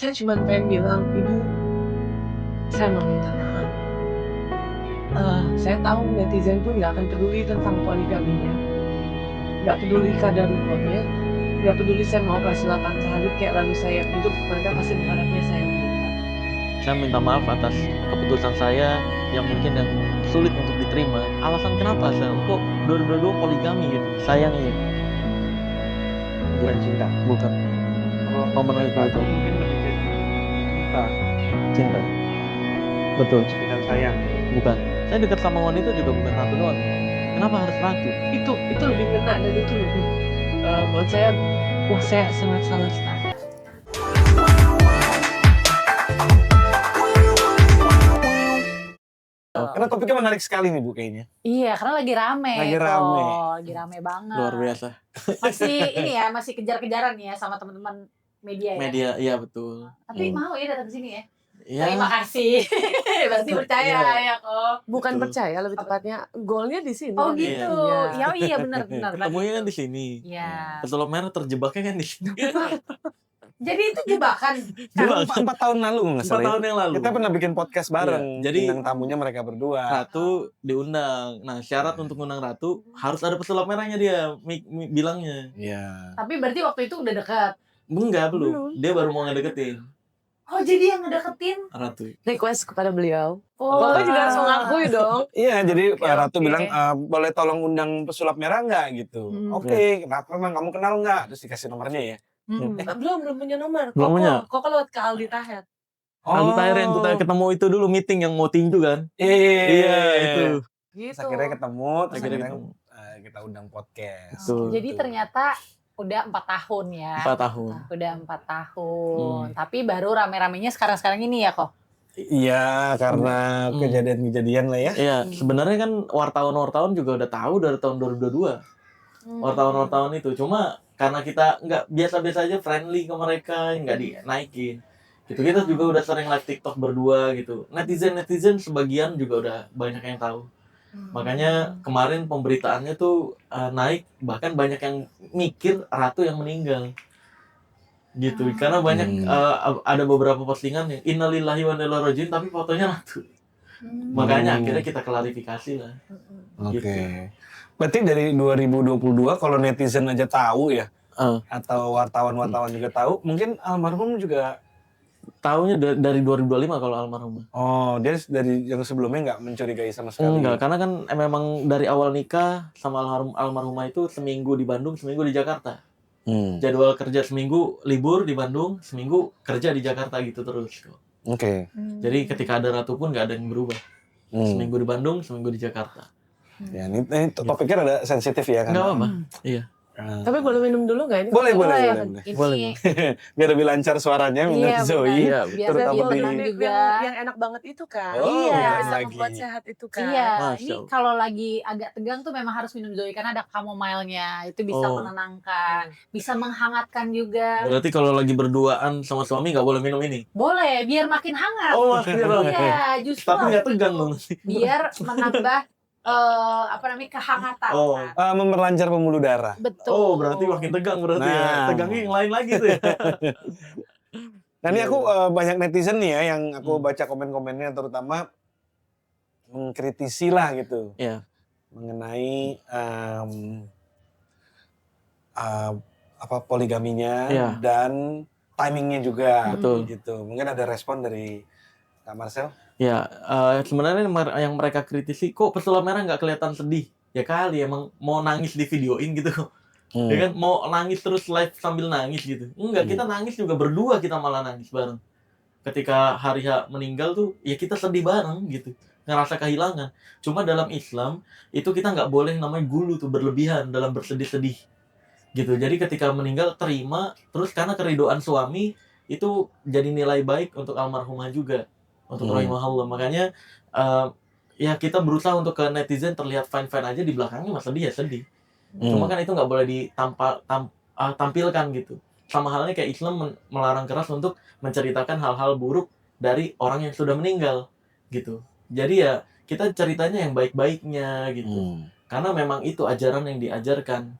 Saya cuma pengen bilang, Ibu, saya mau minta maaf. Saya tahu netizen pun nggak akan peduli tentang poligaminya, nggak peduli kadar umurnya, nggak peduli saya mau kasih 8 kali kayak lalu saya hidup, mereka pasti berharapnya saya menikah. Saya minta maaf atas keputusan saya yang mungkin yang sulit untuk diterima. Alasan kenapa saya kok 2022 poligami gitu? Sayangnya Bukan cinta. bukan Kalau memenuhi cinta itu kebutuhan mungkin lebih ke cinta, cinta. Betul, dan sayang. bukan. Saya dekat sama wanita juga bukan ratu doang. Kenapa harus ratu? Itu lebih ngena dan itu lebih buat saya, wah saya sangat salah sekali. Karena topiknya menarik sekali nih Bu kayaknya. Iya, karena lagi rame. Lagi rame. Lagi rame banget. Luar biasa. Masih ini ya, masih kejar-kejaran ya sama teman-teman media ya. Media, iya betul. Tapi mau ya datang ke sini ya. Iya. Terima kasih. Berarti percaya ya kok. Bukan Betul. percaya, lebih tepatnya goalnya di sini. Oh kan? gitu. Iya. Iya benar. Ketemunya kan di sini. Iya. Pesulap merah terjebaknya kan di sini. Jadi itu jebakan. Kan Jebakan. 4 tahun lalu nggak 4 salah. tahun yang lalu. Kita pernah bikin podcast bareng. Iya, jadi- bintang tamunya mereka berdua. Ratu diundang. Nah, syarat untuk undang Ratu harus ada pesulap merahnya dia bilangnya. Iya. Tapi berarti waktu itu udah dekat. Enggak, belum. Dia baru mau ngedeketin Oh jadi yang ngedeketin. Ratu. Request kepada beliau. Oh. Bapak juga harus mengakui dong. Iya, jadi Oke, Ratu oke. bilang boleh tolong undang pesulap merah nggak gitu. Oke, kenapa emang kamu kenal nggak? Terus dikasih nomornya ya. Belum punya nomor. Belum punya. Kok lewat ke Aldi Taher. Aldi Taher yang kita ketemu itu dulu meeting yang mau tinju kan? Iya, itu. Gitu. Terus akhirnya ketemu, terus Akhirnya akhirnya ketemu. kita undang podcast. Betul. Jadi ternyata udah 4 tahun ya. 4 tahun. Udah 4 tahun. Tapi baru rame-ramenya sekarang-sekarang ini ya kok. Iya, karena kejadian-kejadian lah ya. Iya, sebenarnya kan wartawan-wartawan juga udah tahu dari tahun 2022. Wartawan-wartawan itu cuma karena kita nggak biasa-biasa aja friendly ke mereka, nggak dinaikin. Gitu kita juga udah sering live TikTok berdua gitu. Netizen sebagian juga udah banyak yang tahu. Makanya kemarin pemberitaannya tuh naik, bahkan banyak yang mikir Ratu yang meninggal. Gitu. Karena banyak ada beberapa postingan yang innalillahi wa inna ilaihi raji'un tapi fotonya Ratu. Makanya akhirnya kita klarifikasi lah. Oke. Gitu. Berarti dari 2022 kalau netizen aja tahu ya, Eh. atau wartawan-wartawan juga tahu, mungkin almarhum juga. Taunya dari 2025 kalau almarhum. Oh, dia dari yang sebelumnya nggak mencurigai sama sekali. Enggak, karena kan memang dari awal nikah sama almarhumah itu seminggu di Bandung, seminggu di Jakarta. Jadwal kerja seminggu libur di Bandung, seminggu kerja di Jakarta gitu terus. Oke. Jadi ketika ada Ratu pun nggak ada yang berubah. Seminggu di Bandung, seminggu di Jakarta. Ya, ini topiknya ada sensitif ya kan? Nggak apa-apa. Iya. Tapi boleh minum dulu nggak ini? Boleh. Ini Boleh. Biar lebih lancar suaranya menurut Iya, Zoe. benar. Biar terutama dia di- tenang juga. Yang enak banget itu kan. Oh, Iya. Yang lain bisa lagi. membuat sehat itu kan. Iya, Masya ini Allah. kalau lagi agak tegang tuh memang harus minum Zoe karena ada chamomile-nya. Itu bisa Oh. menenangkan, bisa menghangatkan juga. Berarti kalau lagi berduaan sama suami nggak boleh minum ini. Boleh, biar makin hangat. Oh, maksudnya. Iya, justru Tapi nggak harus tegang minum. dong. Biar menambah kehangatan. Oh. Kak. Memperlancar pembuluh darah. Betul. Oh, berarti makin tegang berarti ya. Nah. Tegangnya yang lain lagi tuh ya. Nah ini aku banyak netizen nih ya yang aku Hmm. baca komen-komennya, terutama mengkritisi lah gitu. Iya. Mengenai poligaminya Iya. dan timingnya juga. Betul. Gitu. Mungkin ada respon dari Kak Marcel? Ya, sebenarnya yang mereka kritisi kok pesulap merah nggak kelihatan sedih. Ya kali emang mau nangis di videoin gitu. Ya kan mau nangis terus live sambil nangis gitu. Enggak, kita nangis juga berdua, kita malah nangis bareng. Ketika hari H meninggal tuh ya kita sedih bareng gitu. Ngerasa kehilangan. Cuma dalam Islam itu kita nggak boleh namanya gulu tuh berlebihan dalam bersedih-sedih. Gitu. Jadi ketika meninggal terima, terus karena keridoan suami itu jadi nilai baik untuk almarhumah juga. Untuk rahimahullah. Makanya ya kita berusaha untuk ke netizen terlihat fine-fine aja, di belakangnya mah sedih ya sedih. Cuma kan itu nggak boleh ditampilkan gitu. Sama halnya kayak Islam melarang keras untuk menceritakan hal-hal buruk dari orang yang sudah meninggal gitu. Jadi ya kita ceritanya yang baik-baiknya gitu. Karena memang itu ajaran yang diajarkan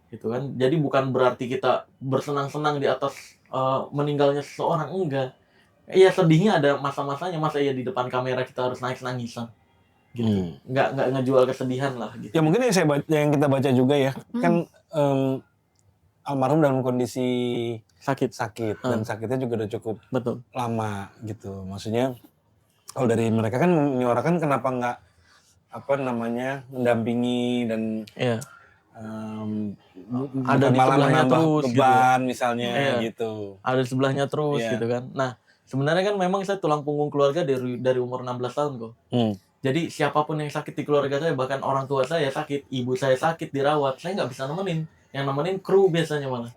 gitu kan. Jadi bukan berarti kita bersenang-senang di atas meninggalnya seseorang, enggak. Iya sedihnya ada masa-masanya, masa iya di depan kamera kita harus nangis-nangisan gitu. Nggak ngejual kesedihan lah gitu. Ya mungkin yang kita baca juga ya, kan almarhum dalam kondisi Sakit. dan sakitnya juga udah cukup Betul. lama gitu. Maksudnya kalau dari mereka kan menyuarakan kenapa nggak mendampingi dan Iya. bukan Ada di malah sebelahnya menambah terus gitu. beban misalnya Iya. gitu. Ada di sebelahnya terus Iya. gitu kan. Nah, sebenarnya kan memang saya tulang punggung keluarga dari umur 16 tahun kok. Jadi siapapun yang sakit di keluarga saya, bahkan orang tua saya sakit, ibu saya sakit dirawat, saya nggak bisa nemenin. Yang nemenin kru biasanya malah.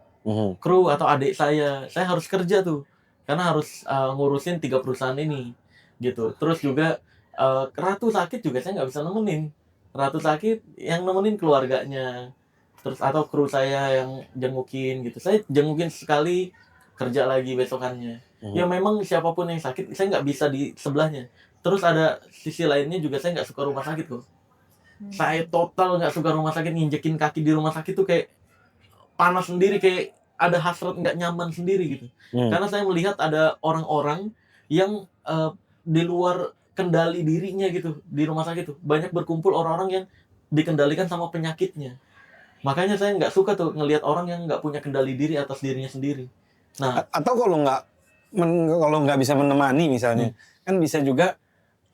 Kru atau adik saya harus kerja tuh. Karena harus ngurusin 3 perusahaan ini gitu. Terus juga Ratu sakit juga saya nggak bisa nemenin. Ratu sakit yang nemenin keluarganya. Terus atau kru saya yang jengukin gitu. Saya jengukin sekali, kerja lagi besokannya. Ya memang siapapun yang sakit saya nggak bisa di sebelahnya. Terus ada sisi lainnya juga saya nggak suka rumah sakit kok. Saya total nggak suka rumah sakit, nginjekin kaki di rumah sakit tuh kayak panas sendiri, kayak ada hasrat nggak nyaman sendiri gitu. Karena saya melihat ada orang-orang yang di luar kendali dirinya gitu di rumah sakit tuh. Banyak berkumpul orang-orang yang dikendalikan sama penyakitnya. Makanya saya nggak suka tuh ngelihat orang yang nggak punya kendali diri atas dirinya sendiri. Nah, atau kalau nggak bisa menemani misalnya, kan bisa juga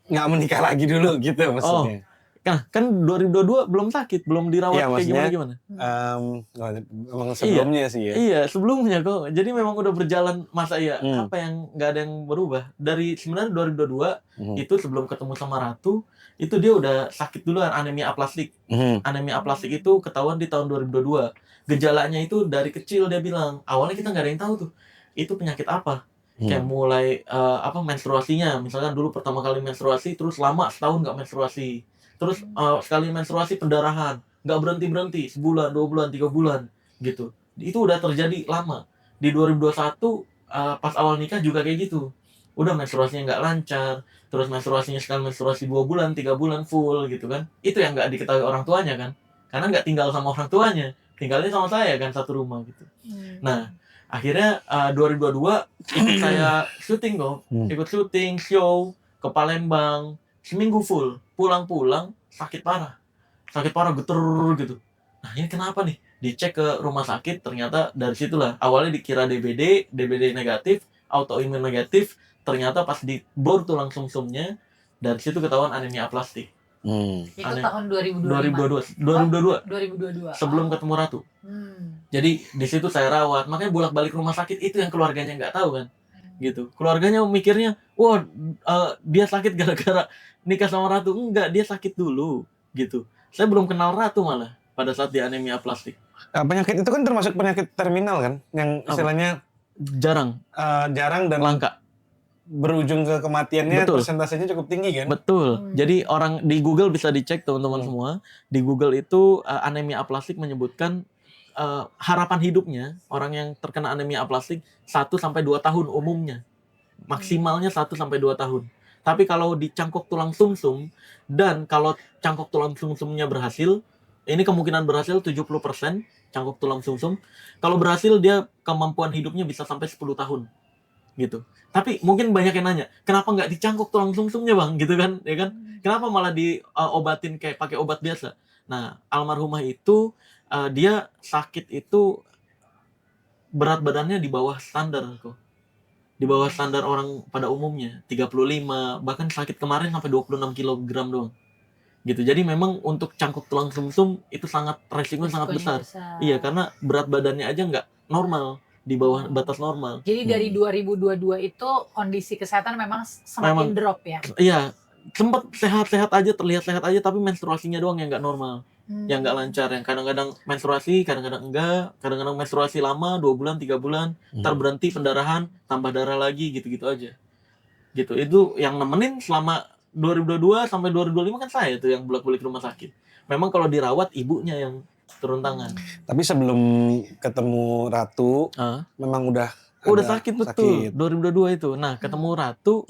nggak menikah lagi dulu gitu maksudnya. Nah, kan 2022 belum sakit, belum dirawat Iya, kayak gimana? Memang sebelumnya sih ya. Iya, sebelumnya kok. Jadi memang udah berjalan masa ya, apa yang nggak ada yang berubah. Dari sebenarnya 2022 itu sebelum ketemu sama Ratu, itu dia udah sakit duluan, anemia aplastik. Anemia aplastik itu ketahuan di tahun 2022. Gejalanya itu dari kecil dia bilang. Awalnya kita nggak ada yang tahu tuh. Itu penyakit apa? Kayak mulai menstruasinya. Misalkan dulu pertama kali menstruasi, terus lama setahun nggak menstruasi. Terus sekali menstruasi pendarahan, nggak berhenti, sebulan, 2 bulan, 3 bulan, gitu. Itu udah terjadi lama. Di 2021 pas awal nikah juga kayak gitu. Udah menstruasinya nggak lancar, terus menstruasinya sekali menstruasi 2 bulan, 3 bulan full gitu kan. Itu yang nggak diketahui orang tuanya kan. Karena nggak tinggal sama orang tuanya, tinggalnya sama saya kan satu rumah gitu. Nah, akhirnya 2022 ikut saya syuting kok. Ikut syuting, show ke Palembang. Seminggu full, pulang-pulang sakit parah geter gitu. Nah ini kenapa nih? Dicek ke rumah sakit, ternyata dari situlah awalnya dikira DBD negatif, autoimun negatif, ternyata pas dibor tulang sumsumnya, dari situ ketahuan anemia aplastik. Itu tahun 2022. 2022 sebelum ketemu Ratu. Jadi di situ saya rawat, makanya bolak-balik rumah sakit itu yang keluarganya nggak tahu kan. Gitu. Keluarganya mikirnya, wah dia sakit gara-gara nikah sama Ratu. Enggak, dia sakit dulu gitu. Saya belum kenal Ratu malah pada saat dia anemia aplastik. Nah, penyakit itu kan termasuk penyakit terminal kan, yang istilahnya jarang dan langka, berujung ke kematiannya. Betul. Persentasenya cukup tinggi kan. Betul. Jadi orang di Google bisa dicek teman-teman semua. Di Google itu anemia aplastik menyebutkan harapan hidupnya orang yang terkena anemia aplastik 1-2 tahun umumnya. Maksimalnya 1-2 tahun. Tapi kalau dicangkok tulang sumsum, dan kalau cangkok tulang sumsumnya berhasil, ini kemungkinan berhasil 70% cangkok tulang sumsum. Kalau berhasil dia kemampuan hidupnya bisa sampai 10 tahun. Gitu. Tapi mungkin banyak yang nanya, kenapa nggak dicangkok tulang sumsumnya bang? Gitu kan, ya kan? Kenapa malah diobatin kayak pakai obat biasa? Nah, almarhumah itu dia sakit itu berat badannya di bawah standar kok. Di bawah standar orang pada umumnya, 35, bahkan sakit kemarin sampai 26 kg doang. Gitu. Jadi memang untuk cangkok tulang sumsum itu resikonya sangat besar. Iya, karena berat badannya aja nggak normal, di bawah batas normal. Jadi dari 2022 itu kondisi kesehatan memang semakin drop ya? Iya, sempat sehat-sehat aja, terlihat sehat aja, tapi menstruasinya doang yang nggak normal. Yang nggak lancar, yang kadang-kadang menstruasi, kadang-kadang enggak, kadang-kadang menstruasi lama 2 bulan 3 bulan, ntar berhenti pendarahan, tambah darah lagi, gitu-gitu aja. Gitu. Itu yang nemenin selama 2022 sampai 2025 kan saya tuh yang bolak-balik rumah sakit. Memang kalau dirawat ibunya yang turun tangan. Tapi sebelum ketemu Ratu, memang udah sakit betul. 2022 itu. Nah, ketemu Ratu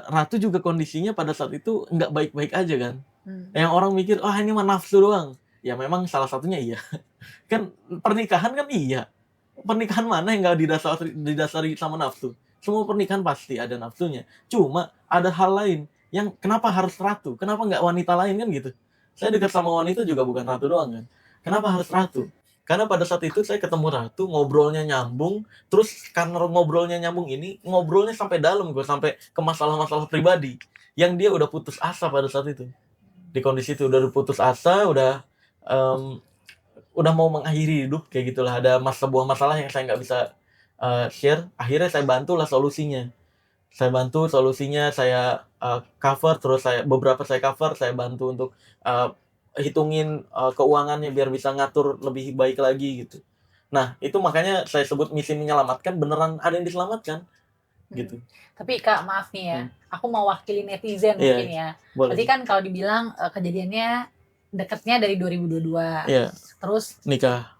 Ratu juga kondisinya pada saat itu nggak baik-baik aja kan. Yang orang mikir, ini mah nafsu doang. Ya memang salah satunya iya. Kan pernikahan kan iya. pernikahan mana yang nggak didasari sama nafsu? Semua pernikahan pasti ada nafsunya. Cuma ada hal lain yang kenapa harus ratu? Kenapa nggak wanita lain kan gitu? Saya dekat sama wanita juga bukan ratu doang kan. Kenapa harus ratu? Karena pada saat itu saya ketemu ratu, ngobrolnya nyambung, terus karena ngobrolnya nyambung ini, ngobrolnya sampai dalam gue, sampai ke masalah-masalah pribadi yang dia udah putus asa pada saat itu. Di kondisi itu udah putus asa, udah mau mengakhiri hidup kayak gitulah, ada sebuah masalah yang saya nggak bisa share. Akhirnya saya bantulah solusinya. Saya cover, terus saya cover, saya bantu untuk hitungin keuangannya biar bisa ngatur lebih baik lagi gitu. Nah, itu makanya saya sebut misi menyelamatkan, beneran ada yang diselamatkan gitu. Tapi Kak, maaf nih ya, aku mau wakili netizen Iya, mungkin ya. boleh. Tadi kan kalau dibilang kejadiannya deketnya dari 2022. Iya, Terus nikah.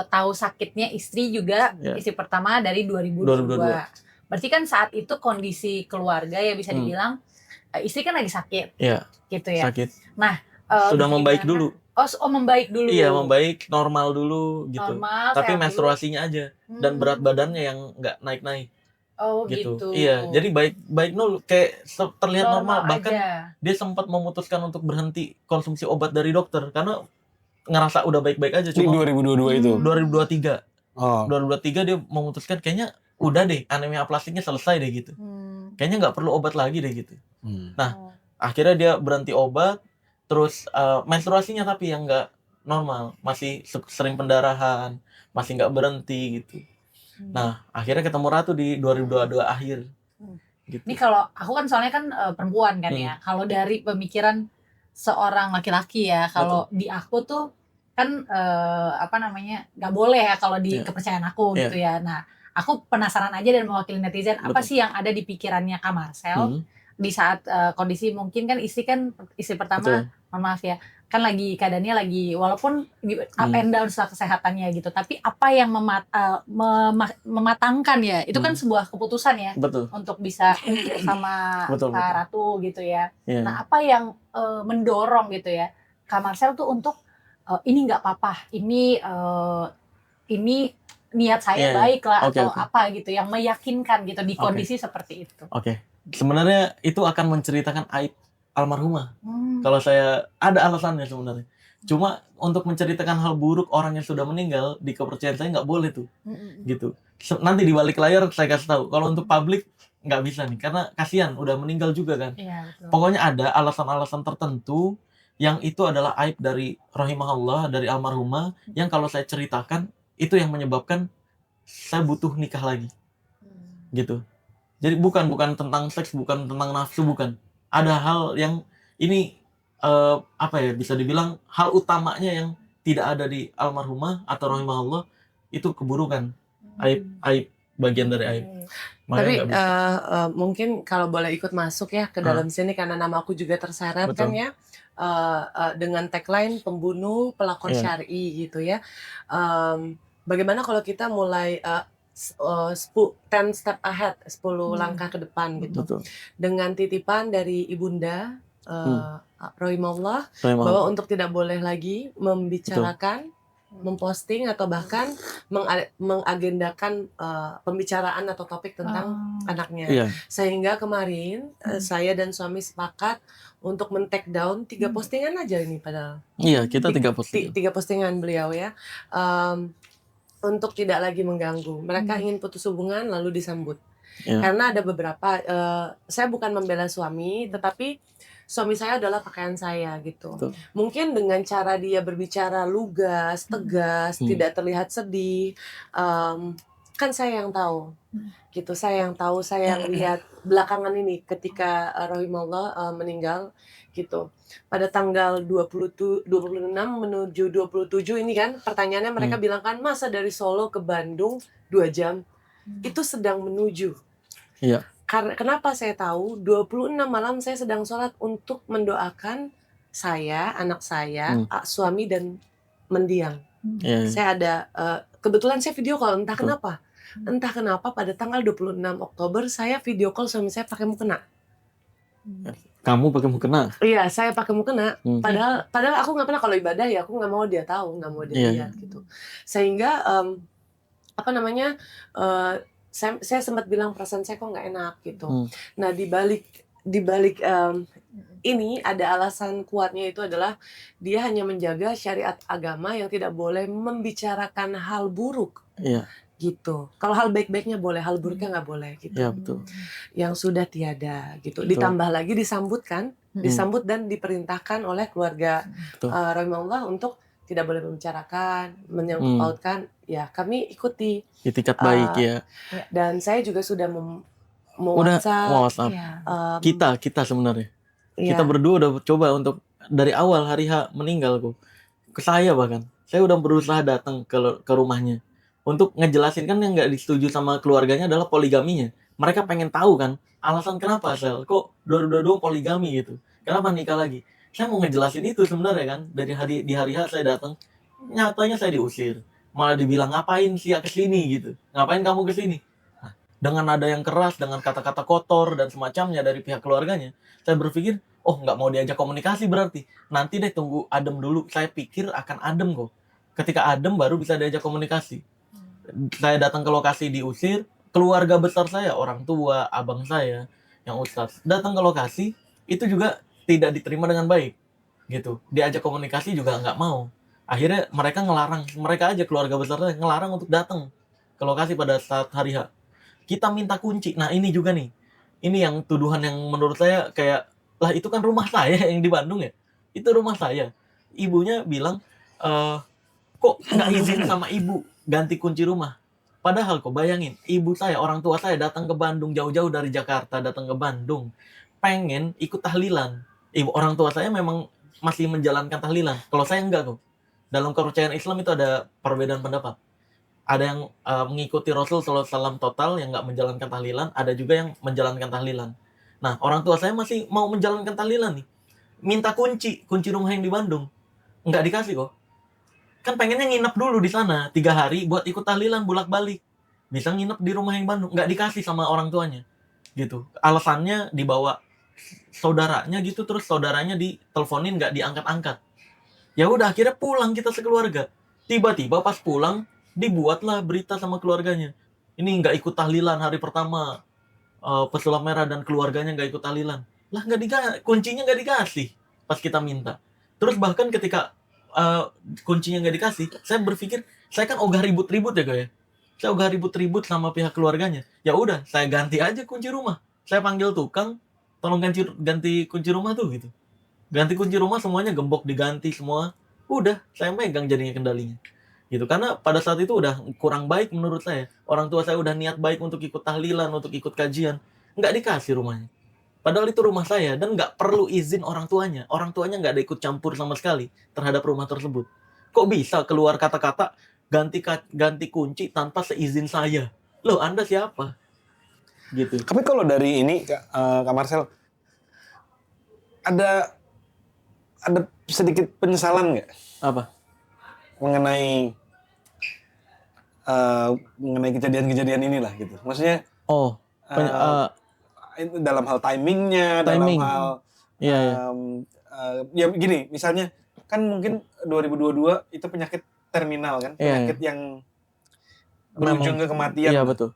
tahu sakitnya istri juga, Iya. istri pertama dari 2022. 2022. Berarti kan saat itu kondisi keluarga ya bisa dibilang istri kan lagi sakit. Iya, Gitu ya. sakit. Gimana? Sudah membaik dulu. Membaik dulu. Iya, membaik, normal dulu gitu. Normal, Tapi sehat menstruasinya aja dulu. dan berat badannya yang nggak naik-naik Oh gitu. gitu. Iya, jadi baik dulu, kayak terlihat normal. Bahkan aja. dia sempat memutuskan untuk berhenti konsumsi obat dari dokter karena ngerasa udah baik-baik aja. Di Cuma 2022 itu. 2023. Oh. 2023 dia memutuskan kayaknya udah deh, anemia aplastiknya selesai deh gitu. Kayaknya nggak perlu obat lagi deh gitu. Nah, akhirnya dia berhenti obat, terus menstruasinya tapi yang nggak normal, masih sering pendarahan, masih nggak berhenti gitu. Nah, akhirnya ketemu Ratu di 2022 akhir. Gitu. Ini kalau aku kan soalnya kan perempuan kan ya. Kalau dari pemikiran seorang laki-laki ya, kalau di aku tuh kan nggak boleh ya kalau di kepercayaan aku gitu ya. Nah, aku penasaran aja dan mewakili netizen, apa sih yang ada di pikirannya Kak Marcel di saat kondisi mungkin kan istri pertama, mohon maaf ya, kan lagi keadaannya lagi walaupun up and down setelah kesehatannya gitu, tapi apa yang mematangkan ya, itu kan sebuah keputusan ya. Betul. Untuk bisa sama Betul. Kak Ratu gitu ya. Yeah. Nah, apa yang mendorong gitu ya Kak Marcel tuh untuk ini nggak apa-apa, ini niat saya baik lah, atau apa gitu yang meyakinkan gitu di kondisi seperti itu. Sebenarnya itu akan menceritakan aib almarhumah. Kalau saya ada alasannya sebenarnya. Cuma untuk menceritakan hal buruk orang yang sudah meninggal di kepercayaan saya nggak boleh tuh. Gitu. Nanti di balik layar saya kasih tahu. Kalau untuk publik nggak bisa nih, karena kasihan udah meninggal juga kan. Iya, betul. Pokoknya ada alasan-alasan tertentu yang itu adalah aib dari rahimahullah, dari almarhumah, yang kalau saya ceritakan itu yang menyebabkan saya butuh nikah lagi. Gitu. Jadi bukan tentang seks, bukan tentang nafsu, bukan. Ada hal yang ini bisa dibilang hal utamanya yang tidak ada di almarhumah atau rahimahullah, itu keburukan, aib bagian dari aib. Tapi mungkin kalau boleh ikut masuk ya ke dalam sini, karena nama aku juga terseret kan ya, dengan tagline pembunuh pelakon syar'i gitu ya. Bagaimana kalau kita mulai 10 step ahead, 10 langkah ke depan gitu. Betul. Dengan titipan dari ibunda rahimahullah bahwa untuk tidak boleh lagi membicarakan, memposting atau bahkan mengagendakan pembicaraan atau topik tentang anaknya. Sehingga kemarin saya dan suami sepakat untuk men-take down 3 postingan aja ini padahal. Iya, kita 3 postingan. 3 postingan beliau ya. Untuk tidak lagi mengganggu. Mereka ingin putus hubungan lalu disambut. Karena ada beberapa, saya bukan membela suami, tetapi suami saya adalah pakaian saya gitu. Betul. Mungkin dengan cara dia berbicara lugas, tegas, tidak terlihat sedih, kan saya yang tahu. Gitu, saya yang tahu, saya yang lihat belakangan ini ketika rahimahullah meninggal gitu. Pada tanggal 26 menuju 27 ini kan pertanyaannya mereka bilang kan, masa dari Solo ke Bandung 2 jam? Itu sedang menuju. Iya. Kenapa saya tahu? 26 malam saya sedang sholat untuk mendoakan saya, anak saya, suami dan mendiang. Saya ada, kebetulan saya video call, entah kenapa pada tanggal 26 Oktober saya video call suami saya pakai mukena. Kamu pakai mukena? Iya, saya pakai mukena. Padahal aku nggak pernah, kalau ibadah ya aku nggak mau dia tahu, nggak mau dia lihat gitu. Sehingga apa namanya, saya sempat bilang perasaan saya kok nggak enak gitu. Nah di balik, ini ada alasan kuatnya itu adalah dia hanya menjaga syariat agama yang tidak boleh membicarakan hal buruk, Iya, gitu. Kalau hal baik-baiknya boleh, hal buruknya nggak boleh gitu. iya betul. Yang sudah tiada gitu. Betul. Ditambah lagi disambut dan diperintahkan oleh keluarga Betul. rahimahullah untuk tidak boleh membicarakan, menyangkut pautkan, ya kami ikuti. Itikat baik ya. Dan saya juga sudah Udah WhatsApp. WhatsApp. Kita sebenarnya. Iya. Kita berdua udah coba untuk dari awal hari H meninggal kok. Ke saya bahkan. Saya udah berusaha datang ke rumahnya untuk ngejelasin, kan yang nggak disetujui sama keluarganya adalah poligaminya. Mereka pengen tahu kan alasan kenapa Sel kok dua-dua poligami gitu. Kenapa nikah lagi? Saya mau ngejelasin itu sebenarnya kan. Di hari H saya datang, nyatanya saya diusir. Malah dibilang ngapain sih ya kesini gitu. Ngapain kamu kesini? Nah, dengan nada yang keras, dengan kata-kata kotor dan semacamnya dari pihak keluarganya, saya berpikir, oh nggak mau diajak komunikasi berarti. Nanti deh tunggu adem dulu. Saya pikir akan adem kok. Ketika adem baru bisa diajak komunikasi. Saya datang ke lokasi diusir. Keluarga besar saya, orang tua, abang saya, yang ustadz, datang ke lokasi, itu juga tidak diterima dengan baik. Gitu. Diajak komunikasi juga nggak mau. Akhirnya mereka ngelarang, mereka aja keluarga besar saya ngelarang untuk datang ke lokasi pada saat hari H. Kita minta kunci. Nah ini juga nih. Ini yang tuduhan yang menurut saya kayak, lah itu kan rumah saya yang di Bandung ya. Itu rumah saya. Ibunya bilang, kok nggak izin sama ibu ganti kunci rumah. Padahal kok bayangin, ibu saya, orang tua saya datang ke Bandung jauh-jauh dari Jakarta, datang ke Bandung. Pengen ikut tahlilan. Orang tua saya memang masih menjalankan tahlilan. Kalau saya enggak kok. Dalam kepercayaan Islam itu ada perbedaan pendapat. Ada yang mengikuti Rasul SAW total yang nggak menjalankan tahlilan, ada juga yang menjalankan tahlilan. Nah, orang tua saya masih mau menjalankan tahlilan nih. Minta kunci rumah yang di Bandung. Nggak dikasih kok. Kan pengennya nginep dulu di sana 3 hari buat ikut tahlilan bolak-balik. Bisa nginep di rumah yang Bandung, nggak dikasih sama orang tuanya. Gitu. Alasannya dibawa saudaranya gitu, terus saudaranya diteleponin nggak diangkat-angkat. Ya udah akhirnya pulang kita sekeluarga. Tiba-tiba pas pulang dibuatlah berita sama keluarganya. Ini nggak ikut tahlilan hari pertama. Pesulap merah dan keluarganya nggak ikut tahlilan. Lah kuncinya nggak dikasih pas kita minta. Terus bahkan ketika kuncinya nggak dikasih, saya berpikir saya kan ogah ribut-ribut ya guys. Saya ogah ribut-ribut sama pihak keluarganya. Ya udah, saya ganti aja kunci rumah. Saya panggil tukang, tolong ganti kunci rumah tuh gitu. Ganti kunci rumah semuanya gembok diganti semua. Udah, saya megang jadinya kendalinya. Gitu. Karena pada saat itu udah kurang baik menurut saya. Orang tua saya udah niat baik untuk ikut tahlilan, untuk ikut kajian. Nggak dikasih rumahnya. Padahal itu rumah saya dan nggak perlu izin orang tuanya. Orang tuanya nggak ada ikut campur sama sekali terhadap rumah tersebut. Kok bisa keluar kata-kata ganti kunci tanpa seizin saya? Loh, Anda siapa? Gitu. Tapi kalau dari ini Kak Marcel, ada sedikit penyesalan nggak Apa? mengenai kejadian-kejadian inilah gitu? Maksudnya itu dalam hal timingnya, dalam hal ya gini, misalnya kan mungkin 2022 itu penyakit terminal kan, penyakit yang berujung ke kematian. Iya betul.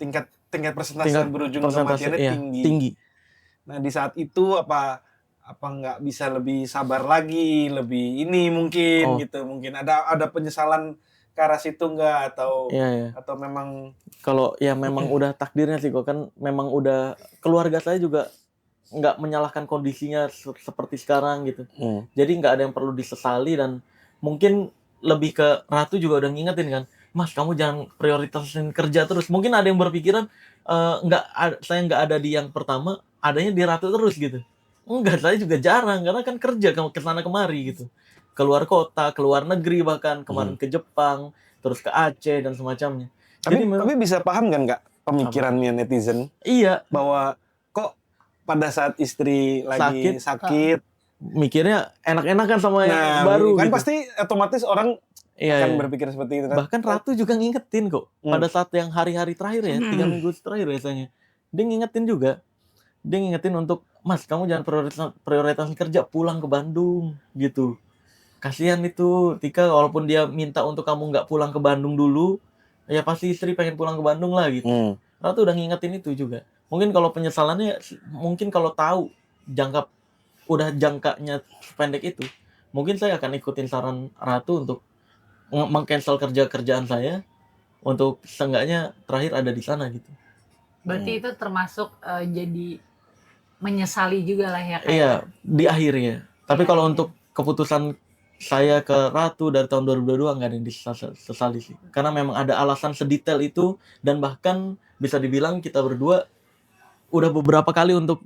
Tingkat persentase berujung ke kematiannya tinggi. Nah di saat itu apa nggak bisa lebih sabar lagi, lebih ini mungkin gitu, mungkin ada penyesalan ke arah situ nggak atau memang kalau ya memang udah takdirnya sih kok, kan memang udah keluarga saya juga nggak menyalahkan kondisinya seperti sekarang gitu. Jadi nggak ada yang perlu disesali dan mungkin lebih ke Ratu juga udah ngingetin kan, Mas kamu jangan prioritasin kerja terus. Mungkin ada yang berpikiran saya nggak ada di yang pertama, adanya di Ratu terus gitu. Enggak, saya juga jarang karena kan kerja ke sana kemari gitu. Keluar kota, keluar negeri bahkan kemarin ke Jepang, terus ke Aceh dan semacamnya. Tapi bisa paham kan Kak pemikirannya netizen? Iya. Bahwa kok pada saat istri lagi sakit mikirnya enak-enakan sama yang baru kan gitu. pasti otomatis orang akan berpikir seperti itu kan. Bahkan Ratu juga ngingetin kok. Pada saat yang hari-hari terakhir ya, 3 minggu terakhir biasanya. Dia ngingetin juga. Dia ngingetin untuk, Mas kamu jangan prioritasin kerja, pulang ke Bandung gitu. Kasihan itu Tika, walaupun dia minta untuk kamu nggak pulang ke Bandung dulu, ya pasti istri pengen pulang ke Bandung lah gitu. Ratu udah ngingetin itu juga. Mungkin kalau penyesalannya, mungkin kalau tahu jangkanya pendek itu, mungkin saya akan ikutin saran Ratu untuk meng-cancel kerjaan saya untuk seenggaknya terakhir ada di sana gitu. Berarti itu termasuk jadi menyesali juga lah ya kayak. Iya, di akhirnya. Tapi kalau untuk keputusan saya ke Ratu dari tahun 2022 nggak ada yang disesali sih. Karena memang ada alasan sedetail itu, dan bahkan bisa dibilang kita berdua udah beberapa kali untuk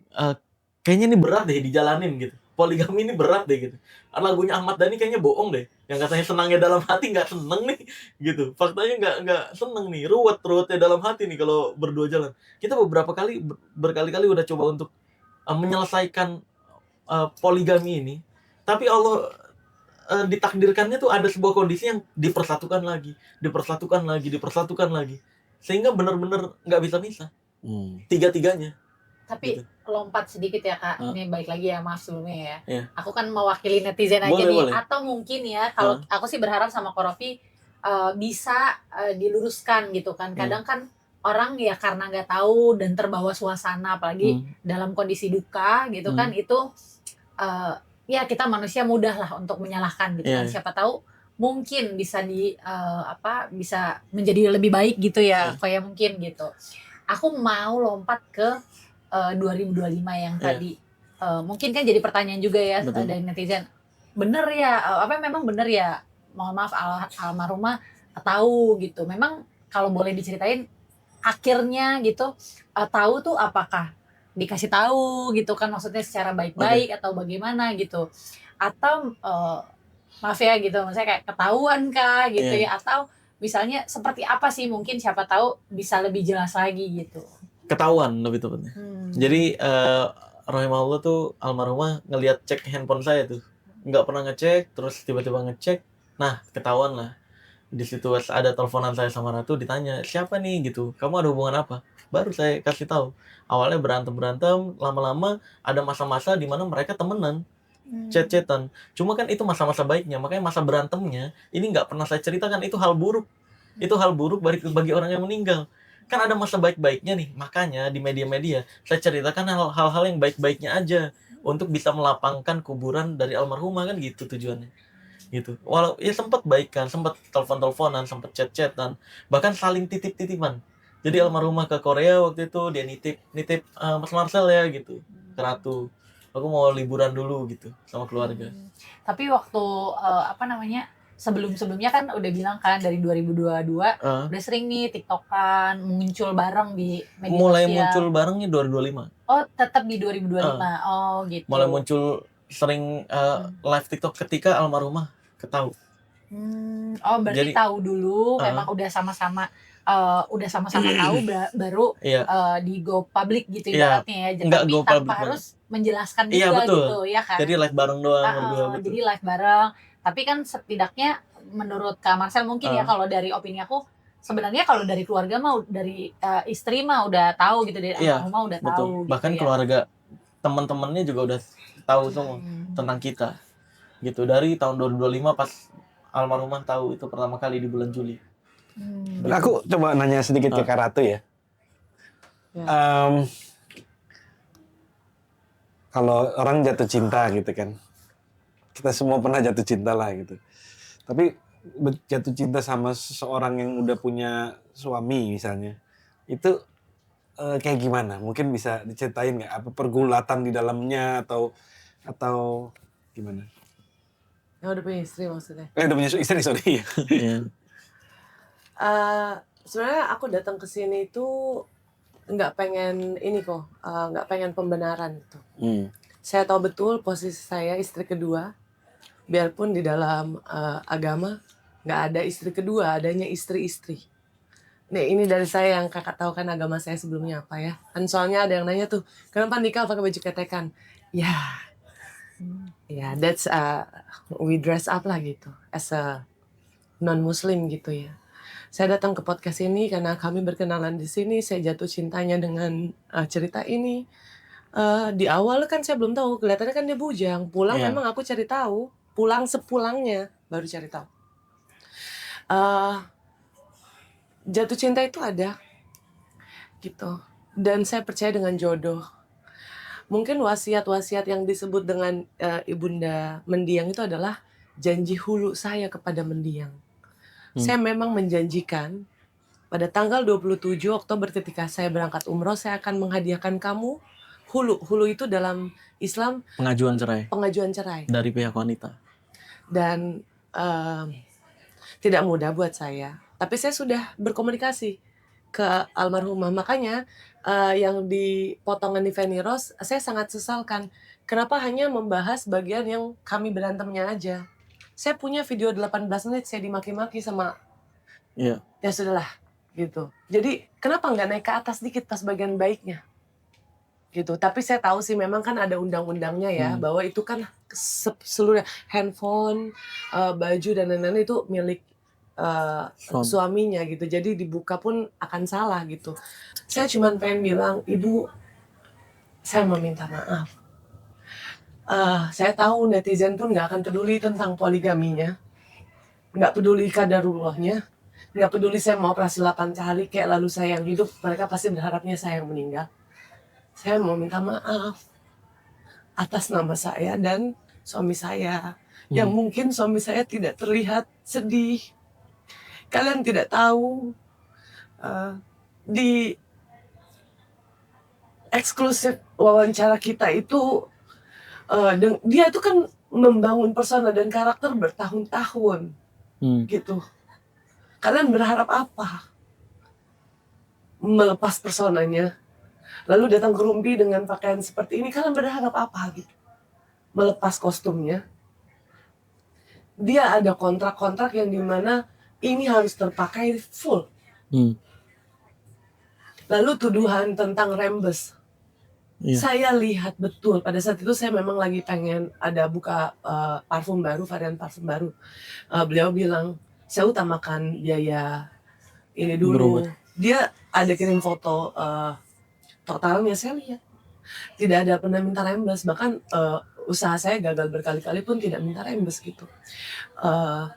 kayaknya ini berat deh dijalanin gitu. Poligami ini berat deh gitu. Lagunya Ahmad Dhani kayaknya bohong deh. Yang katanya senangnya dalam hati nggak seneng nih gitu. Faktanya nggak seneng nih. Ruwetnya dalam hati nih kalau berdua jalan. Kita beberapa kali berkali-kali udah coba untuk menyelesaikan poligami ini. Tapi Allah ditakdirkannya tuh ada sebuah kondisi yang dipersatukan lagi. Sehingga benar-benar nggak bisa-bisa. Tiga-tiganya. Tapi gitu. Lompat sedikit ya Kak, ini balik lagi ya maaf sebelumnya ya. Iya. Aku kan mewakili netizen aja Boleh. Atau mungkin ya kalau aku sih berharap sama Korofi bisa diluruskan gitu kan. Kadang kan orang ya karena nggak tahu dan terbawa suasana, apalagi dalam kondisi duka gitu kan, itu ya kita manusia mudah lah untuk menyalahkan gitu kan. Siapa tahu mungkin bisa bisa menjadi lebih baik gitu ya, kayak mungkin gitu. Aku mau lompat ke 2025 yang tadi. Mungkin kan jadi pertanyaan juga ya dari netizen. Bener ya, memang bener ya, mohon maaf almarhumah tahu gitu. Memang kalau boleh diceritain akhirnya gitu, tahu tuh apakah dikasih tahu gitu kan, maksudnya secara baik-baik atau bagaimana gitu. Atau maaf ya gitu, maksudnya kayak ketahuan kah gitu ya, atau misalnya seperti apa sih, mungkin siapa tahu bisa lebih jelas lagi gitu. Ketahuan lebih tepatnya. Jadi rahimahullah tuh almarhumah ngelihat cek handphone saya tuh, nggak pernah ngecek, terus tiba-tiba ngecek, nah ketahuan lah. Di situ ada teleponan saya sama Ratu, ditanya siapa nih gitu, kamu ada hubungan apa, baru saya kasih tahu. Awalnya berantem, lama-lama ada masa-masa di mana mereka temenan, chat-chatan. Cuma kan itu masa-masa baiknya, makanya masa berantemnya ini nggak pernah saya ceritakan. Itu hal buruk, bagi orang yang meninggal. Kan ada masa baik-baiknya nih, makanya di media-media saya ceritakan hal-hal yang baik-baiknya aja untuk bisa melapangkan kuburan dari almarhumah, kan gitu tujuannya gitu. Walau ya sempat baikan, sempat telepon-teleponan, sempat chat-chatan, bahkan saling titip-titipan. Jadi almarhumah ke Korea waktu itu dia nitip Mas Marcel ya gitu ke Ratu, aku mau liburan dulu gitu sama keluarga. Tapi waktu sebelum-sebelumnya kan udah bilang kan dari 2022 udah sering nih TikTokan muncul bareng di media mulai sosial. Muncul barengnya 2025. Oh, tetap di 2025. Oh, gitu. Mulai muncul sering live TikTok ketika almarhumah ketahu. Oh, berarti jadi, tahu dulu memang udah sama-sama tahu baru di go public gitu ibaratnya ya. Tapi tanpa harus menjelaskan juga gitu ya kan. Jadi live bareng doang berdua. Jadi live bareng. Tapi kan setidaknya menurut Kak Marcel mungkin ya, kalau dari opini aku sebenarnya kalau dari keluarga mah dari istri mah udah tahu gitu, dari almarhumah udah tahu gitu. Bahkan keluarga teman-temannya juga udah tahu semua tentang kita. Gitu dari tahun 2025 pas almarhumah tahu itu pertama kali di bulan Juli. Aku coba nanya sedikit ke Kak Ratu ya. Kalau orang jatuh cinta gitu kan, kita semua pernah jatuh cinta lah gitu. Tapi jatuh cinta sama seseorang yang udah punya suami misalnya, itu kayak gimana? Mungkin bisa diceritain nggak? Apa pergulatan di dalamnya atau gimana? Yang udah punya istri maksudnya? Udah punya istri, sorry. Sebenarnya aku datang ke sini itu nggak pengen nggak pengen pembenaran gitu. Saya tahu betul posisi saya istri kedua. Biarpun di dalam agama nggak ada istri kedua, adanya istri-istri. Nih ini dari saya yang kakak tahu kan agama saya sebelumnya apa ya. Kan soalnya ada yang nanya tuh, kenapa nikah pakai baju ketekan? Ya, that's we dress up lah gitu, as a non-muslim gitu ya. Saya datang ke podcast ini karena kami berkenalan di sini. Saya jatuh cintanya dengan cerita ini. Di awal kan saya belum tahu, kelihatannya kan dia bujang. Pulang memang aku cari tahu. Pulang sepulangnya baru cari tahu. jatuh cinta itu ada gitu, dan saya percaya dengan jodoh. Mungkin wasiat-wasiat yang disebut dengan Ibunda Mendiang itu adalah janji hulu saya kepada Mendiang. Saya memang menjanjikan pada tanggal 27 Oktober ketika saya berangkat umroh, saya akan menghadiahkan kamu hulu. Hulu itu dalam Islam pengajuan cerai pengajuan cerai. dari pihak wanita. Dan tidak mudah buat saya. Tapi saya sudah berkomunikasi ke almarhumah. Makanya yang di potongan di Feni Rose, saya sangat sesalkan. Kenapa hanya membahas bagian yang kami berantemnya aja? Saya punya video 18 menit saya dimaki-maki sama... Iya. Ya sudahlah, gitu. Jadi kenapa nggak naik ke atas dikit pas bagian baiknya? Gitu. Tapi saya tahu sih memang kan ada undang-undangnya ya, bahwa itu kan seluruh handphone, baju dan lain-lain itu milik suaminya gitu. Jadi dibuka pun akan salah gitu. Saya cuma pengen bilang, Ibu, saya meminta maaf. Saya tahu netizen pun nggak akan peduli tentang poligaminya, nggak peduli kadarullahnya, nggak peduli saya mau operasi 8 kali kayak lalu saya yang hidup, mereka pasti berharapnya saya yang meninggal. Saya mau minta maaf atas nama saya dan suami saya, yang mungkin suami saya tidak terlihat sedih. Kalian tidak tahu, di eksklusif wawancara kita itu, dia itu kan membangun persona dan karakter bertahun-tahun, gitu. Kalian berharap apa? Melepas personanya, lalu datang ke Rumpi dengan pakaian seperti ini, kalian berharap apa gitu? Melepas kostumnya. Dia ada kontrak-kontrak yang dimana ini harus terpakai full. Lalu tuduhan tentang rembes. Saya lihat betul, pada saat itu saya memang lagi pengen ada buka parfum baru, varian parfum baru. Beliau bilang, saya utamakan biaya ini dulu. Dia ada kirim foto totalnya, saya lihat. Tidak ada pernah minta rembes, bahkan usaha saya gagal berkali-kali pun tidak minta rembes gitu.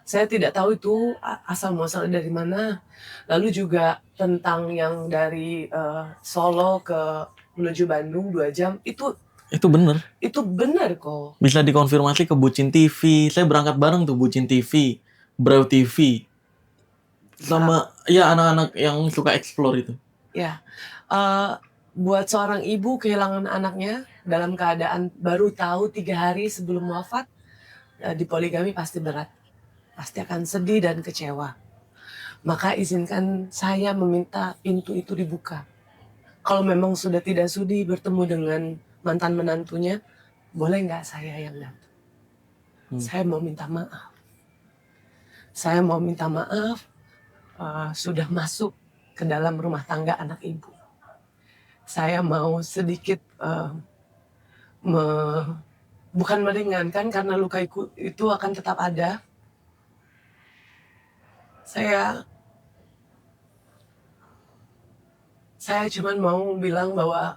Saya tidak tahu itu asal muasalnya dari mana. Lalu juga tentang yang dari Solo ke menuju Bandung 2 jam, itu benar. Itu benar kok. Bisa dikonfirmasi ke Bucin TV. Saya berangkat bareng tuh Bucin TV, Brau TV, sama ya anak-anak yang suka explore itu. Ya, buat seorang ibu kehilangan anaknya dalam keadaan baru tahu 3 hari sebelum wafat, di poligami pasti berat, pasti akan sedih dan kecewa. Maka izinkan saya meminta pintu itu dibuka. Kalau memang sudah tidak sudi bertemu dengan mantan menantunya, boleh nggak saya yang datang? Saya mau minta maaf. Saya mau minta maaf sudah masuk ke dalam rumah tangga anak ibu. Saya mau sedikit bukan meringankan karena luka itu akan tetap ada. Saya cuma mau bilang bahwa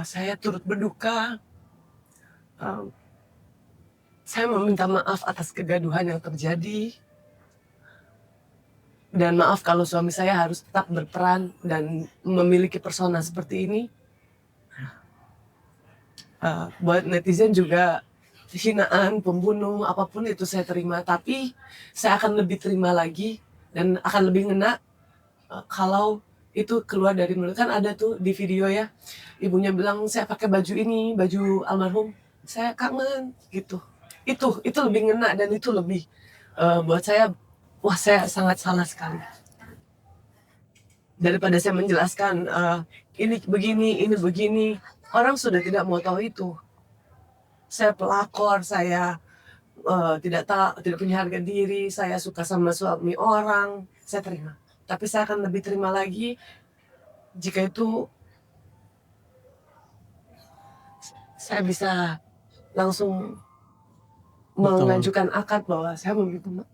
saya turut berduka. Saya meminta maaf atas kegaduhan yang terjadi. Dan maaf kalau suami saya harus tetap berperan dan memiliki persona seperti ini. Buat netizen juga, hinaan, pembunuh, apapun itu saya terima. Tapi saya akan lebih terima lagi dan akan lebih ngena kalau itu keluar dari mulut. Kan ada tuh di video ya, ibunya bilang saya pakai baju ini, baju almarhum, saya kangen gitu. Itu lebih ngena dan itu lebih buat saya, wah saya sangat salah sekali. Daripada saya menjelaskan ini begini, orang sudah tidak mau tahu itu. Saya pelakor, saya tidak punya harga diri, saya suka sama suami orang, saya terima. Tapi saya akan lebih terima lagi jika itu saya bisa langsung mengajukan akad bahwa saya meminta maaf.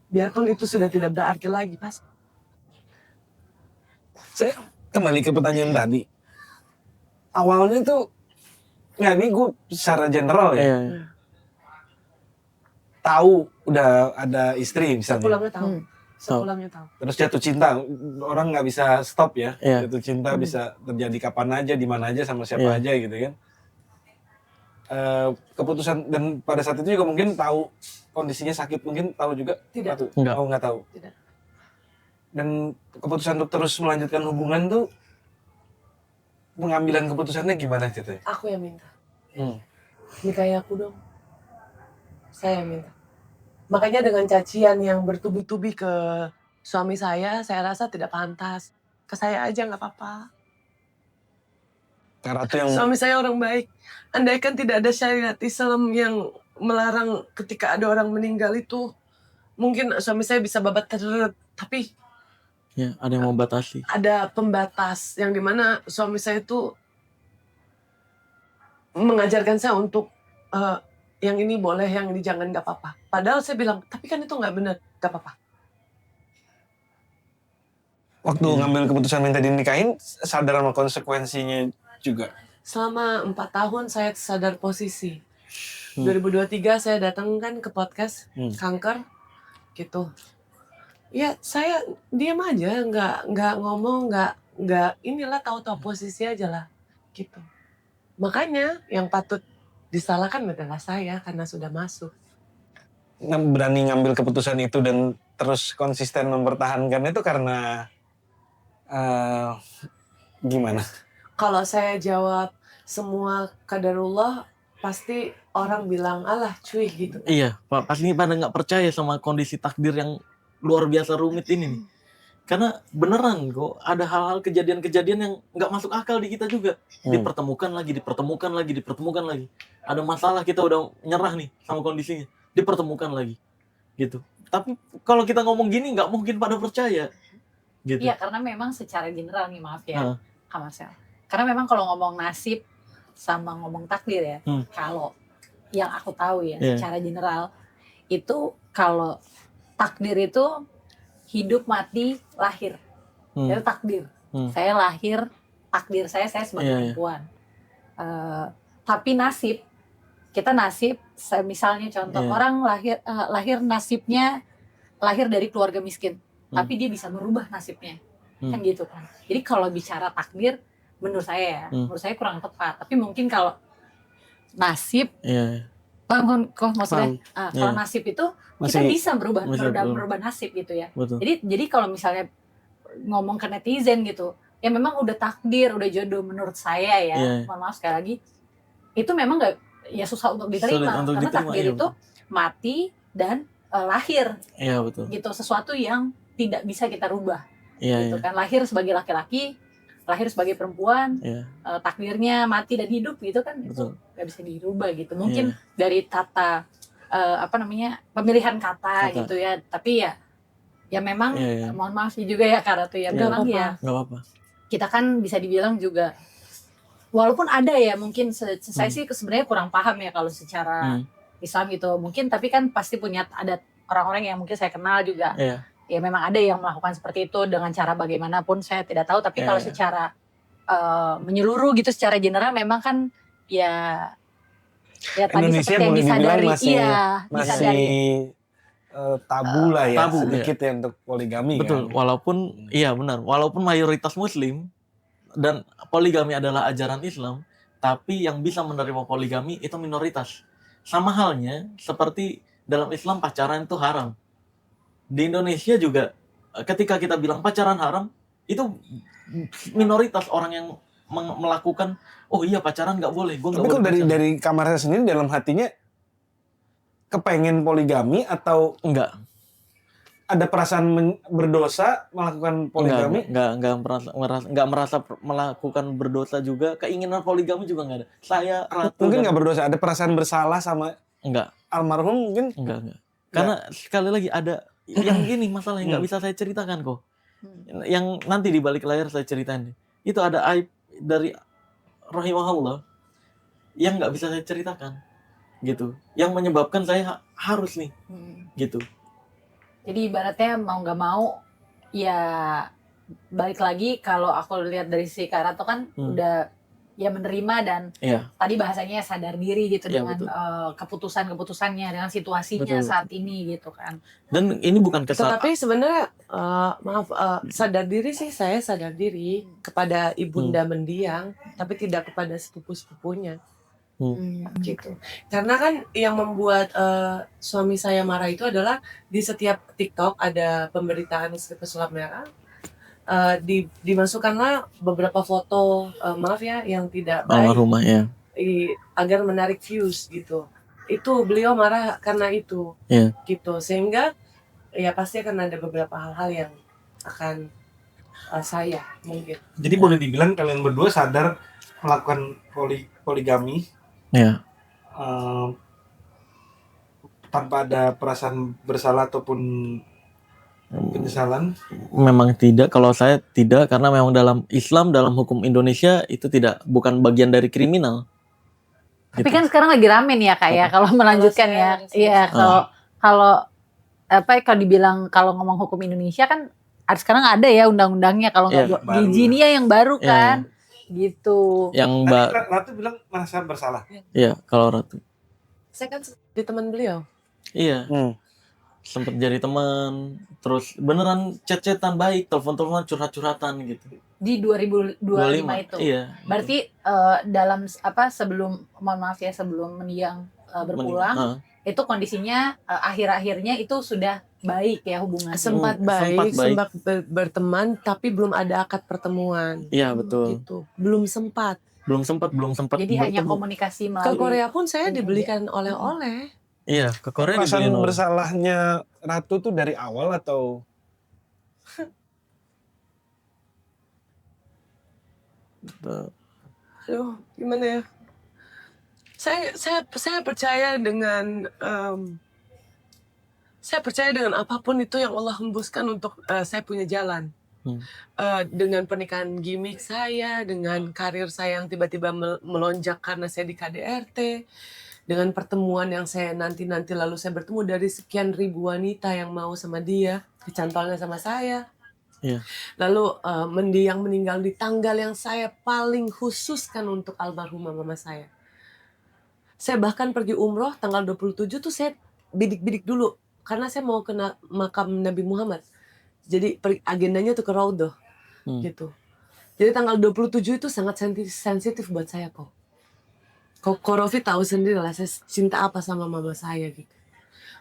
Biarpun itu sudah tidak berarti lagi, Pas. Saya kembali ke pertanyaan tadi. Awalnya tuh, ini gue secara general ya. Tahu udah ada istri misalnya. Pulangnya tahu. sepulangnya tahu. Terus jatuh cinta, orang nggak bisa stop ya. Jatuh cinta bisa terjadi kapan aja, di mana aja, sama siapa aja gitu kan. Keputusan, dan pada saat itu juga mungkin tahu kondisinya sakit, mungkin tahu juga? Tidak. Nggak tahu. Tidak. Dan keputusan untuk terus melanjutkan hubungan tuh, pengambilan keputusannya gimana gitu ya? Aku yang minta. Nikahi aku dong. Saya yang minta. Makanya dengan cacian yang bertubi-tubi ke suami saya rasa tidak pantas. Ke saya aja nggak apa-apa. Karena itu yang... Suami saya orang baik. Andaikan tidak ada syariat Islam yang melarang ketika ada orang meninggal itu, mungkin suami saya bisa babat terus. Tapi ya, ada yang membatasi. Ada pembatas yang dimana suami saya itu mengajarkan saya untuk yang ini boleh, yang ini jangan, nggak apa-apa. Padahal saya bilang, tapi kan itu nggak benar, nggak apa-apa. Waktu ngambil keputusan minta dinikahin, sadar sama konsekuensinya juga? Selama 4 tahun saya sadar posisi. 2023 saya datang kan ke podcast kanker, gitu. Ya saya diam aja, nggak ngomong, nggak inilah, tahu-tahu posisi aja lah, gitu. Makanya yang patut disalahkan adalah saya karena sudah masuk. Berani ngambil keputusan itu dan terus konsisten mempertahankan itu karena gimana? Kalau saya jawab semua qadarullah, pasti orang bilang alah cuy gitu. Iya, pasti pada nggak percaya sama kondisi takdir yang luar biasa rumit ini nih. Karena beneran kok ada hal-hal kejadian-kejadian yang nggak masuk akal di kita juga. Dipertemukan lagi. Ada masalah, kita udah nyerah nih sama kondisinya. Dipertemukan lagi. Gitu. Tapi kalau kita ngomong gini nggak mungkin pada percaya. Gitu. Iya, karena memang secara general nih, maaf ya, Kak Marcel. Karena memang kalau ngomong nasib sama ngomong takdir ya, kalau yang aku tahu ya, secara general, itu kalau takdir itu hidup, mati, lahir. Itu takdir. Saya lahir, takdir saya sebagai perempuan. Tapi nasib, kita nasib, misalnya contoh, orang lahir nasibnya, lahir dari keluarga miskin. Tapi dia bisa merubah nasibnya. Kan gitu kan. Jadi kalau bicara takdir, menurut saya kurang tepat. Tapi mungkin kalau nasib, kok maksudnya, kalau nasib itu kita bisa merubah nasib gitu ya. Jadi kalau misalnya ngomong ke netizen gitu, ya memang udah takdir, udah jodoh menurut saya ya. Mohon maaf sekali lagi, itu memang nggak, ya susah untuk diterima. Karena takdir itu mati dan lahir. Iya, betul. Gitu, sesuatu yang tidak bisa kita rubah. Gitu kan, lahir sebagai laki-laki, lahir sebagai perempuan, takdirnya mati dan hidup gitu kan, itu nggak bisa dirubah gitu. Mungkin dari tata pemilihan kata gitu ya, tapi ya memang mohon maaf juga ya Kak Ratu ya, memang ya nggak apa-apa. Kita kan bisa dibilang juga, walaupun ada ya mungkin saya sih sebenarnya kurang paham ya kalau secara Islam gitu mungkin, tapi kan pasti ada orang-orang yang mungkin saya kenal juga. Ya memang ada yang melakukan seperti itu dengan cara bagaimanapun saya tidak tahu, tapi kalau secara menyeluruh gitu, secara general memang kan ya tadi Indonesia seperti yang disadari, masih tabu lah ya, sedikit ya untuk poligami. Betul, kan? walaupun mayoritas Muslim dan poligami adalah ajaran Islam, tapi yang bisa menerima poligami itu minoritas. Sama halnya seperti dalam Islam pacaran itu haram. Di Indonesia juga ketika kita bilang pacaran haram, itu minoritas orang yang melakukan, oh iya pacaran nggak boleh. Tapi kok dari kamarnya sendiri dalam hatinya kepengen poligami atau enggak? Ada perasaan berdosa melakukan poligami? Enggak merasa melakukan berdosa juga. Keinginan poligami juga enggak ada. Saya mungkin enggak berdosa, ada perasaan bersalah sama almarhum mungkin? Enggak. Karena sekali lagi ada yang gini masalah yang nggak bisa saya ceritakan kok. Yang nanti di balik layar saya ceritain. Itu ada aib dari rahimahullah yang nggak bisa saya ceritakan, gitu. Yang menyebabkan saya harus nih, gitu. Jadi ibaratnya mau nggak mau, ya balik lagi kalau aku lihat dari si Kak Ratu kan udah ya menerima dan tadi bahasanya sadar diri gitu dengan keputusan-keputusannya dengan situasinya saat ini gitu kan. Dan ini bukan kesalahan. Tapi sebenarnya sadar diri sih, saya sadar diri kepada ibunda mendiang, tapi tidak kepada sepupu-sepupunya. Gitu. Karena kan yang membuat suami saya marah itu adalah di setiap TikTok ada pemberitaan istri pesulap merah. Dimasukkanlah beberapa foto maaf ya yang tidak baik agar menarik views gitu. Itu beliau marah karena itu gitu, sehingga ya pasti akan ada beberapa hal-hal yang akan saya mungkin. Jadi boleh dibilang kalian berdua sadar melakukan poligami tanpa ada perasaan bersalah ataupun penyesalan? Memang tidak, kalau saya tidak, karena memang dalam Islam, dalam hukum Indonesia itu bukan bagian dari kriminal. Tapi kan sekarang lagi rame nih ya Kak ya, kalau melanjutkan ya. Iya, kalau dibilang kalau ngomong hukum Indonesia kan sekarang ada ya undang-undangnya, kalau nggak Gigi ini ya yang baru kan. Gitu. Yang Ratu bilang merasa bersalah. Iya, kalau Ratu. Saya kan di teman beliau. Iya. Sempet jadi teman, terus beneran chat-chatan baik, telepon-teleponan, curhat-curhatan gitu. Di 2025 itu. Iya. Berarti dalam sebelum sebelum mendiang berpulang, itu kondisinya akhir-akhirnya itu sudah baik ya hubungannya. Sempat berteman tapi belum ada akad pertemuan. Iya, betul. Gitu. Belum sempat. Jadi hanya komunikasi melalui. Ke Korea pun saya dibelikan oleh-oleh. Iya, ke Korea perasaan bersalahnya Ratu tuh dari awal atau? Aduh, gimana ya? Saya percaya dengan apapun itu yang Allah hembuskan untuk saya punya jalan. Dengan pernikahan gimmick saya, dengan karir saya yang tiba-tiba melonjak karena saya di KDRT, dengan pertemuan yang saya nanti lalu saya bertemu dari sekian ribu wanita yang mau sama dia, kecantolnya sama saya. Lalu mendiang meninggal di tanggal yang saya paling khususkan untuk almarhumah mama saya. Saya bahkan pergi umroh tanggal 27 tuh saya bidik-bidik dulu karena saya mau ke makam Nabi Muhammad. Jadi agendanya tuh ke Raudhah gitu. Jadi tanggal 27 itu sangat sensitif buat saya kok. Rofi tahu sendiri lah saya cinta apa sama mama saya gitu.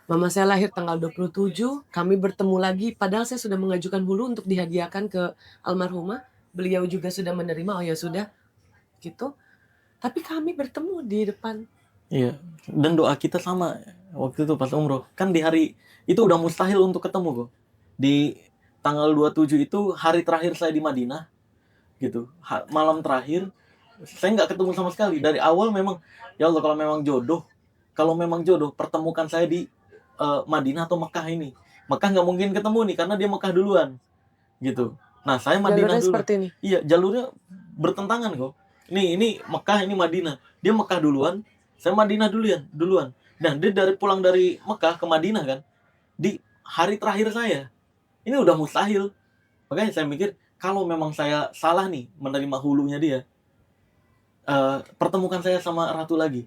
Mama saya lahir tanggal 27, kami bertemu lagi padahal saya sudah mengajukan hulu untuk dihadiahkan ke almarhumah. Beliau juga sudah menerima, oh ya sudah gitu. Tapi kami bertemu di depan. Iya, dan doa kita sama waktu itu pas umroh. Kan di hari itu udah mustahil untuk ketemu kok. Di tanggal 27 itu hari terakhir saya di Madinah gitu. Malam terakhir saya nggak ketemu sama sekali. Dari awal memang, ya Allah kalau memang jodoh pertemukan saya di Madinah atau Mekah ini. Mekah nggak mungkin ketemu nih karena dia Mekah duluan gitu. Nah saya Madinah dulu. Seperti ini. Iya, jalurnya bertentangan kok. Ini Mekah, ini Madinah. Dia Mekah duluan, saya Madinah duluan. Dan dia pulang dari Mekah ke Madinah kan, di hari terakhir saya. Ini udah mustahil. Makanya saya mikir, kalau memang saya salah nih menerima hulunya dia, pertemukan saya sama Ratu lagi.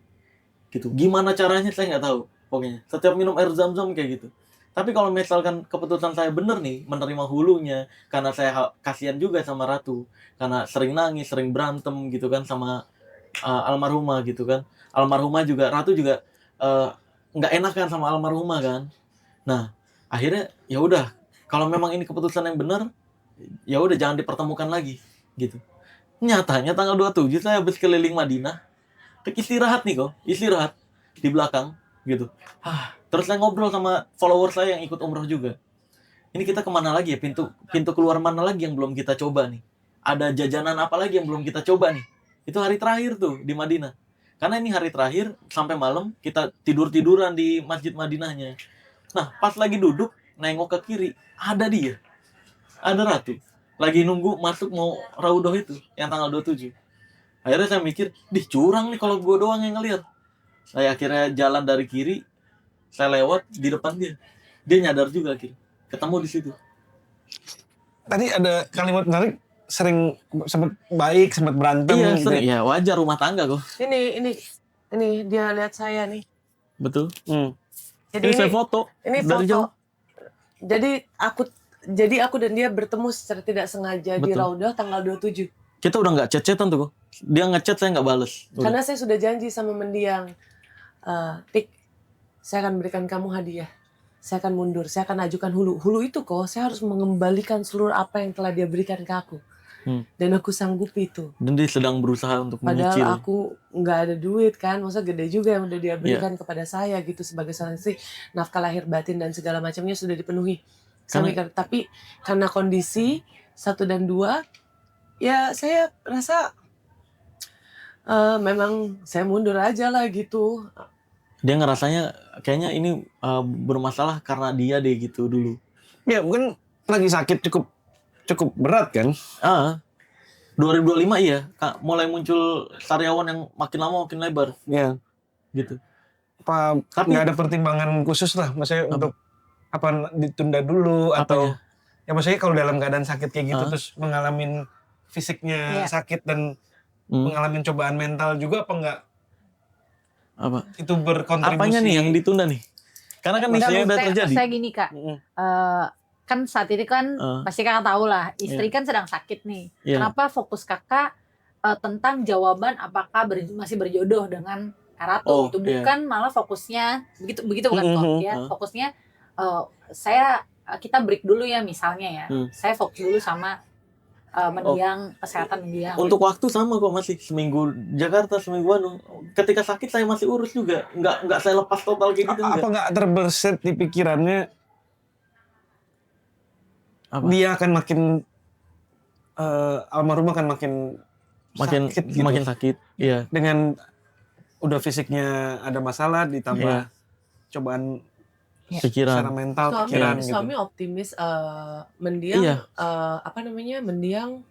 Gitu. Gimana caranya saya nggak tahu. Pokoknya setiap minum air zam-zam kayak gitu. Tapi kalau misalkan keputusan saya bener nih menerima hulunya, karena saya kasihan juga sama Ratu, karena sering nangis, sering berantem gitu kan sama almarhumah gitu kan. Almarhumah juga, Ratu juga nggak enak kan sama almarhumah kan. Nah akhirnya ya udah, kalau memang ini keputusan yang benar, ya udah jangan dipertemukan lagi gitu. Nyatanya tanggal 27 saya habis keliling Madinah, istirahat di belakang gitu. Terus saya ngobrol sama follower saya yang ikut umroh juga. Ini kita kemana lagi ya, pintu keluar mana lagi yang belum kita coba nih? Ada jajanan apa lagi yang belum kita coba nih? Itu hari terakhir tuh di Madinah. Karena ini hari terakhir sampai malam kita tiduran di Masjid Madinahnya. Nah pas lagi duduk nengok ke kiri, ada dia, ada Ratu lagi nunggu masuk mau Raudhah itu yang tanggal 27. Akhirnya saya mikir, curang nih kalau gue doang yang ngeliat. Saya akhirnya jalan dari kiri, saya lewat di depan dia nyadar juga akhirnya ketemu di situ. Tadi ada kalimat menarik, sering sempat baik, sempat berantem Iya, gitu. sering. Ya wajar rumah tangga kok. Ini dia lihat saya nih. Betul. Jadi ini saya foto ini dari foto. jauh. Jadi aku dan dia bertemu secara tidak sengaja di Raudah tanggal 27. Kita udah nggak chat-chatan tuh kok. Dia ngechat saya nggak bales. Karena saya sudah janji sama mendiang, Tik, saya akan berikan kamu hadiah. Saya akan mundur, saya akan ajukan hulu. Hulu itu kok, saya harus mengembalikan seluruh apa yang telah dia berikan ke aku. Dan aku sanggup itu. Dan dia sedang berusaha untuk menyicil. Padahal aku nggak ada duit kan, maksudnya gede juga yang udah dia berikan kepada saya gitu sebagai seorang istri. Nafkah lahir batin dan segala macamnya sudah dipenuhi. Tapi karena kondisi 1 dan 2, ya saya rasa memang saya mundur aja lah gitu. Dia ngerasanya kayaknya ini bermasalah karena dia deh gitu dulu. Ya mungkin lagi sakit cukup berat kan? 2025 iya, mulai muncul karyawan yang makin lama makin lebar. Ya. Gitu. Tapi nggak ada pertimbangan khusus lah, maksudnya untuk ditunda dulu atau ya maksudnya kalau dalam keadaan sakit kayak gitu terus mengalami fisiknya sakit dan mengalami cobaan mental juga apa enggak? Itu berkontribusi. Apanya nih yang ditunda nih? Karena kan misalnya udah terjadi. Saya gini Kak, kan saat ini kan pasti Kakak tahu lah, istri kan sedang sakit nih. Kenapa fokus Kakak tentang jawaban apakah masih berjodoh dengan Kak Ratu? Itu bukan malah fokusnya begitu bukan kok ya. Fokusnya kita break dulu ya misalnya ya. Saya fokus dulu sama mendiang kesehatan mendiang. Untuk waktu sama kok, masih seminggu Jakarta, seminggu Bandung. Ketika sakit saya masih urus juga, nggak saya lepas total kayak gitu. Apa nggak terberset di pikirannya dia akan makin almarhum akan makin sakit gitu. Makin sakit, iya. Dengan udah fisiknya ada masalah ditambah cobaan pikiran, secara mental, pikiran gitu. Suami optimis mendiang mendiang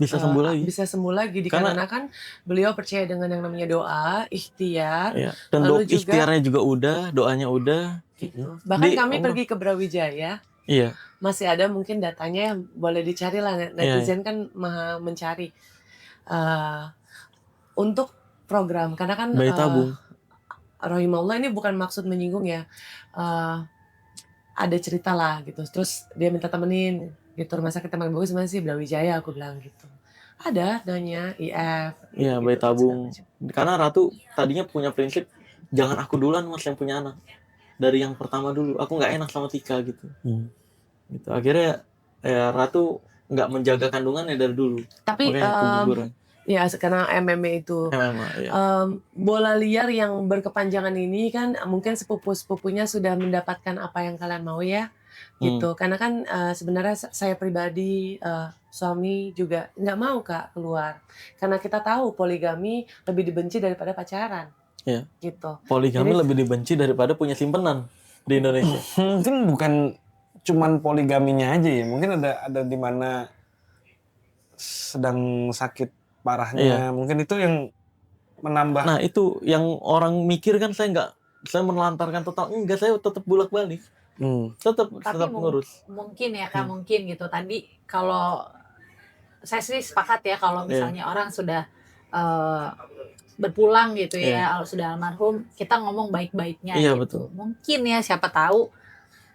bisa sembuh lagi. Bisa sembuh lagi dikarenakan beliau percaya dengan yang namanya doa, ikhtiar. Dan ikhtiarnya juga udah, doanya udah. Gitu. Bahkan kami pergi ke Brawijaya. Masih ada mungkin datanya, boleh dicari lah, netizen kan maha mencari untuk program, karena kan bayi tabung. Rahimahullah, ini bukan maksud menyinggung ya, ada cerita lah gitu, terus dia minta temenin gitu, rumah sakit teman bagus mana sih? Brawijaya, aku bilang gitu. Ada nanya IF. Iya, bayi tabung. Karena Ratu tadinya punya prinsip jangan aku duluan mas yang punya anak, dari yang pertama dulu. Aku nggak enak sama Tika gitu. Gitu. Akhirnya ya Ratu nggak menjaga kandungannya dari dulu. Tapi ya karena MMA itu. Bola liar yang berkepanjangan ini kan mungkin sepupu-sepupunya sudah mendapatkan apa yang kalian mau ya. Gitu. Karena kan sebenarnya saya pribadi, suami juga nggak mau Kak keluar. Karena kita tahu poligami lebih dibenci daripada pacaran. Gitu. Poligami lebih dibenci daripada punya simpenan di Indonesia. Mungkin bukan cuman poligaminya aja ya. Mungkin ada di mana sedang sakit parahnya. Mungkin itu yang menambah. Nah, itu yang orang mikir kan saya menelantarkan total. Enggak, saya tetap bolak-balik. Tetap ngurus. Mungkin ya Kak, mungkin gitu. Tadi kalau saya sih sepakat ya kalau misalnya orang sudah berpulang gitu ya, sudah almarhum, kita ngomong baik-baiknya gitu. Betul. Mungkin ya, siapa tahu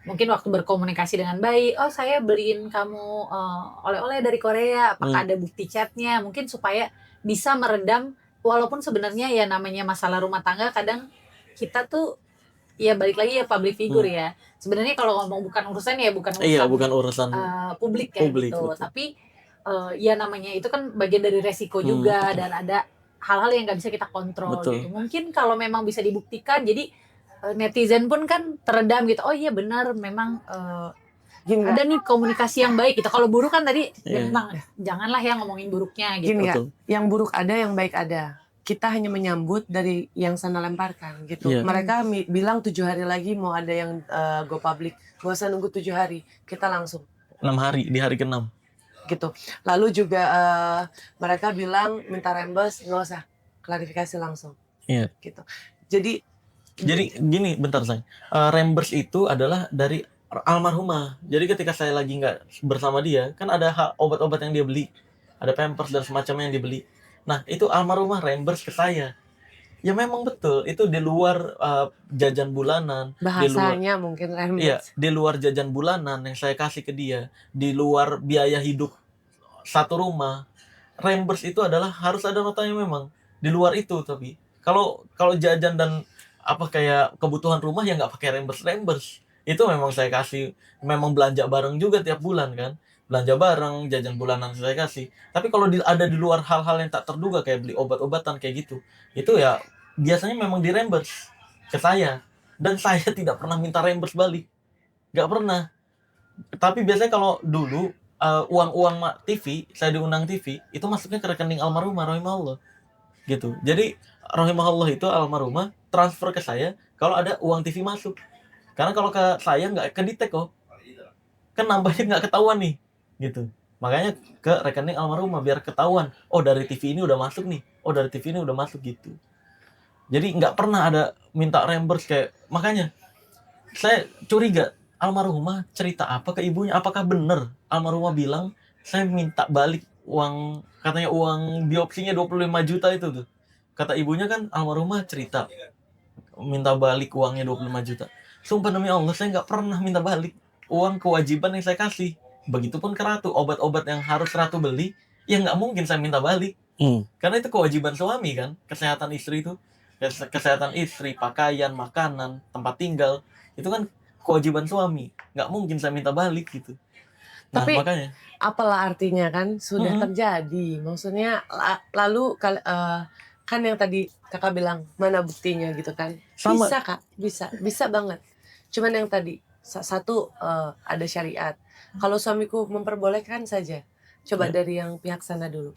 mungkin waktu berkomunikasi dengan baik, oh saya beliin kamu oleh-oleh dari Korea, apakah ada bukti chatnya, mungkin supaya bisa meredam, walaupun sebenarnya ya namanya masalah rumah tangga kadang kita tuh ya balik lagi ya public figure ya. Sebenarnya kalau ngomong bukan urusan ya bukan urusan publik ya gitu. Betul. Tapi ya namanya itu kan bagian dari resiko juga dan ada hal-hal yang nggak bisa kita kontrol gitu. Mungkin kalau memang bisa dibuktikan, jadi netizen pun kan teredam gitu. Oh iya benar, memang ada nih komunikasi yang baik gitu. Kalau buruk kan tadi memang janganlah ya ngomongin buruknya gitu. Gini, yang buruk ada, yang baik ada. Kita hanya menyambut dari yang sana lemparkan gitu. Mereka bilang 7 hari lagi mau ada yang go public. Gak usah nunggu 7 hari, kita langsung 6 hari, di hari ke-6 gitu. Lalu juga mereka bilang minta reimburse, gak usah, klarifikasi langsung. Gitu. Jadi gini, bentar sayang. Reimburse itu adalah dari almarhumah. Jadi ketika saya lagi nggak bersama dia, kan ada obat-obat yang dia beli, ada Pampers dan semacamnya yang dibeli. Nah itu almarhumah reimburse ke saya. Ya memang betul, itu di luar jajan bulanan, Bahasanya mungkin iya, reimburse. di luar jajan bulanan yang saya kasih ke dia, di luar biaya hidup satu rumah. Reimburse itu adalah harus ada notanya memang. Di luar itu tapi kalau jajan dan apa kayak kebutuhan rumah ya nggak pakai reimburse. Itu memang saya kasih, memang belanja bareng juga tiap bulan kan. Belanja bareng, jajan bulanan saya kasih. Tapi kalau ada di luar hal-hal yang tak terduga kayak beli obat-obatan kayak gitu, itu ya biasanya memang di reimburse ke saya. Dan saya tidak pernah minta reimburse balik. Nggak pernah. Tapi biasanya kalau dulu uang-uang TV, saya diundang TV, itu masuknya ke rekening almarhumah rahimahullah gitu. Jadi rahimahullah itu almarhumah transfer ke saya kalau ada uang TV masuk. Karena kalau ke saya nggak kedetek kok. Kan nambahnya nggak ketahuan nih gitu. Makanya ke rekening almarhumah biar ketahuan. Oh dari TV ini udah masuk nih. Oh dari TV ini udah masuk gitu. Jadi nggak pernah ada minta reimburse kayak, makanya saya curiga almarhumah cerita apa ke ibunya, apakah benar almarhumah bilang saya minta balik uang, katanya uang biopsinya 25 juta itu tuh, kata ibunya kan almarhumah cerita minta balik uangnya 25 juta. Sumpah demi Allah saya nggak pernah minta balik uang kewajiban yang saya kasih. Begitupun ke Ratu, obat-obat yang harus Ratu beli ya nggak mungkin saya minta balik, karena itu kewajiban suami kan, kesehatan istri itu, kesehatan istri, pakaian, makanan, tempat tinggal, itu kan kewajiban suami, nggak mungkin saya minta balik gitu. Nah Tapi makanya apalah artinya kan sudah terjadi. Maksudnya lalu kan yang tadi kakak bilang mana buktinya gitu kan? Sama. Bisa kak, bisa banget. Cuman yang tadi satu ada syariat. Kalau suamiku memperbolehkan saja. Coba dari yang pihak sana dulu.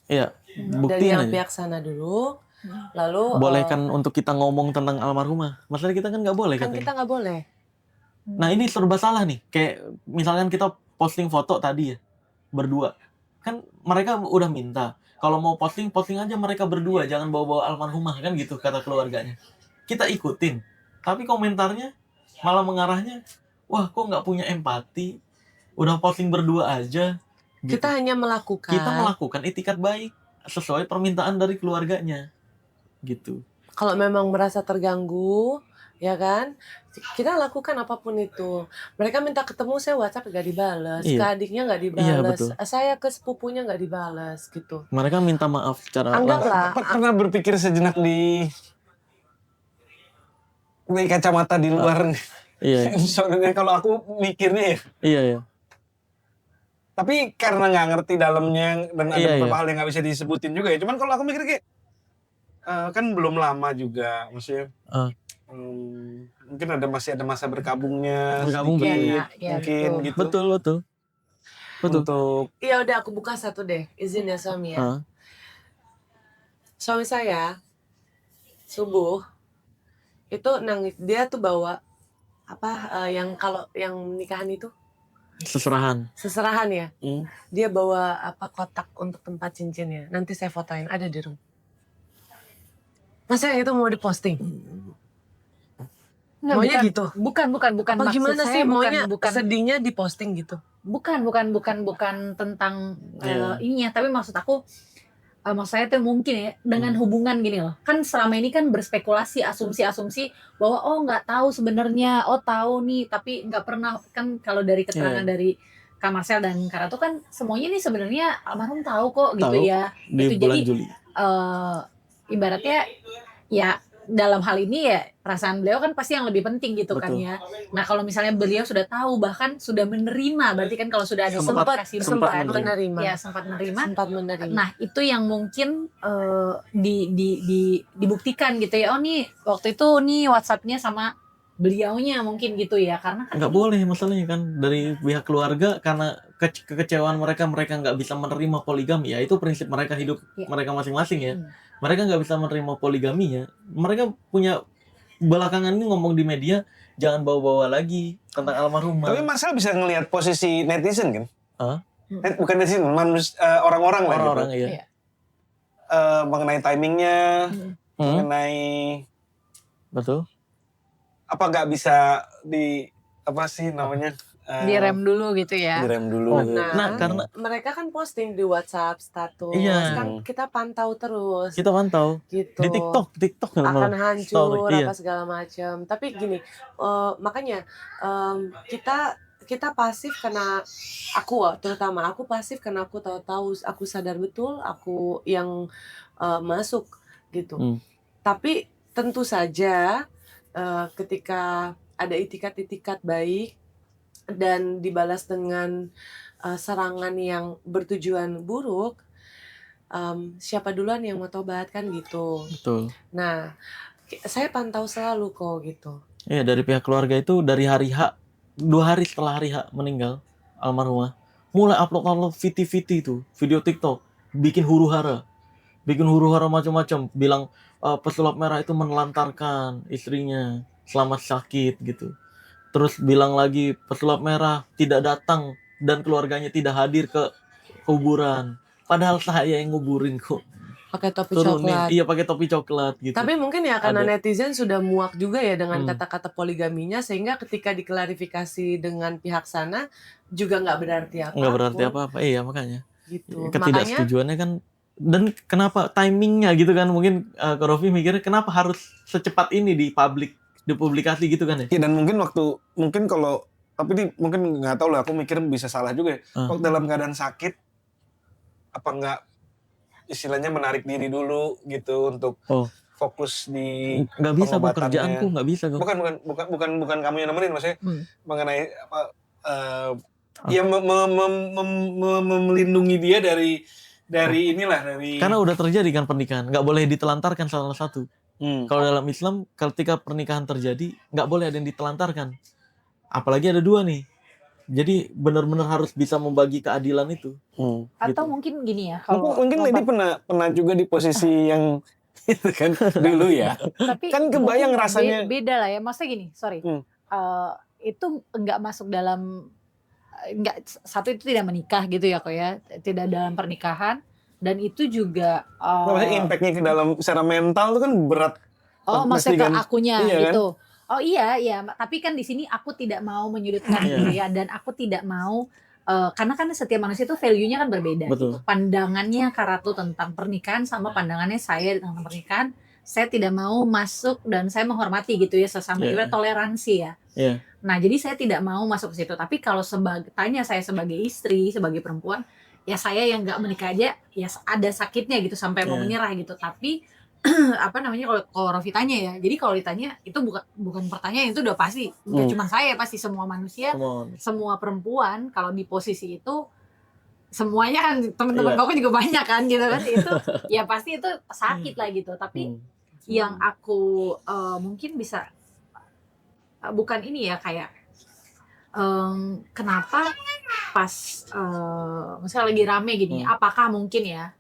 Iya, Dari buktiin yang aja. pihak sana dulu. Lalu Bolehkan untuk kita ngomong tentang almarhumah. Masalah kita kan nggak boleh kan katanya. kita nggak boleh. Nah ini serba salah nih. Kayak misalkan kita posting foto tadi ya, berdua. Kan mereka udah minta, kalau mau posting aja mereka berdua, jangan bawa-bawa almarhumah kan gitu kata keluarganya. Kita ikutin. Tapi komentarnya malah mengarahnya, wah kok nggak punya empati, udah posting berdua aja. Gitu. Kita hanya melakukan itikat baik sesuai permintaan dari keluarganya. Gitu. Kalau memang merasa terganggu, ya kan, kita lakukan apapun itu. Mereka minta ketemu, saya WhatsApp nggak dibalas, ke adiknya nggak dibalas, saya ke sepupunya nggak dibalas, gitu. Mereka minta maaf secara anggaplah pernah berpikir sejenak di kacamata di luar. Iya. Soalnya kalau aku mikirnya ya. Iya. Tapi karena nggak ngerti dalamnya dan ada beberapa hal yang nggak bisa disebutin juga ya. Cuman kalau aku mikir kayak kan belum lama juga, maksudnya mungkin masih ada masa berkabungnya sedikit, mungkin betul. gitu. Betul. Untuk iya udah aku buka satu deh, izin ya suami ya. Suami saya subuh itu nangis, dia tuh bawa yang kalau yang nikahan itu seserahan ya. Dia bawa kotak untuk tempat cincinnya. Nanti saya fotoin, ada di rumah. Masa itu mau diposting? Maunya gitu? Bukan. Apa gimana sih maunya sedihnya diposting gitu? Bukan tentang ininya, tapi maksud saya tuh mungkin ya dengan hubungan gini loh. Kan selama ini kan berspekulasi, asumsi bahwa nggak tahu sebenarnya, tahu nih tapi nggak pernah, kan kalau dari keterangan dari Kak Marcel dan Kak Ratu kan semuanya nih sebenarnya almarhum tahu kok gitu ya. Di itu bulan jadi Juli. Ibaratnya ya dalam hal ini ya perasaan beliau kan pasti yang lebih penting gitu. Betul. Kan ya. Nah kalau misalnya beliau sudah tahu bahkan sudah menerima, berarti kan kalau sudah ada sempat menerima. Ya sempat menerima. Nah itu yang mungkin dibuktikan gitu ya. Nih waktu itu nih WhatsApp-nya sama beliaunya mungkin gitu ya, karena kan nggak boleh masalahnya kan dari pihak keluarga, karena kekecewaan mereka nggak bisa menerima poligami ya, itu prinsip mereka hidup mereka masing-masing ya. Mereka nggak bisa menerima poligaminya, mereka punya belakangan ini ngomong di media jangan bawa-bawa lagi tentang almarhumah. Tapi Marcel bisa ngelihat posisi netizen kan? Bukan netizen, orang-orang lah gitu. Iya. Mengenai timingnya, mengenai betul. Apa nggak bisa apa sih namanya? Direm dulu gitu ya. Direm dulu. Nah, karena mereka kan posting di WhatsApp status, Iya. kan kita pantau terus. Kita pantau Gitu. di TikTok Akan malah hancur story, apa segala macam. Tapi gini, makanya kita pasif karena terutama aku pasif karena aku tahu aku sadar betul aku yang masuk gitu. Tapi tentu saja ketika ada itikat-itikat baik dan dibalas dengan serangan yang bertujuan buruk, siapa duluan yang mau tobat kan gitu. Betul. Nah, saya pantau selalu kok gitu. Iya, dari pihak keluarga itu dari hari H, 2 hari setelah hari H meninggal almarhumah, mulai upload VT itu, video TikTok, bikin huru-hara macam-macam, bilang pesulap merah itu menelantarkan istrinya selama sakit gitu. Terus bilang lagi pesulap merah tidak datang dan keluarganya tidak hadir ke kuburan. Padahal saya yang nguburin kok. Pakai topi Turunin. coklat. Iya, pakai topi coklat gitu. Tapi mungkin ya karena Ada. netizen sudah muak juga ya dengan kata-kata poligaminya, sehingga ketika diklarifikasi dengan pihak sana juga nggak berarti apa-apa. Nggak berarti apa-apa, iya makanya. Gitu. Ketidaksetujuannya kan, dan kenapa timingnya gitu kan, mungkin Kak Rofi mikirnya kenapa harus secepat ini dipublikasi gitu kan ya? Iya, dan mungkin kalau tapi ini mungkin nggak tahu lah, aku mikir bisa salah juga ya. Kalau dalam keadaan sakit apa nggak istilahnya menarik diri dulu gitu untuk fokus di nggak bisa pekerjaanku, nggak bisa kok. Bukan kamu yang nemenin, maksudnya mengenai apa ya melindungi dia dari inilah, dari karena udah terjadi kan pernikahan, nggak boleh ditelantarkan salah satu. Kalau dalam Islam ketika pernikahan terjadi nggak boleh ada yang ditelantarkan, apalagi ada 2 nih. Jadi benar-benar harus bisa membagi keadilan itu. Atau gitu. mungkin gini ya, kalau mungkin Lady pernah juga di posisi yang itu kan dulu ya. tapi Kan kebayang rasanya. Beda lah ya, maksudnya gini, sorry. Itu nggak masuk dalam, satu itu tidak menikah gitu ya kok ya, tidak dalam pernikahan, dan itu juga maksudnya impactnya ke dalam secara mental itu kan berat. Maksudnya ke akunya iya, gitu. Kan? Oh iya, tapi kan di sini aku tidak mau menyudutkan gitu ya, dan aku tidak mau karena kan setiap manusia itu value-nya kan berbeda. Betul. Gitu. Pandangannya Kak Ratu tentang pernikahan sama pandangannya saya tentang pernikahan, saya tidak mau masuk, dan saya menghormati gitu ya, sesama toleransi ya. Nah, jadi saya tidak mau masuk ke situ. Tapi kalau tanya saya sebagai istri, sebagai perempuan, ya saya yang nggak menikah aja, ya ada sakitnya gitu sampai mau menyerah gitu. Tapi apa namanya, kalau Rofi tanya ya, jadi kalau ditanya itu bukan pertanyaan, itu udah pasti, nggak cuma saya, pasti semua manusia, semua perempuan kalau di posisi itu, semuanya kan teman-teman kau juga banyak kan gitu kan, itu ya pasti itu sakit lah gitu. Tapi yang aku mungkin bisa bukan ini ya, kayak kenapa pas misalnya lagi rame gini, apakah mungkin ya,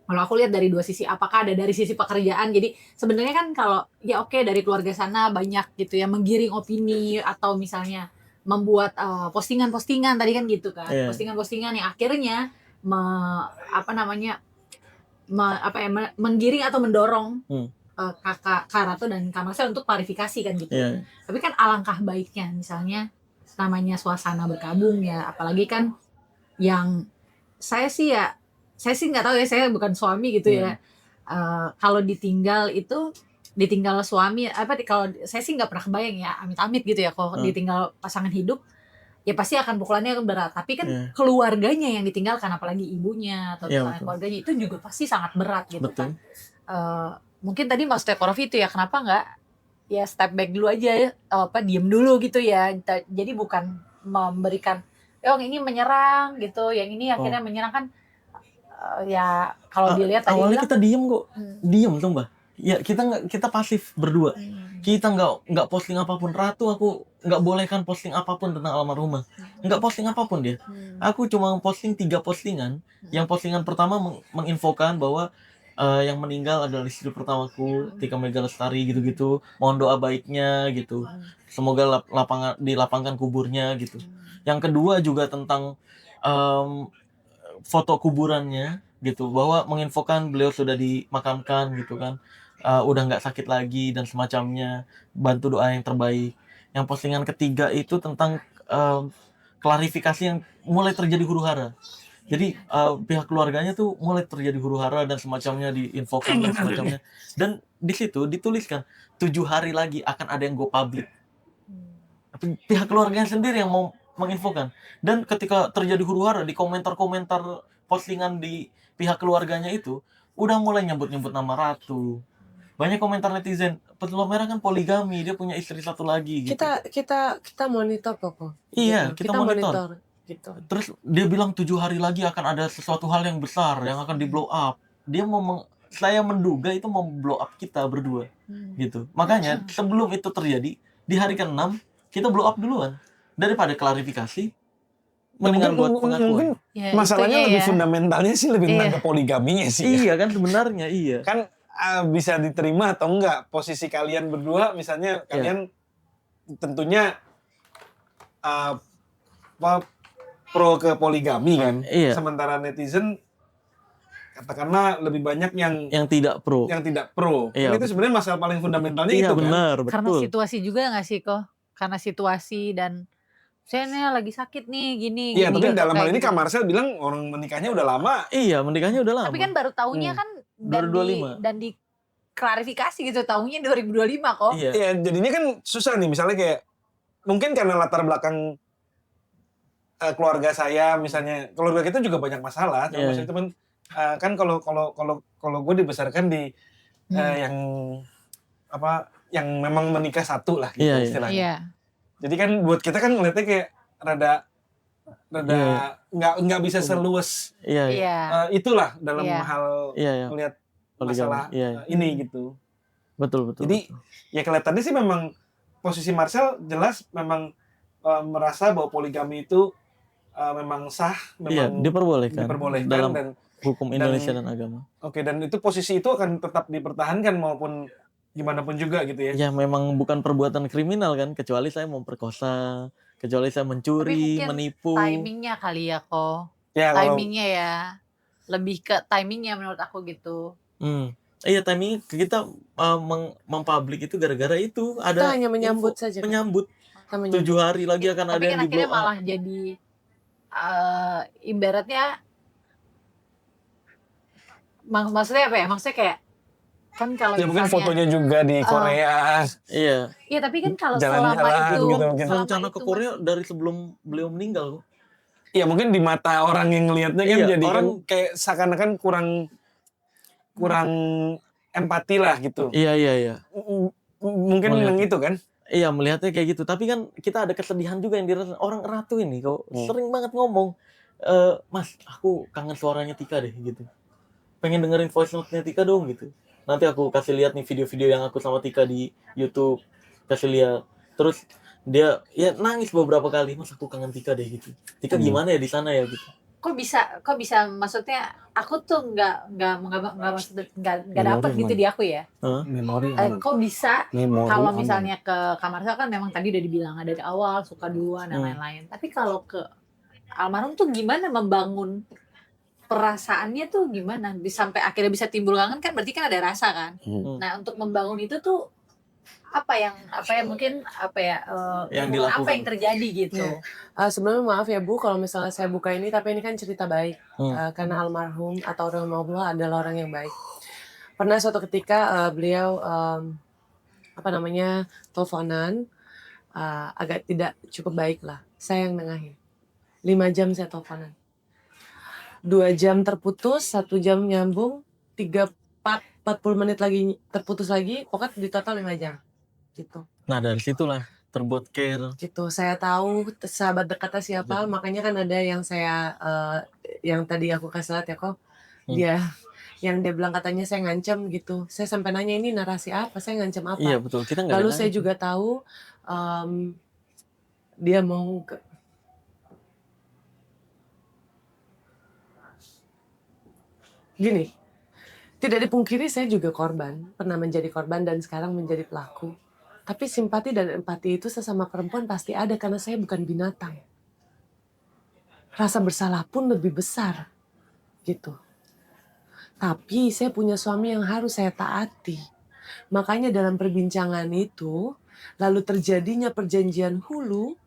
kalau aku lihat dari 2 sisi, apakah ada dari sisi pekerjaan. Jadi sebenarnya kan kalau ya oke, dari keluarga sana banyak gitu ya menggiring opini, atau misalnya membuat postingan-postingan tadi kan gitu kan, postingan-postingan yang akhirnya menggiring atau mendorong Kak Ratu dan Kak Marcel untuk klarifikasi kan gitu. Tapi kan alangkah baiknya misalnya namanya suasana berkabung ya, apalagi kan yang saya sih nggak tahu ya, saya bukan suami gitu ya. Kalau ditinggal suami kalau saya sih nggak pernah kebayang ya, amit-amit gitu ya, kalau ditinggal pasangan hidup ya pasti akan pukulannya berat. Tapi kan keluarganya yang ditinggalkan, apalagi ibunya atau keluarganya, itu juga pasti sangat berat gitu kan. Mungkin tadi maksudnya Korofi itu ya, kenapa nggak ya step back dulu aja ya, diem dulu gitu ya. Jadi bukan memberikan ini menyerang gitu, yang ini akhirnya menyerang kan. Ya kalau dilihat tadi awalnya kita diem kok, diem sumpah. Ya kita pasif berdua. Kita nggak posting apapun. Ratu aku nggak bolehkan posting apapun tentang almarhumah. Nggak posting apapun dia. Aku cuma posting 3 postingan. Yang postingan pertama menginfokan bahwa yang meninggal adalah istri pertamaku, Tika Mega Lestari gitu-gitu. Mohon doa baiknya gitu. Semoga dilapangkan kuburnya gitu. Yang kedua juga tentang foto kuburannya gitu, bahwa menginfokan beliau sudah dimakamkan gitu kan, udah nggak sakit lagi dan semacamnya, bantu doa yang terbaik. Yang postingan ketiga itu tentang klarifikasi yang mulai terjadi huru-hara. Jadi pihak keluarganya tuh mulai terjadi huru-hara dan semacamnya, diinfokan dan semacamnya. Dan di situ dituliskan 7 hari lagi akan ada yang go public. Pihak keluarganya sendiri yang mau menginfokan. Dan ketika terjadi huru-hara di komentar-komentar postingan di pihak keluarganya itu, udah mulai nyebut-nyebut nama Ratu. Banyak komentar netizen, Pesulap Merah kan poligami, dia punya istri satu lagi gitu. Kita monitor kok. Iya, Gitu. kita monitor. Gitu. Terus dia bilang 7 hari lagi akan ada sesuatu hal yang besar yang akan di blow up. Dia saya menduga itu mau blow up kita berdua. Gitu. Makanya sebelum itu terjadi, di hari ke-6 kita blow up duluan. Daripada klarifikasi, mendingan buat pengakuan. Ya, masalahnya lebih fundamentalnya sih lebih tentang ke poligaminya sih. Iya kan sebenarnya, iya. Kan bisa diterima atau enggak posisi kalian berdua, misalnya kalian tentunya pro ke poligami kan. Iya. Sementara netizen katakanlah lebih banyak yang tidak pro. Iya, itu sebenarnya masalah paling fundamentalnya itu benar, kan. Karena situasi juga nggak sih kok? Karena situasi dan saya lagi sakit nih gini. Iya, tapi gitu, dalam hal ini gitu. Kak Marcel bilang orang menikahnya udah lama. Iya, menikahnya udah lama. Tapi kan baru tahunya kan baru 25. Dan di klarifikasi gitu, tahunya 2025 kok. Iya, jadinya kan susah nih, misalnya kayak mungkin karena latar belakang keluarga saya, misalnya keluarga kita juga banyak masalah. Maksudnya teman kan kalau gue dibesarkan di yang yang memang menikah satu lah gitu istilahnya. Iya. Jadi kan buat kita kan ngeliatnya kayak rada nggak bisa seluas itulah dalam hal melihat masalah ini gitu. Betul. Jadi ya kelihatannya sih memang posisi Marcel jelas memang merasa bahwa poligami itu memang sah, memang diperbolehkan dalam dan hukum Indonesia dan agama. Oke, dan itu posisi itu akan tetap dipertahankan maupun gimana pun juga gitu ya. Ya memang bukan perbuatan kriminal kan, kecuali saya memperkosa, kecuali saya mencuri, menipu. Timingnya kali ya kok. Ya, timingnya ya. Lebih ke timingnya menurut aku gitu. Iya, timingnya kita mempublik itu gara-gara itu ada. Kita hanya menyambut saja. Menyambut. 7 hari lagi akan ada yang di blow up. Tapi kan akhirnya malah jadi ibaratnya maksudnya apa ya? Maksudnya kayak kan kalau mungkin fotonya juga di Korea. Iya. Iya, tapi kan kalau selama itu gitu, rencana ke Korea dari sebelum beliau meninggal. Iya, mungkin di mata orang yang ngelihatnya kan jadi orang kayak seakan-akan kurang empati lah gitu. Iya. Mungkin yang itu kan. Iya, melihatnya kayak gitu. Tapi kan kita ada kesedihan juga yang dirasakan orang Ratu ini kok sering banget ngomong, Mas, aku kangen suaranya Tika deh gitu. Pengen dengerin voice note-nya Tika dong gitu. Nanti aku kasih lihat nih video-video yang aku sama Tika di YouTube, kasih lihat. Terus dia nangis beberapa kali, Mas aku kangen Tika deh gitu. Tika gimana ya di sana ya gitu. Kok bisa maksudnya aku tuh nggak dapet gitu di aku ya. Memori. Kok bisa kalau misalnya ke Kak Marcel kan memang tadi udah dibilang dari awal suka duluan dan lain-lain. Tapi kalau ke almarhum tuh gimana membangun perasaannya tuh gimana sampai akhirnya bisa timbul kangen kan berarti kan ada rasa kan. Nah, untuk membangun itu tuh apa yang dilakukan, apa yang terjadi gitu. Sebenarnya maaf ya Bu kalau misalnya saya buka ini, tapi ini kan cerita baik. Karena almarhum atau rahimahullah adalah orang yang baik. Pernah suatu ketika beliau teleponan, agak tidak cukup baik lah. Saya yang nengahin. 5 jam saya teleponan. 2 jam terputus, 1 jam nyambung, 40 menit lagi terputus lagi, pokoknya di total 5 jam. Gitu. Nah, dari situlah terbuat care. Gitu, saya tahu sahabat dekatnya siapa, makanya kan ada yang saya, yang tadi aku kasih lihat ya kok, yang dia bilang katanya saya ngancam gitu. Saya sampai nanya ini narasi apa, saya ngancam apa. Iya betul, kita nggak. Lalu saya juga tahu dia mau gini, tidak dipungkiri saya juga korban, pernah menjadi korban dan sekarang menjadi pelaku. Tapi simpati dan empati itu sesama perempuan pasti ada karena saya bukan binatang. Rasa bersalah pun lebih besar, gitu. Tapi saya punya suami yang harus saya taati. Makanya dalam perbincangan itu, lalu terjadinya perjanjian hulu,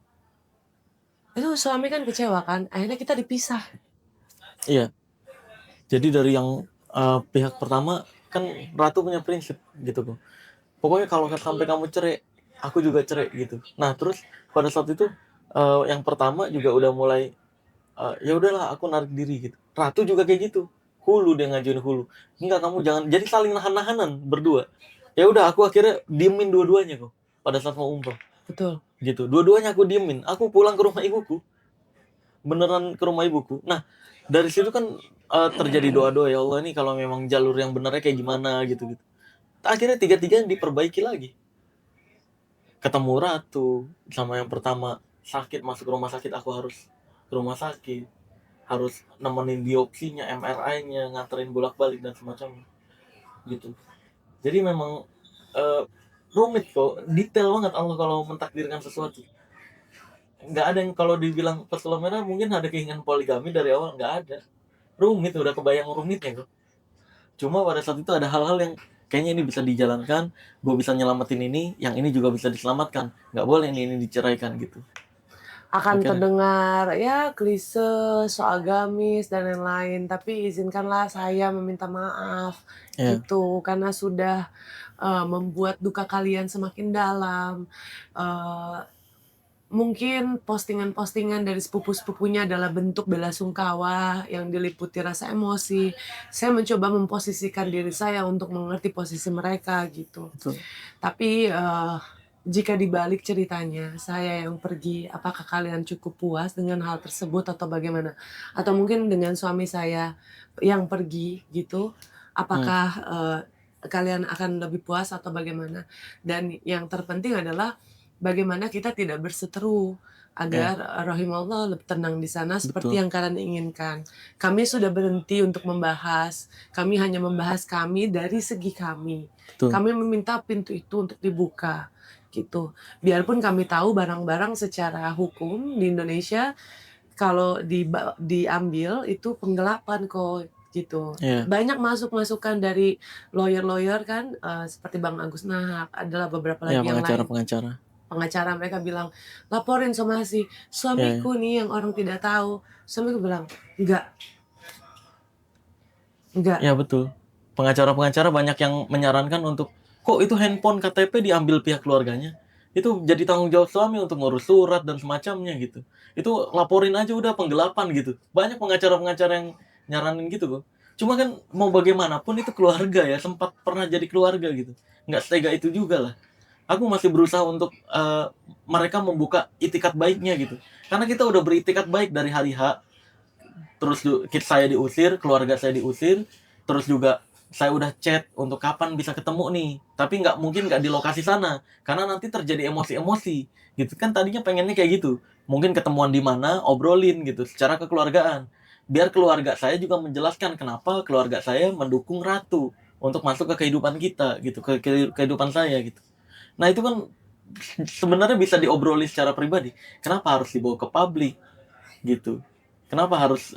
itu suami kan kecewa kan, akhirnya kita dipisah. Iya. Jadi dari yang pihak pertama kan Ratu punya prinsip gitu kok. Pokoknya kalau sampai kamu cerai, aku juga cerai gitu. Nah terus pada saat itu yang pertama juga udah mulai ya udahlah aku narik diri gitu. Ratu juga kayak gitu. Hulu dia ngajuin hulu. Enggak, kamu jangan, jadi saling nahan-nahanan berdua. Ya udah aku akhirnya diemin dua-duanya kok pada saat mau umroh. Betul. Gitu. Dua-duanya aku diemin. Aku pulang ke rumah ibuku. Beneran ke rumah ibuku. Nah, dari situ kan terjadi doa-doa, ya Allah ini kalau memang jalur yang benernya kayak gimana gitu-gitu. Akhirnya tiga-tiga diperbaiki lagi. Ketemu Ratu sama yang pertama sakit, masuk rumah sakit, aku harus ke rumah sakit, harus nemenin biopsinya, MRI-nya, nganterin bolak-balik dan semacamnya gitu. Jadi memang rumit kok, detail banget Allah kalau mentakdirkan sesuatu. Nggak ada yang kalau dibilang Pesulap Merah mungkin ada keinginan poligami dari awal, nggak ada. Rumit, udah kebayang rumitnya kok. Cuma pada saat itu ada hal-hal yang kayaknya ini bisa dijalankan, gue bisa nyelamatin ini, yang ini juga bisa diselamatkan. Nggak boleh ini diceraikan gitu. Akan terdengar ya klise, so agamis dan lain-lain, tapi izinkanlah saya meminta maaf gitu karena sudah membuat duka kalian semakin dalam. Mungkin postingan-postingan dari sepupu-sepupunya adalah bentuk belasungkawa yang diliputi rasa emosi. Saya mencoba memposisikan diri saya untuk mengerti posisi mereka gitu. Betul. Tapi jika dibalik ceritanya, saya yang pergi, apakah kalian cukup puas dengan hal tersebut atau bagaimana? Atau mungkin dengan suami saya yang pergi gitu, apakah kalian akan lebih puas atau bagaimana? Dan yang terpenting adalah bagaimana kita tidak berseteru agar rahimahullah lebih tenang di sana seperti yang kalian inginkan. Kami sudah berhenti untuk membahas. Kami hanya membahas kami dari segi kami. Betul. Kami meminta pintu itu untuk dibuka gitu. Biarpun kami tahu barang-barang secara hukum di Indonesia kalau diambil itu penggelapan kok gitu. Banyak masukan dari lawyer-lawyer kan seperti Bang Agus Nahak, adalah beberapa lagi yang lain. Pengacara mereka bilang, laporin somasi suamiku nih yang orang tidak tahu. Suamiku bilang, enggak. Ya betul. Pengacara-pengacara banyak yang menyarankan untuk kok itu handphone KTP diambil pihak keluarganya. Itu jadi tanggung jawab suami untuk ngurus surat dan semacamnya gitu. Itu laporin aja udah penggelapan gitu. Banyak pengacara-pengacara yang nyaranin gitu kok. Cuma kan mau bagaimanapun itu keluarga ya, sempat pernah jadi keluarga gitu. Nggak setega itu juga lah. Aku masih berusaha untuk mereka membuka itikat baiknya gitu. Karena kita udah beritikat baik dari hari H. Terus saya diusir, keluarga saya diusir. Terus juga saya udah chat untuk kapan bisa ketemu nih. Tapi mungkin nggak di lokasi sana. Karena nanti terjadi emosi-emosi. Gitu kan tadinya pengennya kayak gitu. Mungkin ketemuan di mana, obrolin gitu. Secara kekeluargaan. Biar keluarga saya juga menjelaskan kenapa keluarga saya mendukung Ratu. Untuk masuk ke kehidupan kita gitu. Ke kehidupan saya gitu. Nah itu kan sebenarnya bisa diobrolin secara pribadi. Kenapa harus dibawa ke publik gitu? Kenapa harus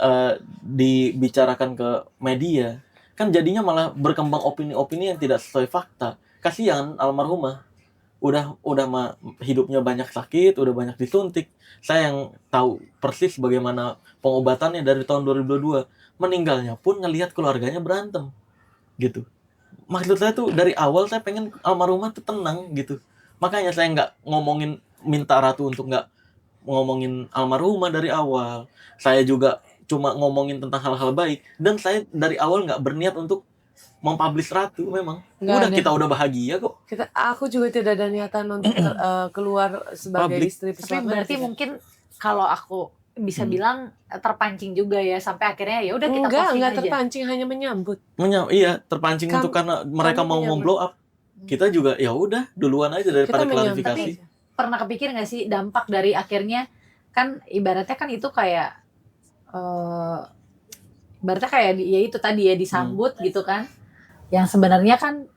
dibicarakan ke media? Kan jadinya malah berkembang opini-opini yang tidak sesuai fakta. Kasihan almarhumah. Udah hidupnya banyak sakit, udah banyak disuntik. Saya yang tahu persis bagaimana pengobatannya dari tahun 2022. Meninggalnya pun ngelihat keluarganya berantem. Gitu. Maksud saya tuh dari awal saya pengen almarhumah tuh tenang gitu. Makanya saya nggak minta Ratu untuk nggak ngomongin almarhumah dari awal. Saya juga cuma ngomongin tentang hal-hal baik. Dan saya dari awal nggak berniat untuk mempublish Ratu memang. Kita udah bahagia kok. Aku juga tidak ada niatan untuk keluar sebagai istri pesulap. Tapi berarti mungkin kalau aku bisa bilang terpancing juga ya sampai akhirnya ya udah kita posting enggak aja. Terpancing, hanya menyambut. Iya, terpancing untuk karena mereka mau blow up. Kita juga ya udah duluan aja daripada klarifikasi. Tapi pernah kepikir nggak sih dampak dari akhirnya kan ibaratnya kan itu kayak ibaratnya kayak ya itu tadi ya disambut gitu kan. Yang sebenarnya kan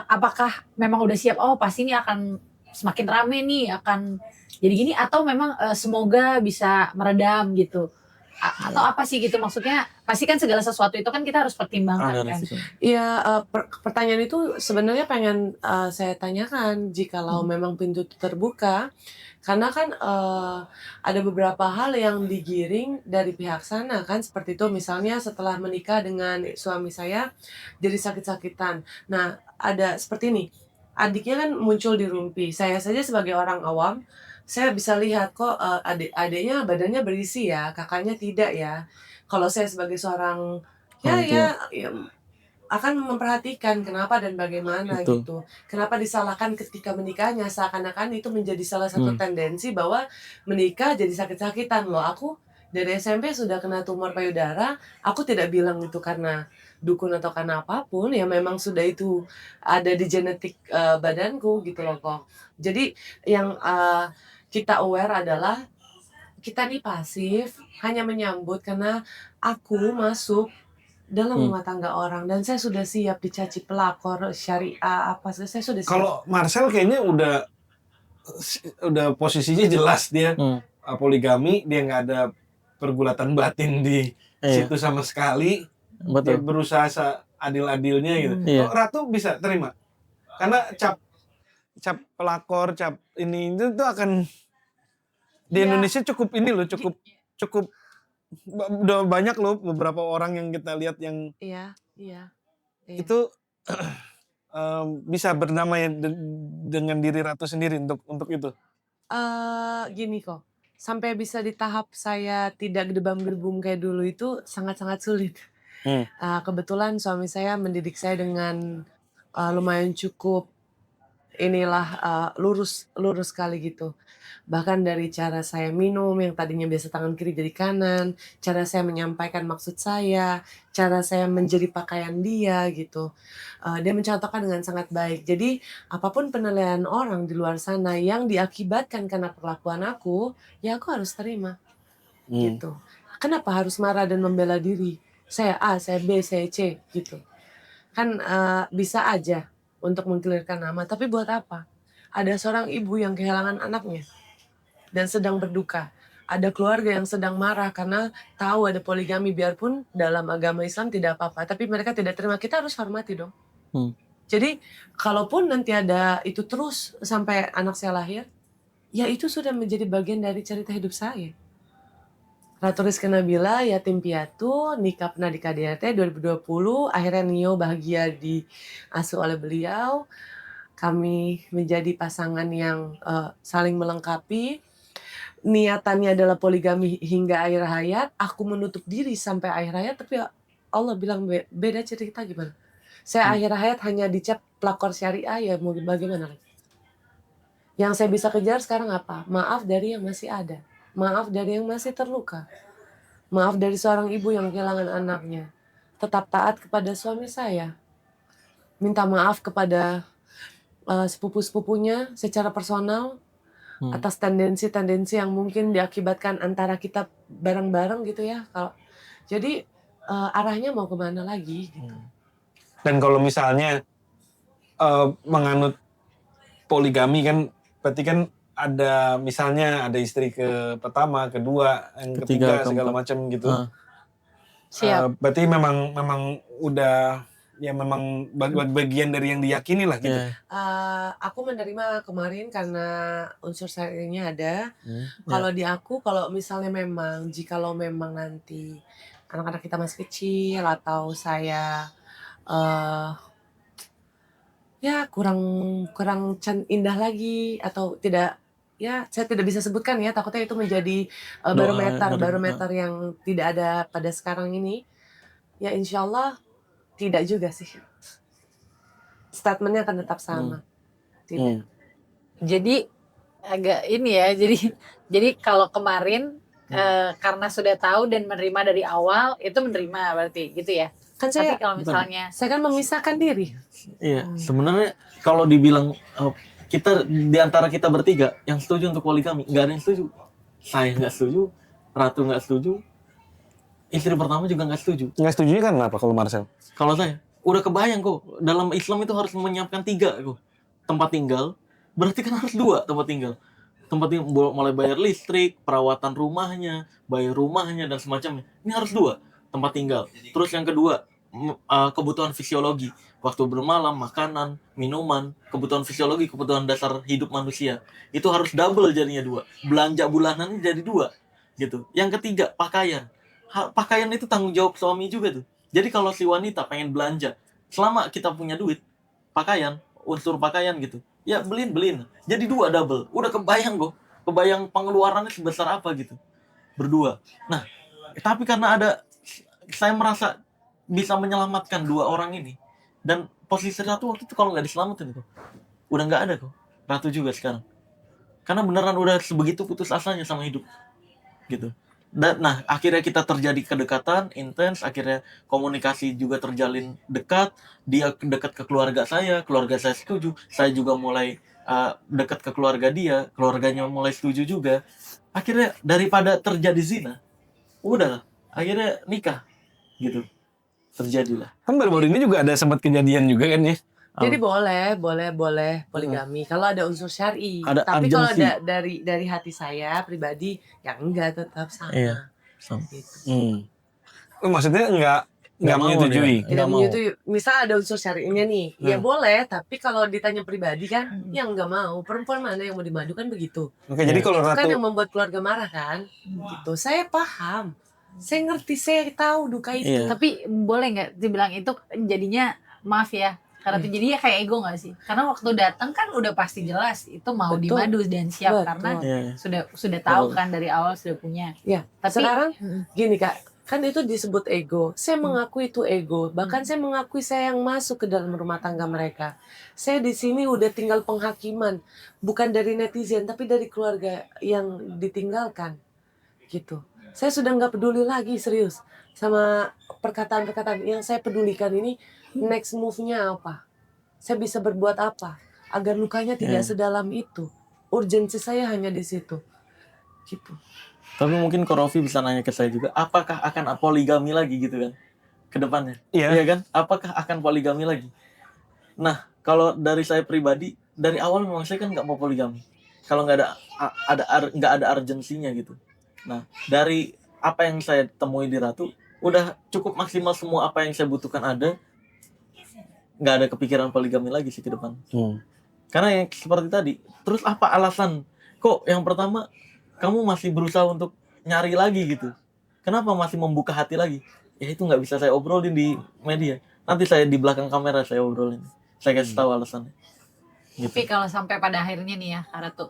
apakah memang udah siap pasti ini akan semakin rame nih akan jadi gini atau memang semoga bisa meredam gitu. atau apa sih gitu, maksudnya pasti kan segala sesuatu itu kan kita harus pertimbangkan kan. Iya, pertanyaan itu sebenarnya pengen saya tanyakan jikalau memang pintu itu terbuka, karena kan ada beberapa hal yang digiring dari pihak sana kan, seperti itu misalnya setelah menikah dengan suami saya jadi sakit-sakitan. Nah, ada seperti ini, adiknya kan muncul di rumpi, saya saja sebagai orang awam saya bisa lihat kok adiknya badannya berisi ya, kakaknya tidak ya. Kalau saya sebagai seorang ya akan memperhatikan kenapa dan bagaimana gitu. Kenapa disalahkan ketika menikahnya, seakan-akan itu menjadi salah satu tendensi bahwa menikah jadi sakit-sakitan. Loh, aku dari SMP sudah kena tumor payudara, aku tidak bilang itu karena dukun atau karena apapun, ya memang sudah itu ada di genetik badanku gitu loh kok. Jadi yang kita aware adalah kita nih pasif, hanya menyambut karena aku masuk dalam rumah tangga orang dan saya sudah siap dicaci pelakor syariah apa, saya sudah siap. Kalau Marcel kayaknya udah posisinya jelas dia poligami, dia nggak ada pergulatan batin di situ sama sekali. Dia berusaha seadil-adilnya gitu. Ratu bisa terima karena cap pelakor, cap ini itu akan di Indonesia cukup ini loh, cukup udah banyak loh beberapa orang yang kita lihat yang itu bisa bernamai dengan diri Ratu sendiri untuk itu. Gini kok, sampai bisa di tahap saya tidak gedebam-gedebum kayak dulu itu sangat-sangat sulit. Kebetulan suami saya mendidik saya dengan lumayan cukup lurus sekali gitu. Bahkan dari cara saya minum yang tadinya biasa tangan kiri jadi kanan, cara saya menyampaikan maksud saya, cara saya menjadi pakaian dia gitu. Dia mencontohkan dengan sangat baik. Jadi apapun penilaian orang di luar sana yang diakibatkan karena perlakuan aku, ya aku harus terima. Gitu. Kenapa harus marah dan membela diri? Saya A, saya B, saya C gitu. Kan bisa aja untuk mengkelirkan nama, tapi buat apa? Ada seorang ibu yang kehilangan anaknya dan sedang berduka. Ada keluarga yang sedang marah karena tahu ada poligami, biarpun dalam agama Islam tidak apa-apa, tapi mereka tidak terima. Kita harus hormati dong. Jadi kalaupun nanti ada itu terus sampai anak saya lahir, ya itu sudah menjadi bagian dari cerita hidup saya. Ratu Rizky Nabila, yatim piatu, nikah pernah di KDRT 2020, akhirnya Nio bahagia diasuh oleh beliau. Kami menjadi pasangan yang saling melengkapi. Niatannya adalah poligami hingga akhir hayat. Aku menutup diri sampai akhir hayat, tapi Allah bilang beda cerita gimana. Saya akhir hayat hanya dicap pelakor syariah, ya mau bagaimana lagi. Yang saya bisa kejar sekarang apa? Maaf dari yang masih ada. Maaf dari yang masih terluka. Maaf dari seorang ibu yang kehilangan anaknya. Tetap taat kepada suami saya. Minta maaf kepada sepupu-sepupunya secara personal atas tendensi-tendensi yang mungkin diakibatkan antara kita bareng-bareng gitu ya. Jadi arahnya mau kemana lagi gitu. Dan kalau misalnya menganut poligami kan berarti kan ada misalnya ada istri ke pertama, kedua, yang ketiga segala macam gitu. Siap. Berarti memang udah ya memang bagian dari yang diyakini lah gitu. Aku menerima kemarin karena unsur syariahnya ada. Kalau di aku, kalau misalnya memang jikalau memang nanti anak-anak kita masih kecil atau saya ya kurang indah lagi atau tidak, ya saya tidak bisa sebutkan ya, takutnya itu menjadi barometer yang tidak ada pada sekarang ini. Ya insya Allah tidak juga sih. Statementnya akan tetap sama. Tidak. Jadi agak ini ya. Jadi kalau kemarin karena sudah tahu dan menerima dari awal, itu menerima berarti gitu ya. Kan tapi kalau misalnya saya kan memisahkan diri. Iya, sebenarnya kalau dibilang kita di antara kita bertiga yang setuju untuk poligami, nggak ada yang setuju. Saya nggak setuju, Ratu nggak setuju, istri pertama juga nggak setuju. Nggak setujunya kan apa kalau Marcel? Kalau saya udah kebayang kok, dalam Islam itu harus menyiapkan 3 kok tempat tinggal, berarti kan harus 2 tempat tinggal. tempat tinggal, mulai bayar listrik, perawatan rumahnya, bayar rumahnya dan semacamnya. Ini harus 2, tempat tinggal. Terus yang kedua, kebutuhan fisiologi, waktu bermalam, makanan, minuman, kebutuhan fisiologi, kebutuhan dasar hidup manusia. Itu harus double jadinya 2. Belanja bulanannya jadi 2 gitu. Yang ketiga, pakaian. Pakaian itu tanggung jawab suami juga tuh. Jadi kalau si wanita pengen belanja, selama kita punya duit, pakaian, unsur pakaian gitu, ya beliin. Jadi 2 double. Udah kebayang kok. Kebayang pengeluarannya sebesar apa gitu. Berdua. Nah, tapi karena saya merasa bisa menyelamatkan 2 orang ini. Dan posisi Ratu waktu itu kalau nggak diselamatin itu, udah nggak ada kok. Ratu juga sekarang. Karena beneran udah sebegitu putus asanya sama hidup. Gitu. Dan nah, akhirnya kita terjadi kedekatan intens, akhirnya komunikasi juga terjalin dekat, dia dekat ke keluarga saya setuju, saya juga mulai dekat ke keluarga dia, keluarganya mulai setuju juga. Akhirnya daripada terjadi zina, udah akhirnya nikah gitu. Terjadilah. Kan baru-baru ini juga ada sempat kejadian juga kan ya. Jadi boleh poligami kalau ada unsur syar'i. Ada Tapi kalau urgency. dari hati saya pribadi, ya enggak, tetap sama. Iya, sama. Gitu. Maksudnya nggak mau menyetujui. dia. Tidak Nggak mau. menyetujui. Misal ada unsur syar'inya nih, ya boleh. Tapi kalau ditanya pribadi kan, yang enggak mau. Perempuan mana yang mau dimadu kan begitu. Oke, jadi kalau Itu kan Ratu yang membuat keluarga marah kan. Gitu. Saya paham. Saya ngerti, saya tahu duka itu. Iya. Tapi boleh nggak dibilang itu jadinya, maaf ya, karena itu jadinya kayak ego nggak sih? Karena waktu datang kan udah pasti jelas itu mau Betul. dimadu dan siap. Betul. Karena Iya. sudah tahu kan dari awal sudah punya. Ya, Tapi sekarang gini Kak, kan itu disebut ego. Saya mengakui itu ego. Bahkan saya mengakui saya yang masuk ke dalam rumah tangga mereka. Saya di sini udah tinggal penghakiman, bukan dari netizen tapi dari keluarga yang ditinggalkan. Gitu. Saya sudah nggak peduli lagi serius sama perkataan-perkataan. Yang saya pedulikan ini next move-nya apa? Saya bisa berbuat apa agar lukanya tidak sedalam itu? Urgensi saya hanya di situ. Gitu. Tapi mungkin Ko Rofi bisa nanya ke saya juga, apakah akan poligami lagi gitu kan ke depannya? Iya. Iya kan? Apakah akan poligami lagi? Nah, kalau dari saya pribadi, dari awal memang saya kan nggak mau poligami. Kalau nggak ada urgensinya gitu. Nah, dari apa yang saya temui di Ratu, udah cukup maksimal semua apa yang saya butuhkan ada. Nggak ada kepikiran poligami lagi sih ke depan. Karena yang seperti tadi, terus apa alasan? Kok yang pertama kamu masih berusaha untuk nyari lagi gitu? Kenapa masih membuka hati lagi? Ya itu nggak bisa saya obrolin di media. Nanti saya di belakang kamera saya obrolin. Saya kasih tahu alasannya. Gitu. Tapi kalau sampai pada akhirnya nih ya, Ratu,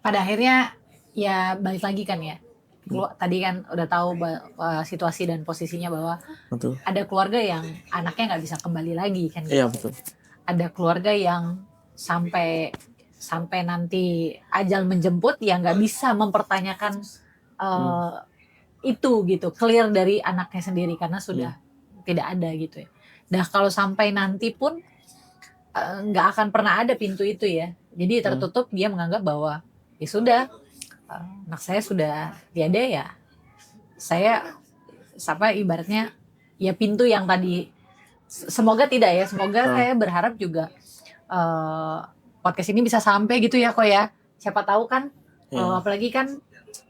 pada akhirnya ya balik lagi kan ya. Tadi kan udah tahu situasi dan posisinya bahwa Betul. ada keluarga yang anaknya nggak bisa kembali lagi kan. Iya betul. Ada keluarga yang sampai nanti ajal menjemput ya nggak bisa mempertanyakan itu gitu, clear dari anaknya sendiri karena sudah tidak ada gitu ya. Nah kalau sampai nanti pun nggak akan pernah ada pintu itu ya. Jadi tertutup, dia menganggap bahwa ya sudah, anak saya sudah tiada ya. Saya ibaratnya ya pintu yang tadi, semoga tidak ya. Semoga saya berharap juga podcast ini bisa sampai gitu ya kok ya. Siapa tahu kan, apalagi kan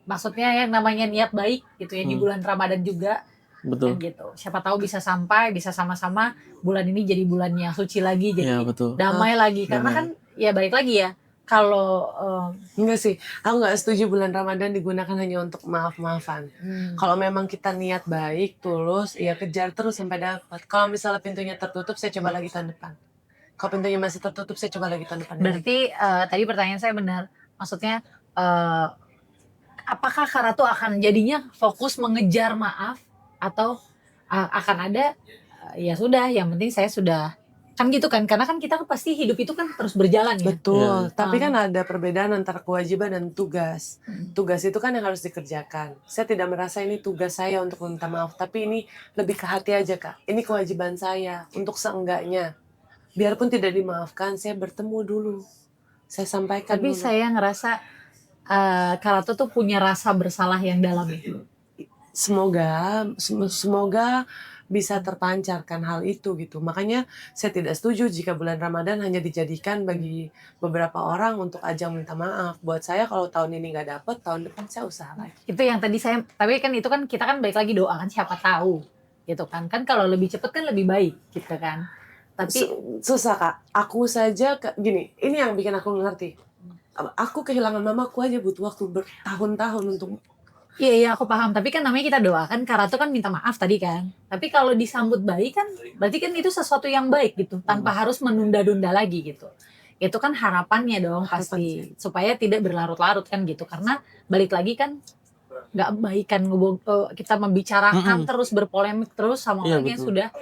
maksudnya yang namanya niat baik gitu ya di bulan Ramadan juga. Betul. Kan gitu. Siapa tahu bisa sampai, bisa sama-sama bulan ini jadi bulan yang suci lagi, jadi betul. damai lagi. Karena kan ya balik lagi ya, kalau enggak sih, aku nggak setuju bulan Ramadan digunakan hanya untuk maaf-maafan. Kalau memang kita niat baik, tulus, ya kejar terus sampai dapat. Kalau misalnya pintunya tertutup, saya coba lagi tahun depan. Kalau pintunya masih tertutup, saya coba lagi tahun depan. Berarti tadi pertanyaan saya benar, maksudnya apakah Kak Ratu akan jadinya fokus mengejar maaf atau akan ada ya sudah, yang penting saya sudah, kan gitu kan, karena kan kita pasti hidup itu kan terus berjalan ya. Betul, tapi kan ada perbedaan antara kewajiban dan tugas. Tugas itu kan yang harus dikerjakan. Saya tidak merasa ini tugas saya untuk minta maaf, tapi ini lebih ke hati aja Kak. Ini kewajiban saya untuk seenggaknya. Biarpun tidak dimaafkan, saya bertemu dulu. Saya sampaikan tapi dulu. Saya ngerasa Kak Ratu tuh punya rasa bersalah yang dalam itu. Semoga bisa terpancarkan hal itu gitu. Makanya saya tidak setuju jika bulan Ramadan hanya dijadikan bagi beberapa orang untuk ajang minta maaf. Buat saya kalau tahun ini nggak dapet, tahun depan saya usaha lagi. Itu yang tadi saya, tapi kan itu kan kita kan balik lagi doa kan, siapa tahu gitu kan kalau lebih cepet kan lebih baik gitu kan. Tapi susah Kak, aku saja gini, ini yang bikin aku ngerti. Aku kehilangan mamaku aja butuh waktu bertahun-tahun untuk. Iya aku paham, tapi kan namanya kita doakan, karena itu kan minta maaf tadi kan. Tapi kalau disambut baik kan berarti kan itu sesuatu yang baik gitu, tanpa harus menunda-nunda lagi gitu. Itu kan harapannya dong pasti, supaya tidak berlarut-larut kan gitu. Karena balik lagi kan nggak baik kan kita membicarakan terus, berpolemik terus sama orang yang sudah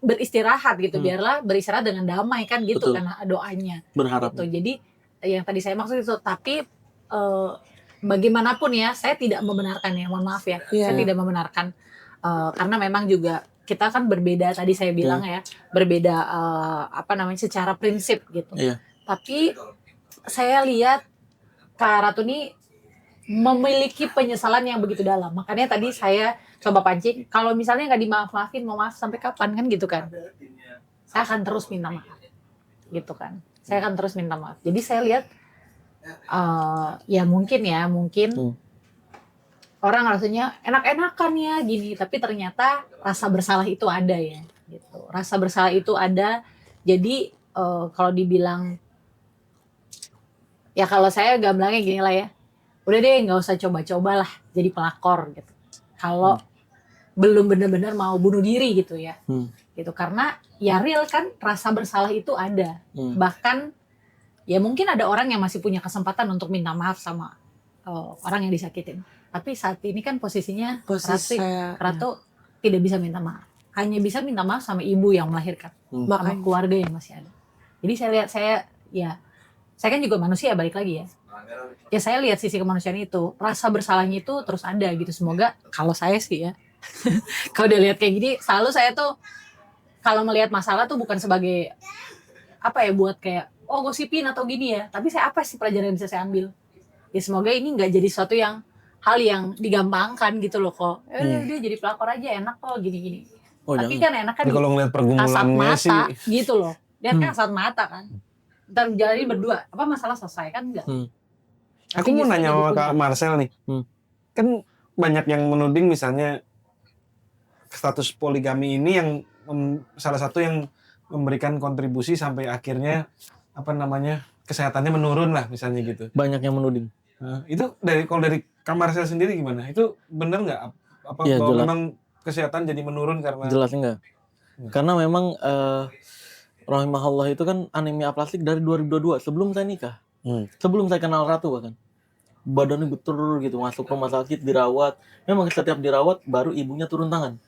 beristirahat gitu. Biarlah beristirahat dengan damai kan gitu. Betul. Karena doanya berharap gitu. Jadi yang tadi saya maksud itu, tapi bagaimanapun ya, saya tidak membenarkan ya, mohon maaf ya, saya tidak membenarkan karena memang juga kita kan berbeda, tadi saya bilang ya, berbeda secara prinsip gitu. Tapi saya lihat Kak Ratu ini memiliki penyesalan yang begitu dalam. Makanya tadi saya coba pancing, kalau misalnya nggak dimaaf-maafin, mau maaf sampai kapan kan gitu kan? Saya akan terus minta maaf, gitu kan? Saya akan terus minta maaf. Jadi saya lihat ya mungkin orang rasanya enak-enakan ya gini, tapi ternyata rasa bersalah itu ada ya, gitu. Rasa bersalah itu ada. Jadi kalau dibilang, ya kalau saya gamblangnya gini lah ya, udah deh nggak usah coba-coba lah jadi pelakor gitu. Kalau belum benar-benar mau bunuh diri gitu ya, gitu. Karena ya real kan rasa bersalah itu ada. Bahkan ya mungkin ada orang yang masih punya kesempatan untuk minta maaf sama orang yang disakitin. Tapi saat ini kan posisinya Ratu tidak bisa minta maaf. Hanya bisa minta maaf sama ibu yang melahirkan, sama keluarga yang masih ada. Jadi saya lihat, saya kan juga manusia, balik lagi ya. Ya saya lihat sisi kemanusiaan itu, rasa bersalahnya itu terus ada gitu. Semoga kalau saya sih ya, kalau udah lihat kayak gini, selalu saya tuh kalau melihat masalah tuh bukan sebagai buat kayak gosipin atau gini ya, tapi saya apa sih pelajaran yang bisa saya ambil? Ya semoga ini nggak jadi suatu hal yang digampangkan gitu loh kok. Dia jadi pelakor aja enak kok gini-gini. Tapi kan enak kan kalau ngeliat pergumulannya sih gitu loh. Lihat kan kasat mata kan. Ntar jalanin berdua, masalah selesai kan enggak? Aku mau nanya sama Kak Marcel nih. Kan banyak yang menuding misalnya status poligami ini yang salah satu yang memberikan kontribusi sampai akhirnya kesehatannya menurun lah misalnya gitu. Banyak yang menuding. Itu kalau dari Kak Marcel sendiri gimana? Itu benar nggak? Bahwa jelas. Memang kesehatan jadi menurun karena? Jelas enggak. Karena memang rahimahullah itu kan anemia aplastik dari 2022 sebelum saya nikah. Sebelum saya kenal Ratu bahkan. Badannya betul gitu, masuk rumah sakit, dirawat. Memang setiap dirawat baru ibunya turun tangan.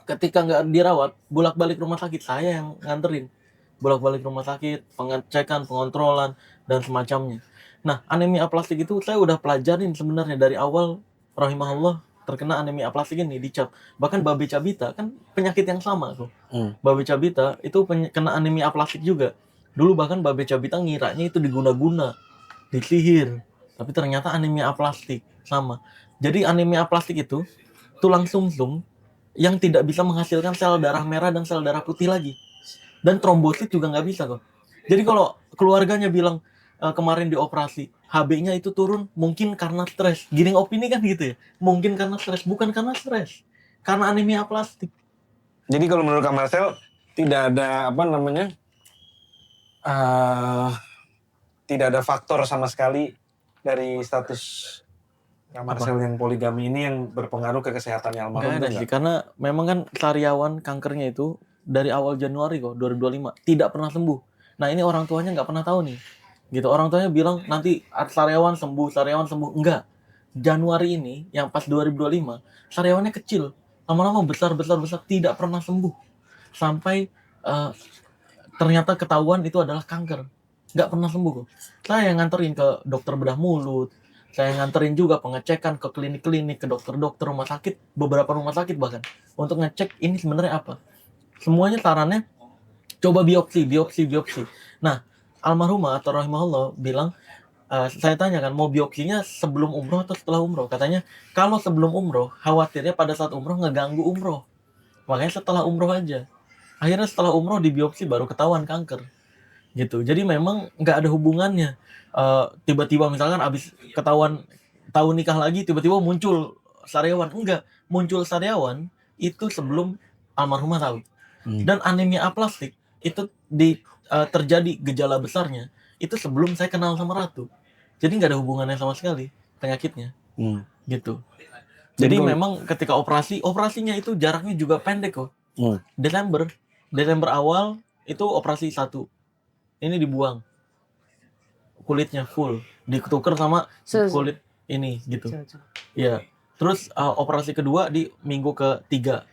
Ketika nggak dirawat, bolak-balik rumah sakit, saya yang nganterin. Bolak-balik rumah sakit, pengecekan, pengontrolan, dan semacamnya. Nah, anemia aplastik itu saya udah pelajarin sebenarnya dari awal rahimahullah terkena anemia aplastik ini dicap. Bahkan Babe Cabita kan penyakit yang sama tuh. Babe Cabita itu kena anemia aplastik juga. Dulu bahkan Babe Cabita ngiranya itu diguna-guna, disihir. Tapi ternyata anemia aplastik sama. Jadi anemia aplastik itu tulang sumsum yang tidak bisa menghasilkan sel darah merah dan sel darah putih lagi. Dan trombosit juga nggak bisa kok. Jadi kalau keluarganya bilang kemarin dioperasi, HB-nya itu turun mungkin karena stres. Giring opini kan gitu ya. Mungkin karena stres, bukan karena stres. Karena anemia aplastik. Jadi kalau menurut Kak Marcel tidak ada tidak ada faktor sama sekali dari status Kak Marcel yang poligami ini yang berpengaruh ke kesehatannya almarhum. Nggak ada sih, karena memang kan sariawan kankernya itu dari awal Januari kok 2025 tidak pernah sembuh. Nah ini orang tuanya nggak pernah tahu nih, gitu. Orang tuanya bilang nanti sariawan sembuh, enggak. Januari ini yang pas 2025 sariawannya kecil, lama-lama besar, tidak pernah sembuh sampai ternyata ketahuan itu adalah kanker. Nggak pernah sembuh kok. Saya yang nganterin ke dokter bedah mulut, saya nganterin juga pengecekan ke klinik-klinik, ke dokter-dokter rumah sakit, beberapa rumah sakit bahkan, untuk ngecek ini sebenarnya apa. Semuanya sarannya coba biopsi. Nah, almarhumah atau rahimahullah bilang, saya tanya kan mau biopsinya sebelum umroh atau setelah umroh. Katanya kalau sebelum umroh, khawatirnya pada saat umroh ngeganggu umroh. Makanya setelah umroh aja. Akhirnya setelah umroh di biopsi baru ketahuan kanker. Gitu. Jadi memang nggak ada hubungannya. Tiba-tiba misalkan abis ketahuan tahu nikah lagi, tiba-tiba muncul sariawan. Enggak. Muncul sariawan itu sebelum almarhumah tahu. Dan anemia aplastik itu terjadi gejala besarnya itu sebelum saya kenal sama Ratu. Jadi nggak ada hubungannya sama sekali penyakitnya. Gitu. Jadi memang ketika operasinya itu jaraknya juga pendek kok. Desember awal itu operasi 1. Ini dibuang. Kulitnya full, ditukar sama kulit ini gitu. Ya. Terus operasi kedua di minggu ke-3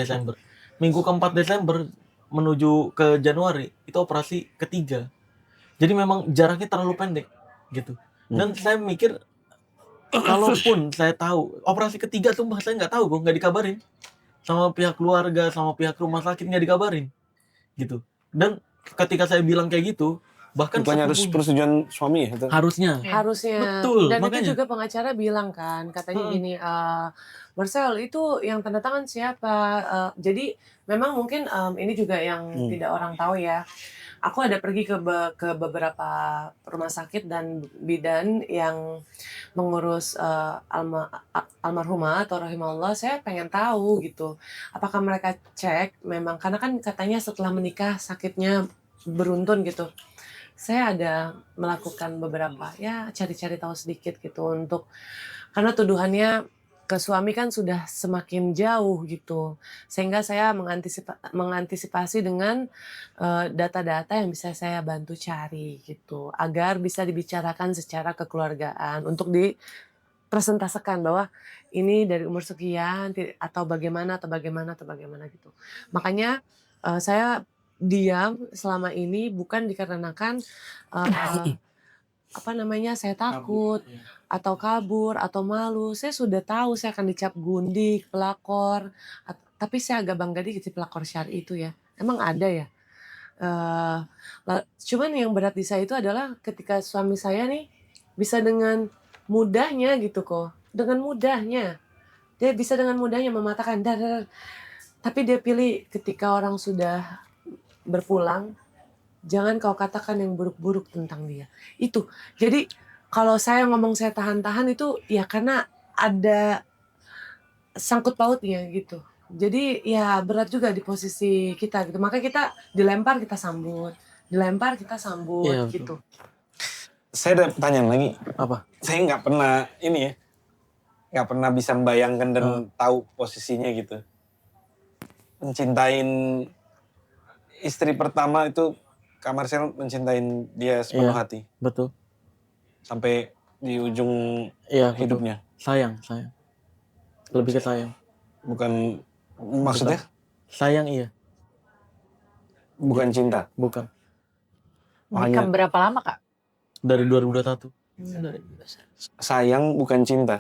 Desember. Minggu ke-4 Desember menuju ke Januari itu operasi ketiga. Jadi memang jaraknya terlalu pendek gitu. Dan saya mikir kalaupun saya tahu operasi ketiga tuh saya nggak tahu kok, nggak dikabarin sama pihak keluarga, sama pihak rumah sakit, nggak dikabarin gitu. Dan ketika saya bilang kayak gitu, bahkan bukannya harus persetujuan suami ya? Harusnya betul. Dan makanya itu juga pengacara bilang kan, katanya gini, Marcel itu yang tanda tangan siapa? Jadi memang mungkin ini juga yang tidak orang tahu ya. Aku ada pergi ke beberapa rumah sakit dan bidan yang mengurus almarhumah atau rahimahullah. Saya pengen tahu gitu, apakah mereka cek memang, karena kan katanya setelah menikah sakitnya beruntun gitu. Saya ada melakukan beberapa ya cari-cari tahu sedikit gitu, untuk karena tuduhannya ke suami kan sudah semakin jauh gitu, sehingga saya mengantisipasi dengan data-data yang bisa saya bantu cari gitu, agar bisa dibicarakan secara kekeluargaan untuk dipresentasekan bahwa ini dari umur sekian atau bagaimana gitu. Makanya saya diam selama ini bukan dikarenakan saya takut atau kabur atau malu. Saya sudah tahu saya akan dicap gundik, pelakor, tapi saya agak bangga dikit pelakor syar'i itu ya. Emang ada ya. Cuman yang berat di saya itu adalah ketika suami saya nih bisa dengan mudahnya gitu kok. Dengan mudahnya. Dia bisa dengan mudahnya mematahkan tapi dia pilih ketika orang sudah berpulang, jangan kau katakan yang buruk-buruk tentang dia. Itu. Jadi kalau saya ngomong saya tahan-tahan itu ya karena ada sangkut pautnya gitu. Jadi ya berat juga di posisi kita gitu. Makanya kita dilempar kita sambut. Iya, gitu. Saya ada pertanyaan lagi. Apa? Saya nggak pernah nggak pernah bisa membayangkan dan tahu posisinya gitu. Mencintain istri pertama itu, Kak Marcel mencintain dia sepenuh hati. Betul. Sampai di ujung hidupnya. Sayang. Lebih ke sayang. Bukan maksudnya? Sayang iya. Bukan cinta. Bukan. Nikah berapa lama Kak? Dari 2021. Sayang bukan cinta.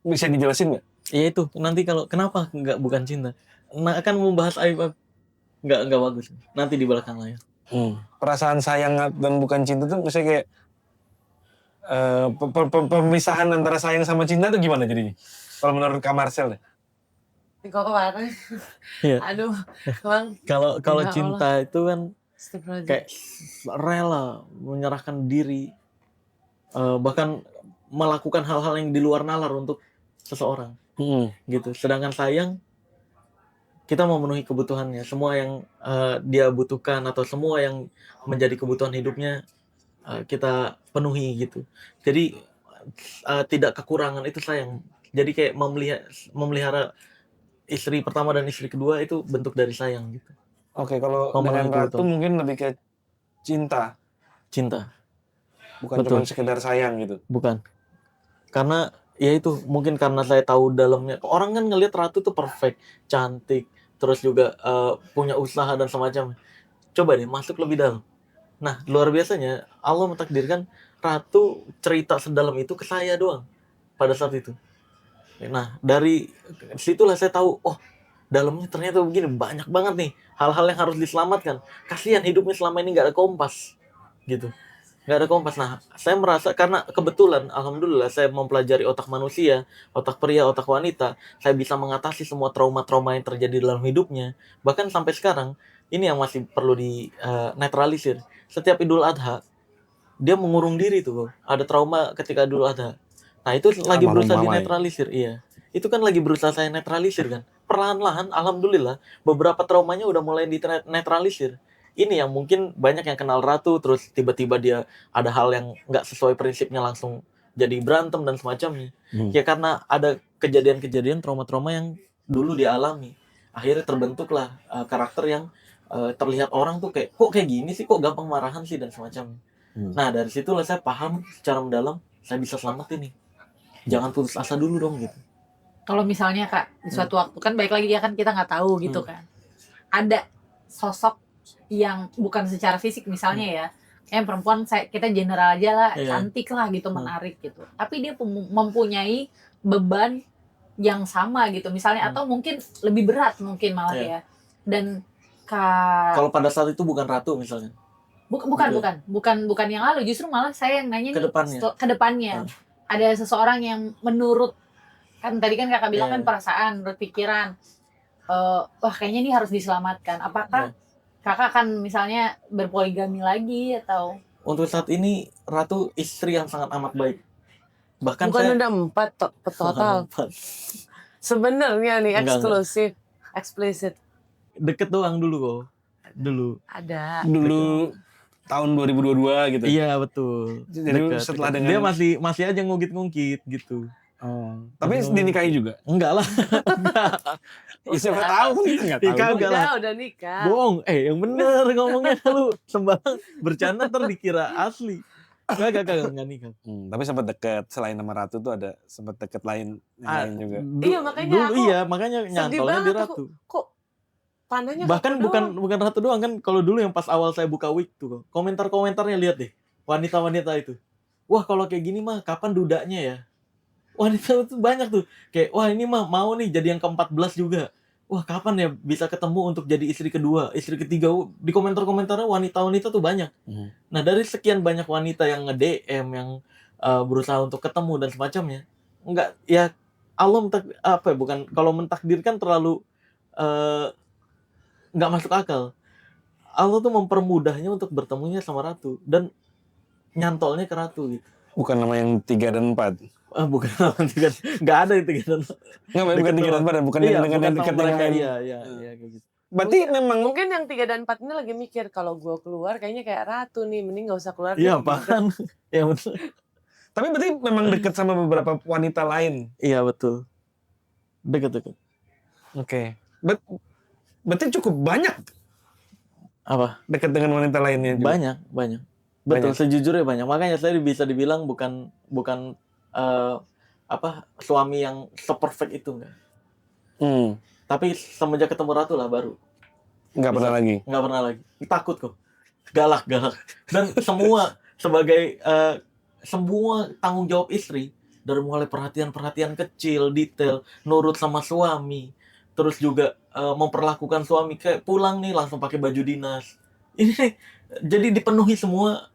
Bisa dijelasin nggak? Iya itu. Nanti kalau kenapa nggak bukan cinta? Nah, akan membahas aib. Nggak bagus. Nanti di belakang layar. Perasaan sayang dan bukan cinta tuh misalnya kayak pemisahan antara sayang sama cinta tuh gimana jadinya? Kalau menurut Kak Marcel deh. Kok kemarin? Iya. Aduh, Bang. Kalau cinta itu kan kayak rela menyerahkan diri, bahkan melakukan hal-hal yang di luar nalar untuk seseorang. Gitu. Sedangkan sayang, kita memenuhi kebutuhannya, semua yang dia butuhkan atau semua yang menjadi kebutuhan hidupnya kita penuhi gitu. Jadi tidak kekurangan, itu sayang. Jadi kayak memelihara istri pertama dan istri kedua itu bentuk dari sayang gitu. Oke, kalau dengan Ratu mungkin lebih ke cinta. Bukan cuma sekedar sayang gitu. Bukan. Karena ya itu mungkin karena saya tahu dalamnya. Orang kan ngelihat Ratu tuh perfect, cantik, terus juga punya usaha dan semacam. Coba deh masuk lebih dalam. Nah, luar biasanya Allah mentakdirkan Ratu cerita sedalam itu ke saya doang pada saat itu. Nah, dari situlah saya tahu, oh, dalamnya ternyata begini, banyak banget nih hal-hal yang harus diselamatkan. Kasihan hidupnya selama ini nggak ada kompas, gitu. nggak ada kompas. Nah, saya merasa karena kebetulan, alhamdulillah, saya mempelajari otak manusia, otak pria, otak wanita, saya bisa mengatasi semua trauma-trauma yang terjadi dalam hidupnya. Bahkan sampai sekarang, ini yang masih perlu di netralisir. Setiap Idul Adha, dia mengurung diri tuh, ada trauma ketika Idul Adha. Nah, itu lagi berusaha dinetralisir, iya. Itu kan lagi berusaha saya netralisir kan. Perlahan-lahan, alhamdulillah, beberapa traumanya udah mulai dinetralisir. Ini yang mungkin banyak yang kenal Ratu, terus tiba-tiba dia ada hal yang nggak sesuai prinsipnya langsung jadi berantem dan semacamnya. Ya karena ada kejadian-kejadian trauma-trauma yang dulu dialami. Akhirnya terbentuklah karakter yang terlihat orang tuh kayak, kok kayak gini sih, kok gampang marahan sih dan semacamnya. Nah dari situlah saya paham secara mendalam, saya bisa selamat ini. Jangan putus asa dulu dong gitu. Kalau misalnya Kak, di suatu waktu kan baik lagi ya kan kita nggak tahu gitu kan. Ada sosok yang bukan secara fisik misalnya ya, kayak perempuan kita general aja lah, cantik lah gitu, menarik gitu. Tapi dia mempunyai beban yang sama gitu misalnya, atau mungkin lebih berat mungkin malah ya. Dan kalau pada saat itu bukan Ratu misalnya. Bukan yang lalu, justru malah saya yang nanya ke depannya. Ada seseorang yang menurut, kan tadi kan Kakak bilang kan perasaan, berpikiran, wah kayaknya ini harus diselamatkan. Apakah Kakak akan misalnya berpoligami lagi atau? Untuk saat ini Ratu istri yang sangat amat baik. Bahkan bukan udah 4 total. Sebenarnya nih eksklusif, eksplisit. Deket doang dulu kok. Ada. Dulu tahun 2022 gitu. Iya betul. Jadi setelah dengan dia masih aja ngungkit-ngungkit gitu. Tapi dinikahi juga? Enggak lah. Siapa tahu kita enggak tahu. Udah nikah. Bohong. Yang bener ngomongnya lu sembarang bercanda ntar dikira asli. Enggak nikah. Tapi sempat dekat, selain nama Ratu tuh ada sempat dekat lain juga. Iya makanya makanya nyantolnya di Ratu. Kok panahnya bahkan bukan Ratu doang kan. Kalau dulu yang pas awal saya buka wig tuh, komentar-komentarnya lihat deh, wanita-wanita itu, wah kalau kayak gini mah kapan dudanya ya. Wanita itu banyak tuh kayak, wah ini mah mau nih jadi yang ke-14 juga, wah kapan ya bisa ketemu untuk jadi istri kedua, istri ketiga. Di komentar-komentarnya wanita-wanita tuh banyak. Nah dari sekian banyak wanita yang nge-DM, yang berusaha untuk ketemu dan semacamnya, enggak ya, Allah bukan, kalau mentakdirkan terlalu nggak masuk akal. Allah tuh mempermudahnya untuk bertemunya sama Ratu dan nyantolnya ke Ratu gitu. Bukan nama yang 3 dan 4. Bukan nama 3, nggak ada yang 3 dan 4. Bukan 3 dan 4, bukan dengan yang dekat dengan Iya kayak gitu. Berarti memang mungkin yang 3 dan 4 ini lagi mikir, kalau gue keluar kayaknya kayak Ratu nih, mending nggak usah keluar. Iya apaan? Ya betul. Tapi berarti memang dekat sama beberapa wanita lain. Iya betul. Dekat. Oke. Berarti cukup banyak. Apa? Dekat dengan wanita lainnya juga. Banyak. Betul, sejujurnya banyak. Makanya saya bisa dibilang bukan suami yang seperfect itu enggak. Tapi semenjak ketemu Ratu lah baru. Enggak pernah lagi. Takut kok. Galak. Dan semua sebagai semua tanggung jawab istri, dari mulai perhatian kecil, detail, nurut sama suami, terus juga memperlakukan suami kayak pulang nih langsung pakai baju dinas. Ini jadi dipenuhi semua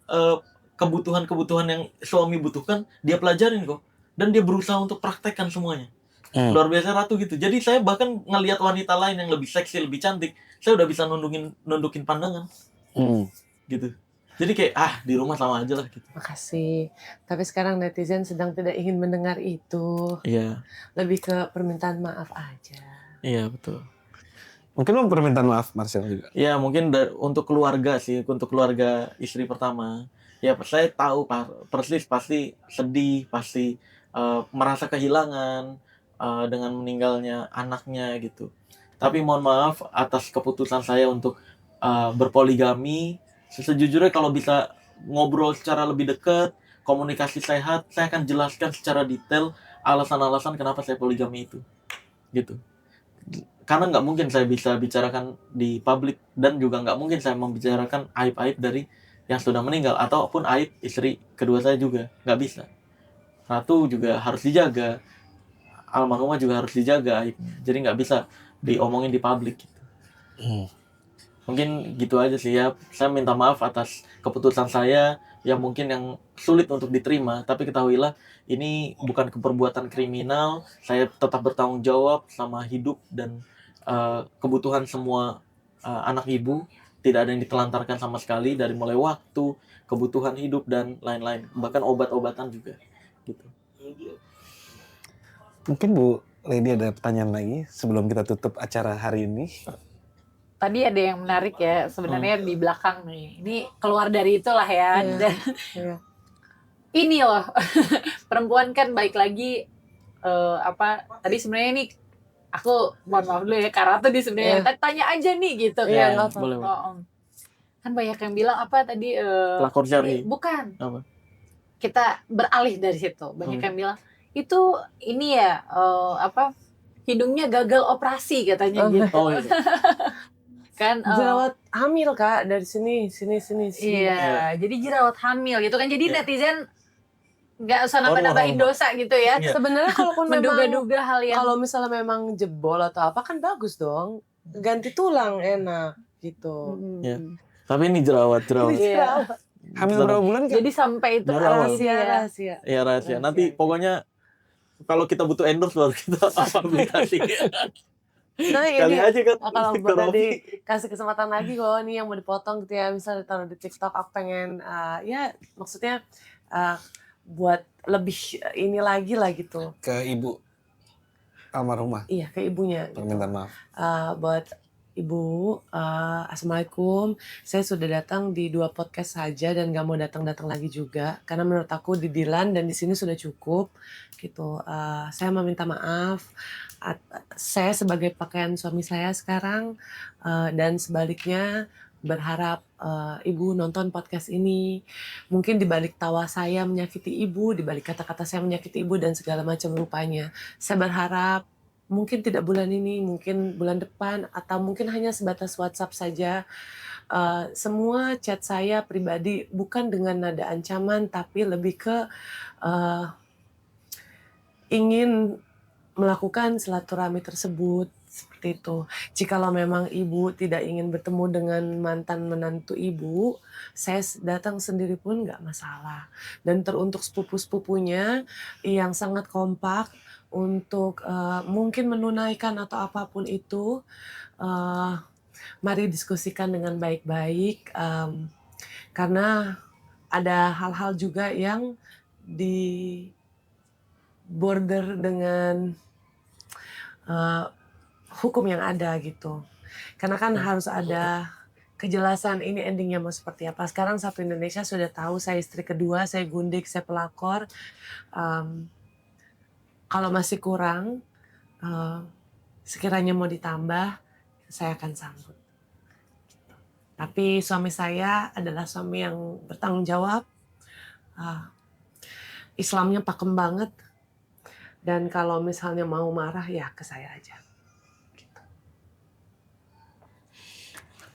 kebutuhan yang suami butuhkan, dia pelajarin kok, dan dia berusaha untuk praktekkan semuanya. Luar biasa Ratu gitu. Jadi saya bahkan ngelihat wanita lain yang lebih seksi, lebih cantik, saya udah bisa nundukin pandangan. Gitu. Jadi kayak di rumah sama aja lah gitu. Makasih. Tapi sekarang netizen sedang tidak ingin mendengar itu. Iya. Lebih ke permintaan maaf aja. Iya betul. Mungkin mau permintaan maaf Marcel juga. Ya mungkin untuk keluarga sih, untuk keluarga istri pertama. Ya saya tahu persis pasti sedih, pasti merasa kehilangan dengan meninggalnya anaknya gitu. Tapi mohon maaf atas keputusan saya untuk berpoligami. Sejujurnya kalau bisa ngobrol secara lebih dekat, komunikasi sehat, saya akan jelaskan secara detail alasan-alasan kenapa saya poligami itu. Gitu. Karena nggak mungkin saya bisa bicarakan di publik, dan juga nggak mungkin saya membicarakan aib-aib dari yang sudah meninggal ataupun aib istri kedua saya juga, nggak bisa. Ratu juga harus dijaga, almarhumah juga harus dijaga aibnya, jadi nggak bisa diomongin di publik gitu. Mungkin gitu aja sih ya. Saya minta maaf atas keputusan saya yang mungkin yang sulit untuk diterima, tapi ketahuilah ini bukan keperbuatan kriminal. Saya tetap bertanggung jawab sama hidup dan kebutuhan semua anak ibu. Tidak ada yang ditelantarkan sama sekali, dari mulai waktu, kebutuhan hidup dan lain-lain, bahkan obat-obatan juga gitu. Mungkin Bu Lady ada pertanyaan lagi sebelum kita tutup acara hari ini. Tadi ada yang menarik ya sebenarnya di belakang nih. Ini keluar dari itulah ya. Dan ini loh perempuan kan baik lagi tadi sebenarnya ini aku mohon maaf dulu ya, Kak Ratu di sebenarnya tanya aja nih gitu kan. Boleh. Kan banyak yang bilang apa tadi pelakor syar'i. Bukan. Apa? Kita beralih dari situ. Banyak yang bilang itu ini ya hidungnya gagal operasi katanya gitu. Oh iya. Kan jerawat hamil Kak, dari sini. Iya, jadi jerawat hamil gitu kan. Jadi netizen nggak usah nambah-nambahin dosa gitu ya. Sebenarnya kalaupun menduga-duga hal yang kalau misalnya memang jebol atau apa kan bagus dong. Ganti tulang enak gitu. Ya. Tapi ini jerawat. Iya. Hamil berapa bulan Kak? Jadi sampai itu rahasia. Ya rahasia. Nanti pokoknya kalau kita butuh endorse baru kita aplikasi. Nah Kali ini aja kan kalau buat tadi kasih kesempatan lagi kalau nih yang mau dipotong gitu ya, misalnya taruh di TikTok, aku pengen maksudnya buat lebih ini lagi lah gitu. Ke ibu almarhumah. Iya, ke ibunya. Permintaan maaf. Buat Ibu, Assalamualaikum. Saya sudah datang di 2 podcast saja dan gak mau datang lagi juga. Karena menurut aku di Dilan dan di sini sudah cukup. Gitu. Saya meminta maaf. Saya sebagai pakaian suami saya sekarang. Dan sebaliknya berharap Ibu nonton podcast ini. Mungkin di balik tawa saya menyakiti Ibu, di balik kata-kata saya menyakiti Ibu dan segala macam rupanya. Saya berharap mungkin tidak bulan ini, mungkin bulan depan, atau mungkin hanya sebatas WhatsApp saja. Semua chat saya pribadi bukan dengan nada ancaman, tapi lebih ke ingin melakukan silaturahmi tersebut. Seperti itu. Jikalau memang Ibu tidak ingin bertemu dengan mantan menantu Ibu, saya datang sendiri pun nggak masalah. Dan teruntuk sepupu-sepupunya yang sangat kompak, untuk mungkin menunaikan atau apapun itu, mari diskusikan dengan baik-baik, karena ada hal-hal juga yang di border dengan hukum yang ada gitu. Karena kan harus ada kejelasan ini endingnya mau seperti apa. Sekarang satu Indonesia sudah tahu saya istri kedua, saya gundik, saya pelakor. Kalau masih kurang, sekiranya mau ditambah, saya akan sambut. Tapi suami saya adalah suami yang bertanggung jawab, Islamnya pakem banget, dan kalau misalnya mau marah ya ke saya aja. Gitu.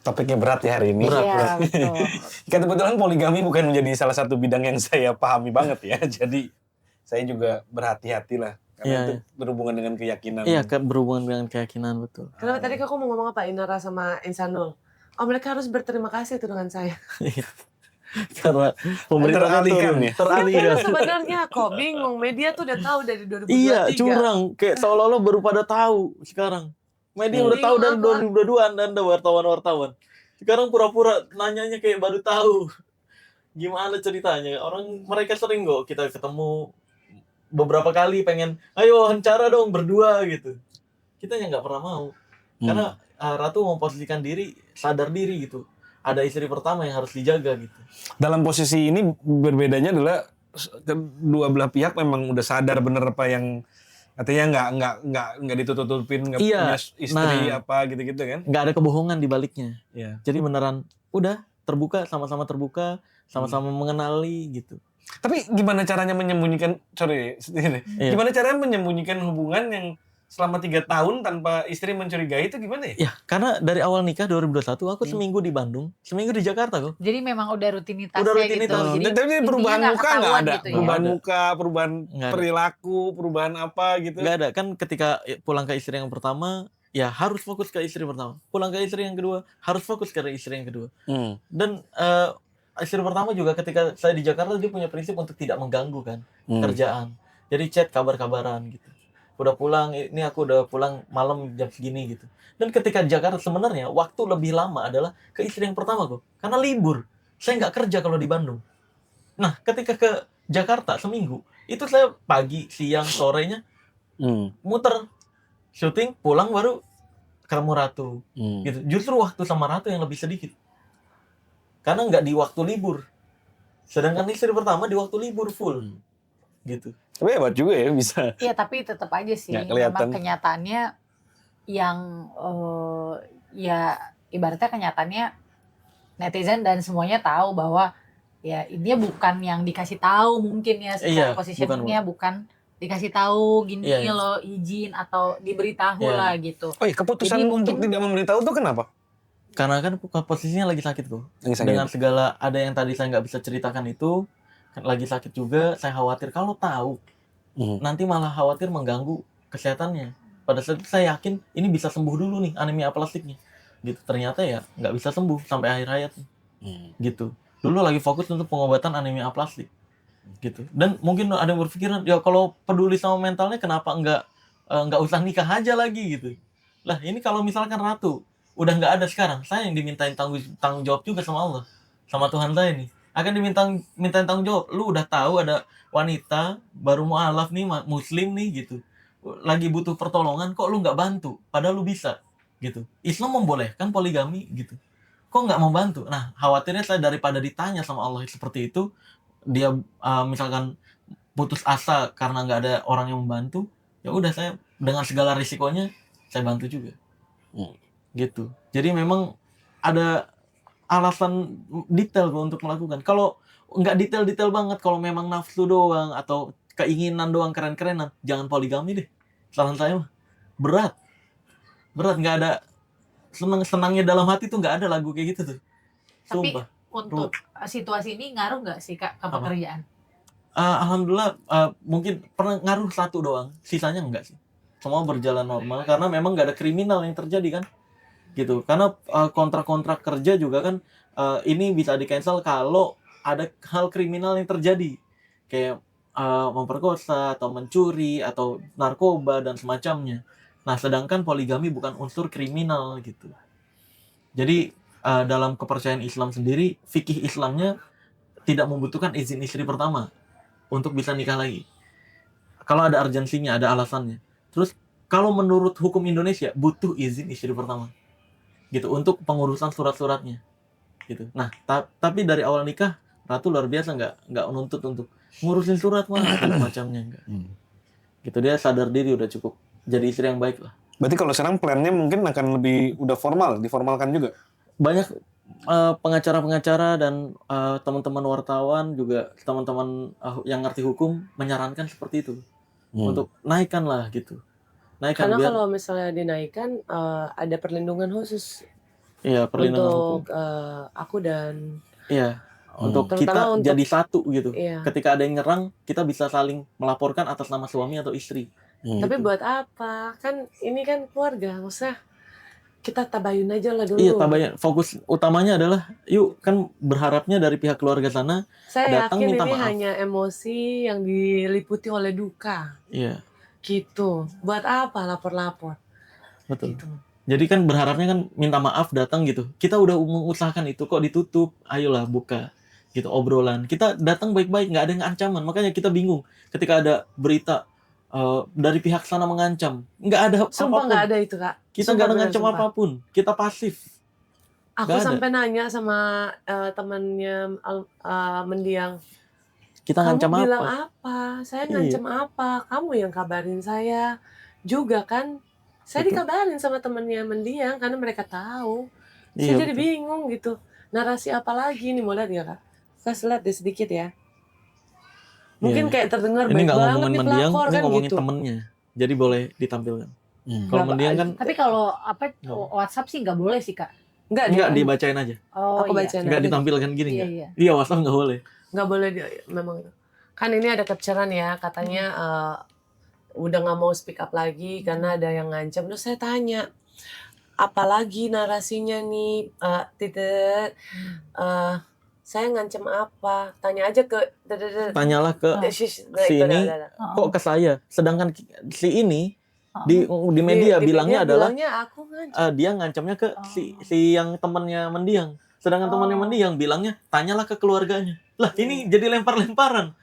Topiknya berat ya hari ini. Berat. Kan kebetulan poligami bukan menjadi salah satu bidang yang saya pahami banget ya. Jadi saya juga berhati-hatilah. Karena itu berhubungan dengan keyakinan. Iya, berhubungan dengan keyakinan, betul. Kenapa tadi aku mau ngomong apa? Inara sama Insanul. Oh, mereka harus berterima kasih tuh dengan saya. Karena pemerintah teralihkan. Sebenarnya kok bingung. Media tuh udah tahu dari 2023. Iya, curang. Kayak seolah-olah baru pada tahu sekarang. Media udah tahu dari 2022 Anda wartawan-wartawan. Sekarang pura-pura nanyanya kayak baru tahu. Gimana ceritanya? Mereka sering kok kita ketemu beberapa kali pengen, ayo wawancara dong berdua gitu. Kita yang nggak pernah mau. Karena Ratu memposisikan diri, sadar diri gitu. Ada istri pertama yang harus dijaga gitu. Dalam posisi ini berbedanya adalah kedua belah pihak memang udah sadar bener apa yang artinya nggak ditutup-tutupin, nggak punya istri apa gitu-gitu kan? Nggak ada kebohongan di baliknya. Iya. Jadi beneran udah terbuka, sama-sama mengenali gitu. Tapi gimana caranya menyembunyikan, gimana caranya menyembunyikan hubungan yang selama 3 tahun tanpa istri mencurigai itu gimana ya? Ya, karena dari awal nikah 2021 aku seminggu di Bandung, seminggu di Jakarta kok. Jadi memang udah rutinitasnya. Gitu. Jadi tapi perubahan muka nggak ada? Gitu, perubahan muka, perubahan perilaku, perubahan apa gitu? Nggak ada. Kan ketika pulang ke istri yang pertama, ya harus fokus ke istri pertama. Pulang ke istri yang kedua, harus fokus ke istri yang kedua. Dan istri pertama juga ketika saya di Jakarta dia punya prinsip untuk tidak mengganggu kan kerjaan. Jadi chat kabar-kabaran gitu. Udah pulang, ini aku udah pulang malam jam segini gitu. Dan ketika di Jakarta sebenarnya waktu lebih lama adalah ke istri yang pertama kok. Karena libur. Saya nggak kerja kalau di Bandung. Nah, ketika ke Jakarta seminggu, itu saya pagi, siang, sorenya muter syuting, pulang baru ketemu Ratu. Gitu. Justru waktu sama Ratu yang lebih sedikit. Karena nggak di waktu libur. Sedangkan istri pertama di waktu libur full. Gitu. Tapi hebat juga ya bisa. Iya, tapi tetap aja sih. Memang kenyataannya yang ya ibaratnya kenyataannya netizen dan semuanya tahu bahwa ya ini bukan yang dikasih tahu mungkin ya secara positioningnya bukan dikasih tahu gini loh izin atau diberitahu lah gitu. Oh iya, keputusan jadi, untuk tidak memberitahu tuh kenapa? Karena kan posisinya lagi sakit kok. Dengan segala ada yang tadi saya nggak bisa ceritakan itu, lagi sakit juga, saya khawatir kalau tahu nanti malah khawatir mengganggu kesehatannya. Pada saat itu saya yakin ini bisa sembuh dulu nih anemia aplastiknya. Gitu. Ternyata ya nggak bisa sembuh sampai akhir hayat. Gitu. Dulu lagi fokus untuk pengobatan anemia aplastik. Gitu. Dan mungkin ada yang berpikiran ya kalau peduli sama mentalnya kenapa nggak usah nikah aja lagi gitu. Lah ini kalau misalkan Ratu udah nggak ada sekarang, saya yang dimintain tanggung jawab juga sama Allah, sama Tuhan saya nih. Akan mintain tanggung jawab. Lu udah tahu ada wanita baru mualaf nih, muslim nih gitu. Lagi butuh pertolongan, kok lu nggak bantu? Padahal lu bisa gitu. Islam membolehkan poligami gitu. Kok nggak mau bantu? Nah, khawatirnya saya daripada ditanya sama Allah seperti itu, dia misalkan putus asa karena nggak ada orang yang membantu, ya udah saya dengan segala risikonya saya bantu juga. Gitu. Jadi memang ada alasan detail untuk melakukan. Kalau nggak detail banget, kalau memang nafsu doang atau keinginan doang keren-kerenan, jangan poligami deh. Saran saya mah berat nggak ada senangnya dalam hati tuh nggak ada lagu kayak gitu tuh. Sumpah. Tapi untuk situasi ini ngaruh nggak sih Kak ke pekerjaan? Alhamdulillah mungkin pernah ngaruh satu doang, sisanya enggak sih. Semua berjalan normal karena memang nggak ada kriminal yang terjadi kan. Gitu. Karena kontrak-kontrak kerja juga kan ini bisa di-cancel kalau ada hal kriminal yang terjadi. Kayak memperkosa atau mencuri atau narkoba dan semacamnya. Nah, sedangkan poligami bukan unsur kriminal gitu. Jadi dalam kepercayaan Islam sendiri, fikih Islamnya tidak membutuhkan izin istri pertama untuk bisa nikah lagi. Kalau ada urgensinya, ada alasannya. Terus kalau menurut hukum Indonesia butuh izin istri pertama. Gitu untuk pengurusan surat-suratnya gitu. Nah tapi dari awal nikah Ratu luar biasa nggak menuntut untuk ngurusin surat mah macamnya enggak. Gitu dia sadar diri udah cukup jadi istri yang baik lah. Berarti kalau sekarang plannya mungkin akan lebih udah diformalkan juga. Banyak pengacara-pengacara dan teman-teman wartawan juga teman-teman yang ngerti hukum menyarankan seperti itu untuk naikkan lah gitu. Karena kalau misalnya dinaikkan ada perlindungan khusus. Iya, perlindungan untuk aku dan untuk kita jadi satu gitu. Ketika ada yang nyerang, kita bisa saling melaporkan atas nama suami atau istri. Tapi buat apa? Kan ini kan keluarga, nggak usah kita tabayun aja lah dulu. Iya, tabayun. Fokus utamanya adalah yuk kan berharapnya dari pihak keluarga sana saya datang yakin minta ini maaf. hanya emosi yang diliputi oleh duka. Iya. Gitu. Buat apa lapor-lapor? Betul. Gitu. Jadi kan berharapnya kan minta maaf datang gitu. Kita udah mengusahakan itu kok ditutup. Ayolah buka. Gitu obrolan. Kita datang baik-baik, nggak ada yang ancaman. Makanya kita bingung ketika ada berita dari pihak sana mengancam. Nggak ada sumpah apapun. Nggak ada itu Kak. Kita nggak ada ngancam apapun. Kita pasif. Aku sampai nanya sama temannya mendiang. Kita ngancam apa? Kamu bilang apa? Saya ngancam apa? Kamu yang kabarin saya juga kan? Saya dikabarin sama temannya mendiang karena mereka tahu. Saya jadi bingung gitu. Narasi apa lagi nih, mau lihat nggak Kak? Kasih lihat deh sedikit ya. Mungkin kayak terdengar baik banget nih pelakor kan ngomongin gitu. Temennya. Jadi boleh ditampilkan. Kalau mendiang kan. Tapi kalau WhatsApp sih nggak boleh sih Kak. Enggak dibacain aja. Aku bacain. Enggak ditampilkan gini enggak. Iya, WhatsApp enggak boleh. Nggak boleh memang itu. Kan ini ada capturean ya, katanya udah nggak mau speak up lagi karena ada yang ngancam. Terus saya tanya, apalagi narasinya nih, saya ngancem apa? Tanya aja ke tanyalah ke si ini kok ke saya, sedangkan si ini di media bilangnya adalah aku ngancem. dia ngancamnya ke si yang temannya mendiang, sedangkan temannya mendiang bilangnya tanyalah ke keluarganya. Lah ini jadi lempar-lemparan.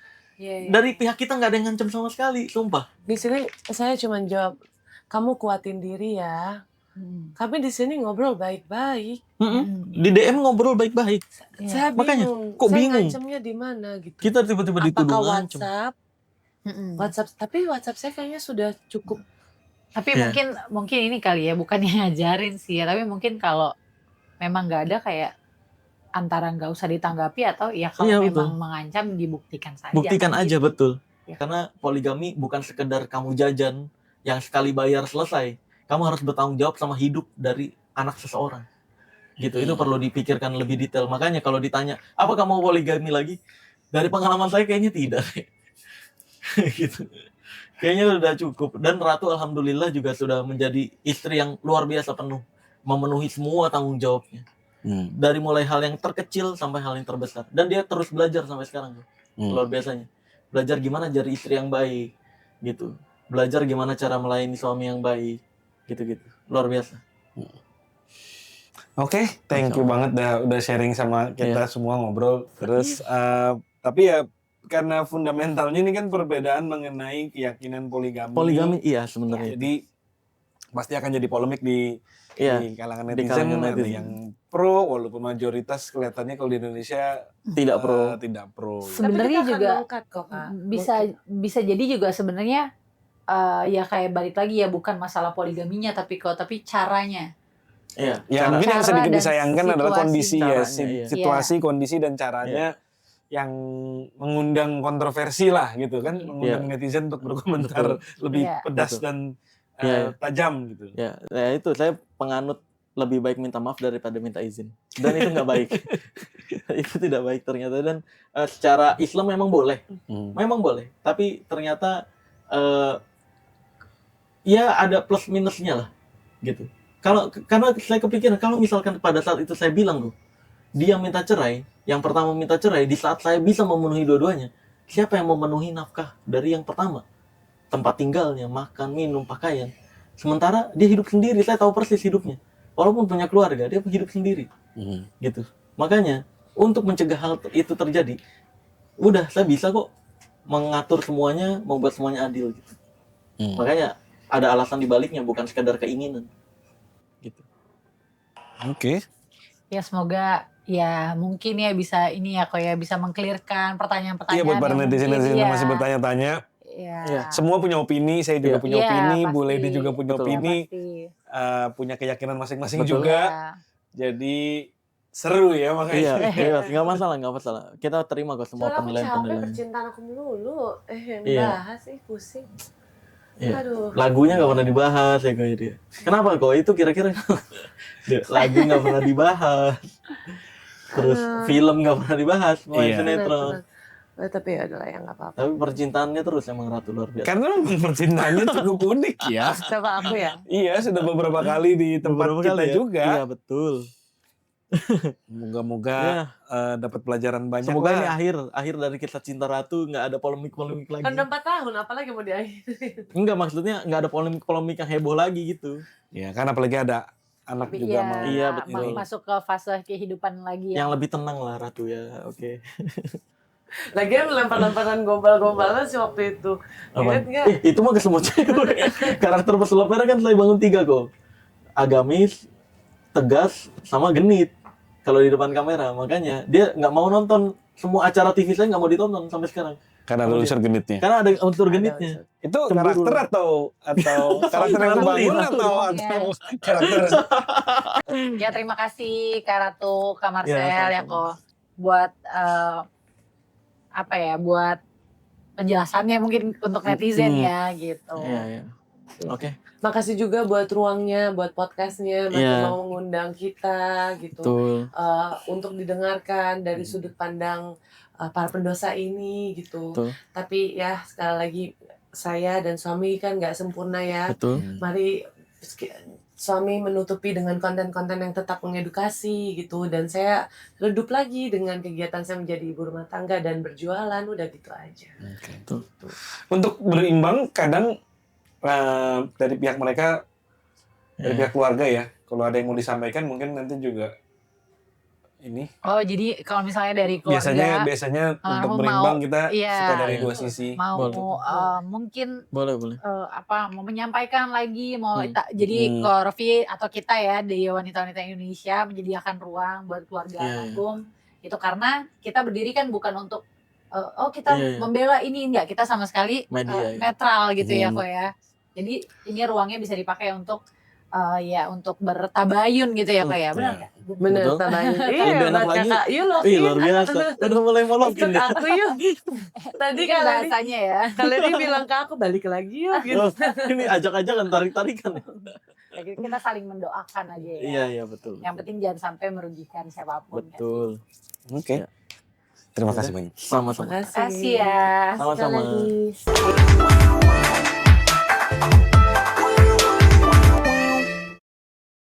Dari pihak kita nggak ada yang ngancam sama sekali, sumpah. Di sini saya cuma jawab, kamu kuatin diri ya. Kami di sini ngobrol baik-baik. Di DM ngobrol baik-baik. Saya makanya bingung. kok bingung? Saya ngancemnya di mana gitu. Kita tiba-tiba dituduh ngancem. WhatsApp, tapi WhatsApp saya kayaknya sudah cukup. Tapi mungkin ini kali ya, bukannya ngajarin sih ya, tapi mungkin kalau memang nggak ada kayak antara nggak usah ditanggapi atau ya kalau memang mengancam dibuktikan saja. Buktikan kan aja gitu. Betul. Ya. Karena poligami bukan sekedar kamu jajan yang sekali bayar selesai. Kamu harus bertanggung jawab sama hidup dari anak seseorang. Gitu. Itu perlu dipikirkan lebih detail. Makanya kalau ditanya, apakah mau poligami lagi? Dari pengalaman saya kayaknya tidak. Gitu. Kayaknya udah cukup. Dan Ratu alhamdulillah juga sudah menjadi istri yang luar biasa penuh. Memenuhi semua tanggung jawabnya. Dari mulai hal yang terkecil sampai hal yang terbesar. Dan dia terus belajar sampai sekarang. Luar biasanya. Belajar gimana jadi istri yang baik. Gitu. Belajar gimana cara melayani suami yang baik. Gitu-gitu. Luar biasa. Oke, thank you banget udah sharing sama kita semua ngobrol. Terus tapi ya karena fundamentalnya ini kan perbedaan mengenai keyakinan poligami. Poligami iya sebenarnya. Jadi pasti akan jadi polemik di kalangan netizen. Ada yang pro, walaupun mayoritas kelihatannya kalau di Indonesia tidak pro. Sebenarnya juga kok, Kak. bisa jadi juga sebenarnya ya kayak balik lagi ya, bukan masalah poligaminya tapi caranya. Iya. Ya mungkin yang sedikit disayangkan adalah kondisi situasi, kondisi dan caranya yang mengundang kontroversi lah gitu kan, mengundang netizen untuk berkomentar lebih pedas dan tajam gitu. Ya itu saya penganut lebih baik minta maaf daripada minta izin. Dan itu nggak baik. Itu tidak baik ternyata. Dan secara Islam memang boleh. Memang boleh. Tapi ternyata ya ada plus minusnya lah. Gitu. Karena saya kepikiran, kalau misalkan pada saat itu saya bilang dia minta cerai, yang pertama minta cerai, di saat saya bisa memenuhi dua-duanya, siapa yang memenuhi nafkah dari yang pertama? Tempat tinggalnya, makan, minum, pakaian. Sementara dia hidup sendiri, saya tahu persis hidupnya. Walaupun punya keluarga, dia hidup sendiri. Gitu. Makanya, untuk mencegah hal itu terjadi, udah saya bisa kok mengatur semuanya, membuat semuanya adil. Gitu. Makanya, ada alasan dibaliknya, bukan sekedar keinginan. Gitu. Oke. Ya semoga ya mungkin ya bisa ini ya kok ya bisa mengklirkan pertanyaan-pertanyaan. Iya buat para netizen yang masih bertanya-tanya. Ya. Semua punya opini, saya juga punya opini, Bu Lady juga punya opini, punya keyakinan masing-masing juga. Jadi seru ya makanya. Iya, nggak masalah. Kita terima kok semua penilaian. Capek percintaan aku melulu, bahas pusing. Iya. Lagunya nggak pernah dibahas ya kayak dia. Kenapa kok itu kira-kira? Lagu nggak pernah dibahas. Terus film nggak pernah dibahas, sinetron. Tapi ya adalah yang nggak apa-apa. Tapi percintaannya terus emang Ratu luar biasa. Karena percintaannya cukup unik ya. Sama aku ya. Iya, sudah beberapa kali di tempat kita juga. Iya betul. Moga-moga dapat pelajaran banyak. Semoga ini akhir dari kisah cinta Ratu, nggak ada polemik lagi. Kan udah 4 tahun, apalagi mau diakhiri? Enggak, maksudnya nggak ada polemik yang heboh lagi gitu. Ya kan apalagi ada anak juga mau. Iya betul. Masuk ke fase kehidupan lagi yang lebih tenang lah Ratu ya. Oke. Lagian lempar-lemparan gombal-gombalan sih waktu itu. Ingat nggak? Itu mah ke semua cewek. Karakter pesulap merah kan saya bangun 3 kok. Agamis, tegas, sama genit. Kalau di depan kamera, makanya dia nggak mau nonton semua acara TV saya, nggak mau ditonton sampai sekarang. Karena ada unsur genitnya. Karena ada unsur genitnya. Itu karakter atau karakter yang dibangun atau karakter. Ya terima kasih Kak Ratu, Kak Marcel ya kok buat buat penjelasannya mungkin untuk netizen ya gitu. Iya. Oke. Makasih juga buat ruangnya, buat podcastnya, masih mau mengundang kita gitu. Untuk didengarkan dari sudut pandang para pendosa ini gitu. Tapi ya sekali lagi saya dan suami kan nggak sempurna ya. Betul. Mari suami menutupi dengan konten-konten yang tetap mengedukasi gitu, dan saya redup lagi dengan kegiatan saya menjadi ibu rumah tangga dan berjualan, udah gitu aja. Gitu. Untuk berimbang kadang dari pihak mereka, dari pihak keluarga ya, kalau ada yang mau disampaikan mungkin nanti juga ini. Oh, jadi kalau misalnya dari keluarga biasanya untuk berimbang kita suka dari dua sisi. Mau mungkin boleh mau menyampaikan lagi, jadi kalau Raffi atau kita ya di wanita-wanita Indonesia menyediakan ruang buat keluarga almarhum itu, karena kita berdiri kan bukan untuk kita membela ini, enggak, kita sama sekali netral gitu ya kok ya. Jadi ini ruangnya bisa dipakai untuk untuk bertabayun gitu ya kok ya. Benar enggak? Bener, tabayun. Lebih enak lagi. Luar biasa. Udah mulai molokin deh. Aku yuk. Tadi kan bahasanya ya. Kalau dia bilang ke aku balik lagi yuk gitu. Ini ajak-ajakan, tarik-tarikan. Kita saling mendoakan aja ya. Iya, betul. Yang penting jangan sampai merugikan siapapun. Betul. Oke. Terima kasih banyak. Sama-sama. Terima kasih ya. Sama-sama.